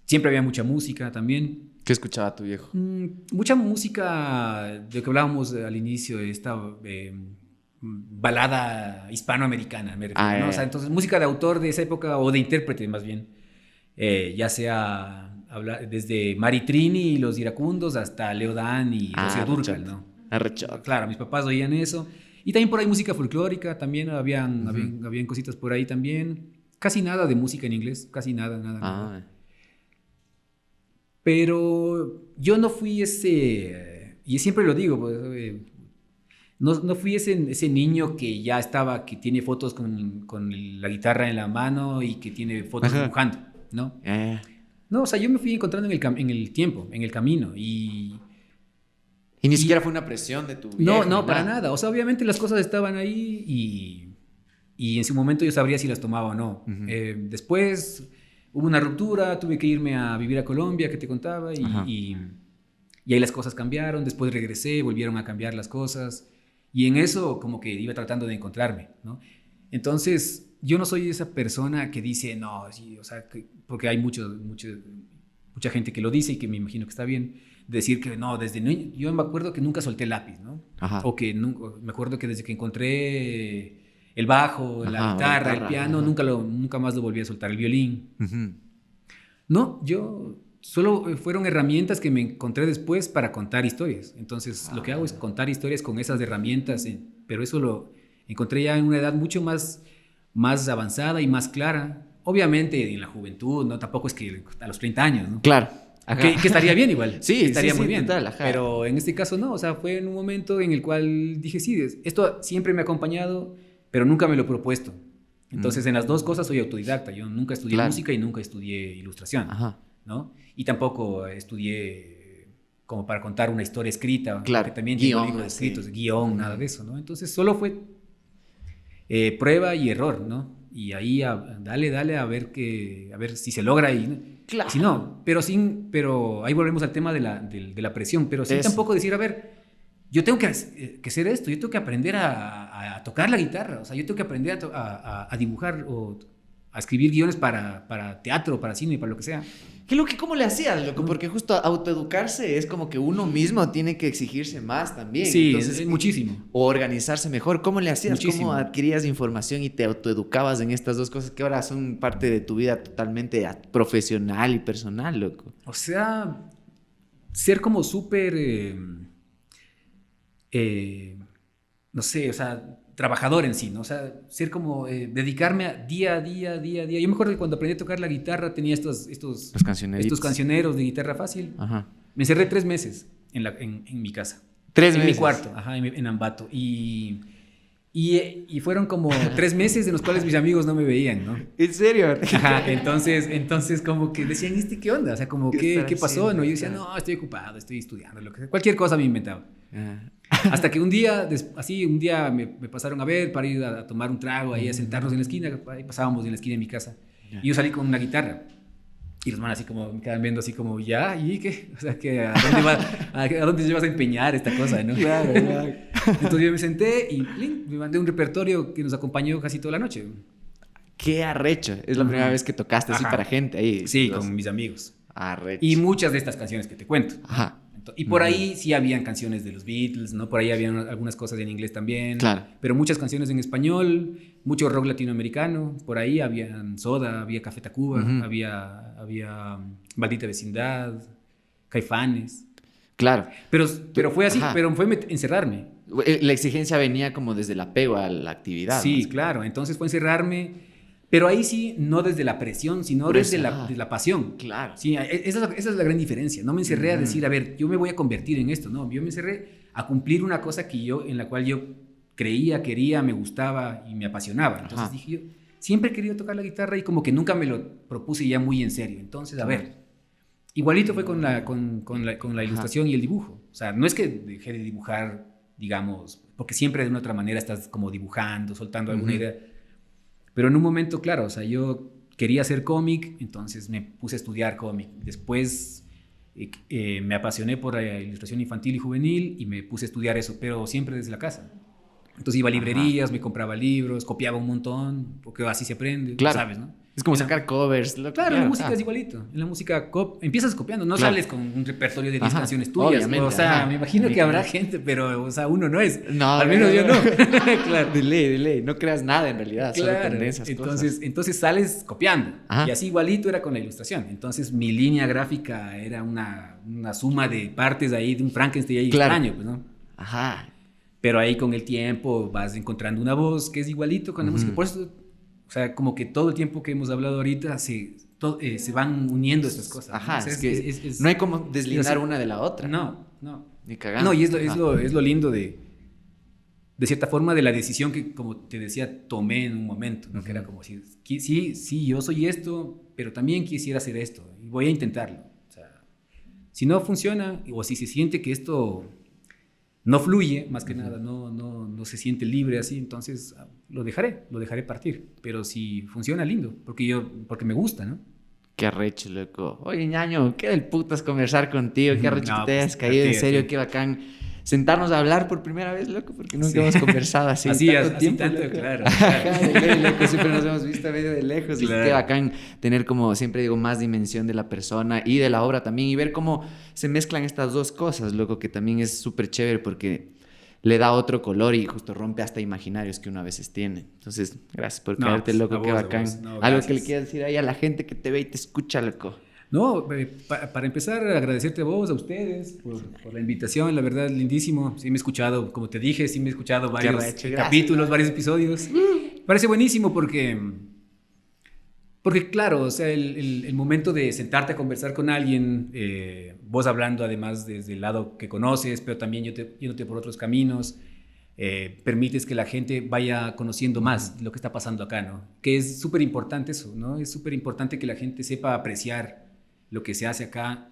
Siempre había mucha música también. ¿Qué escuchaba tu viejo? Mucha música de lo que hablábamos al inicio, de esta balada hispanoamericana, me refiero, ¿no? O sea, entonces música de autor de esa época, o de intérprete más bien, ya sea desde Mari Trini y los Iracundos hasta Leo Dan y Rocío Dúrcal, ¿no? Arrechado. Claro, mis papás oían eso. Y también por ahí música folclórica, también habían cositas por ahí también. Casi nada de música en inglés, casi nada. Pero yo no fui ese, y siempre lo digo, pues, no fui ese niño que ya estaba, que tiene fotos con la guitarra en la mano y que tiene fotos dibujando, ¿no? No, o sea, yo me fui encontrando en el tiempo, en el camino, y ni siquiera fue una presión de tu viejo. No, para nada. O sea, obviamente las cosas estaban ahí y en su momento yo sabría si las tomaba o no. Después hubo una ruptura, tuve que irme a vivir a Colombia, que te contaba, y ahí las cosas cambiaron. Después regresé, volvieron a cambiar las cosas, y en eso como que iba tratando de encontrarme, ¿no? Entonces, yo no soy esa persona que dice, no, sí, o sea, porque hay mucha gente que lo dice y que me imagino que está bien, decir que no, desde niño, yo me acuerdo que nunca solté el lápiz, ¿no? O que me acuerdo que desde que encontré el bajo, la guitarra, el piano, nunca más lo volví a soltar, el violín. No, yo solo fueron herramientas que me encontré después para contar historias. Entonces, lo que hago es contar historias con esas herramientas, pero eso lo encontré ya en una edad mucho más avanzada y más clara. Obviamente en la juventud, ¿no? Tampoco es que a los 30 años, ¿no? Claro. Que estaría bien igual. Sí, estaría muy bien. Total, pero en este caso no, o sea, fue en un momento en el cual dije, sí, esto siempre me ha acompañado, pero nunca me lo he propuesto. Entonces, en las dos cosas soy autodidacta. Yo nunca estudié música y nunca estudié ilustración, ¿no? Y tampoco estudié como para contar una historia escrita, porque también tengo libros escritos, guión, nada de eso, ¿no? Entonces, solo fue prueba y error, ¿no? Y ahí dale a ver si se logra y claro. Si no, pero ahí volvemos al tema de la presión, pero sin tampoco decir, a ver, yo tengo que hacer esto, yo tengo que aprender a tocar la guitarra, o sea, yo tengo que aprender a dibujar o a escribir guiones para teatro, para cine, para lo que sea. ¿Cómo le hacías, loco? Porque justo autoeducarse es como que uno mismo tiene que exigirse más también. Sí, entonces, es muchísimo. O organizarse mejor. ¿Cómo le hacías? Muchísimo. ¿Cómo adquirías información y te autoeducabas en estas dos cosas que ahora son parte de tu vida totalmente profesional y personal, loco? O sea, ser como súper, no sé, o sea, trabajador en sí, ¿no? O sea, ser como, dedicarme a día a día. Yo me acuerdo que cuando aprendí a tocar la guitarra tenía estos cancioneros de guitarra fácil. Me encerré 3 meses en mi casa. 3 meses. En mi cuarto, en Ambato. Y fueron como 3 meses en los cuales mis amigos no me veían, ¿no? ¿En serio? Entonces como que decían, ¿qué onda? O sea, como, ¿qué pasó? ¿No? Yo decía, no, estoy ocupado, estoy estudiando, lo que sea. Cualquier cosa me inventaba. Hasta que un día me pasaron a ver para ir a tomar un trago ahí, a sentarnos en la esquina. Ahí pasábamos en la esquina de mi casa. Y yo salí con una guitarra. Y los manes así como me quedan viendo así como, ¿ya? ¿Y qué? O sea, ¿a dónde vas a empeñar esta cosa, no? Claro. Entonces yo me senté y me mandé un repertorio que nos acompañó casi toda la noche. ¡Qué arrecho! Es la primera vez que tocaste así para gente ahí. Sí, con mis amigos. Arrecho. Y muchas de estas canciones que te cuento. Y por ahí sí habían canciones de los Beatles, ¿no? Por ahí habían algunas cosas en inglés también. Claro. Pero muchas canciones en español, mucho rock latinoamericano. Por ahí había Soda, había Café Tacuba, había Maldita Vecindad, Caifanes. Claro. Pero fue así, pero fue encerrarme. La exigencia venía como desde el apego a la actividad. Sí, claro. Entonces fue encerrarme. Pero ahí sí, no desde la presión, sino desde la pasión. Claro. Sí, esa es la gran diferencia. No me encerré a decir, a ver, yo me voy a convertir en esto. No, yo me encerré a cumplir una cosa en la cual yo creía, quería, me gustaba y me apasionaba. Entonces dije yo, siempre he querido tocar la guitarra y como que nunca me lo propuse ya muy en serio. Entonces, a ver, igualito fue con la ilustración y el dibujo. O sea, no es que dejé de dibujar, digamos, porque siempre de una otra manera estás como dibujando, soltando alguna idea. Pero en un momento, claro, o sea, yo quería hacer cómic, entonces me puse a estudiar cómic. Después me apasioné por la ilustración infantil y juvenil y me puse a estudiar eso, pero siempre desde la casa. Entonces iba a librerías, me compraba libros, copiaba un montón, porque así se aprende, claro. ¿sabes? ¿No? Es como sacar covers. Claro, en la música es igualito. En la música empiezas copiando, no sales con un repertorio de 10 canciones tuyas. Obviamente, o sea, me imagino que habrá gente, pero o sea, uno no es. No, al menos yo no. Claro. De ley. No creas nada en realidad, solo condensas cosas. Entonces sales copiando. Ajá. Y así igualito era con la ilustración. Entonces mi línea gráfica era una suma de partes ahí, de un Frankenstein ahí extraño, pues, ¿no? Ajá. Pero ahí con el tiempo vas encontrando una voz que es igualito con la música. Por eso, o sea, como que todo el tiempo que hemos hablado ahorita se van uniendo estas cosas. Ajá, ¿no? es que no hay como deslindar una de la otra. No. Ni cagando. No, y es lo lindo de cierta forma de la decisión que, como te decía, tomé en un momento, ¿no? Que era como si, sí, yo soy esto, pero también quisiera hacer esto y voy a intentarlo. O sea, si no funciona o si se siente que esto no fluye, más que nada, no se siente libre así, entonces lo dejaré partir. Pero si funciona, lindo, porque me gusta, ¿no? Qué arrecho, loco. Oye, ñaño, qué del putas conversar contigo, qué arrecho que te hayas caído, en serio, qué bacán. Sentarnos a hablar por primera vez, loco, porque nunca hemos conversado así tanto tiempo, tanto, claro. Loco, siempre nos hemos visto medio de lejos, claro. Y qué bacán tener, como siempre digo, más dimensión de la persona y de la obra también, y ver cómo se mezclan estas dos cosas, loco, que también es súper chévere porque le da otro color y justo rompe hasta imaginarios que uno a veces tiene. Entonces, gracias por caerte, loco, qué bacán. Algo que le quieras decir ahí a la gente que te ve y te escucha, loco. No, para empezar, agradecerte a vos, a ustedes, por la invitación, la verdad, lindísimo. Sí me he escuchado, como te dije, varios capítulos, varios episodios. Parece buenísimo porque claro, o sea, el momento de sentarte a conversar con alguien, vos hablando además desde el lado que conoces, pero también yéndote por otros caminos, permites que la gente vaya conociendo más lo que está pasando acá, ¿no? Que es súper importante eso, ¿no? Es súper importante que la gente sepa apreciar lo que se hace acá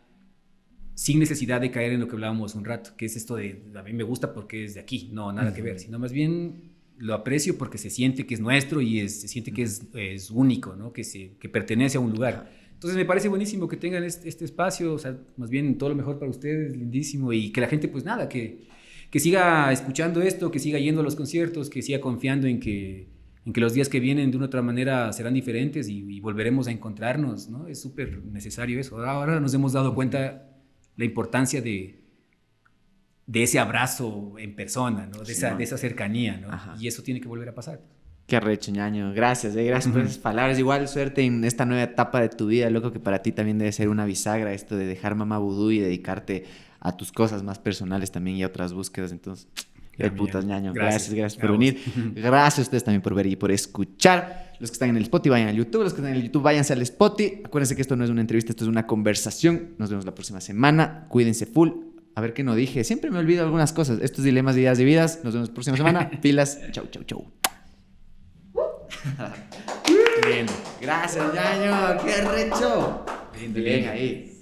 sin necesidad de caer en lo que hablábamos un rato, que es esto de a mí me gusta porque es de aquí, no, nada que ver, sino más bien lo aprecio porque se siente que es nuestro y se siente que es único, ¿no? Que pertenece a un lugar. Entonces me parece buenísimo que tengan este espacio, o sea, más bien todo lo mejor para ustedes, lindísimo, y que la gente pues nada, que siga escuchando esto, que siga yendo a los conciertos, que siga confiando en que los días que vienen de una otra manera serán diferentes y volveremos a encontrarnos, ¿no? Es súper necesario eso. Ahora nos hemos dado cuenta la importancia de ese abrazo en persona, ¿no? De esa cercanía, ¿no? Ajá. Y eso tiene que volver a pasar. Qué arrecho, ñaño. Gracias por esas palabras. Igual suerte en esta nueva etapa de tu vida, loco, que para ti también debe ser una bisagra esto de dejar Mamá Vudú y dedicarte a tus cosas más personales también y a otras búsquedas. Entonces, qué putas, ñaño. Gracias por venir. Gracias a ustedes también por ver y por escuchar. Los que están en el Spotify vayan al YouTube. Los que están en el YouTube váyanse al Spotify. Acuérdense que esto no es una entrevista, esto es una conversación. Nos vemos la próxima semana. Cuídense full. A ver qué no dije. Siempre me olvido algunas cosas. Esto es Dilemas de Ideas y Vidas. Nos vemos la próxima semana. Pilas. Chau. Bien. Gracias, ñaño. Qué recho. Bien ahí.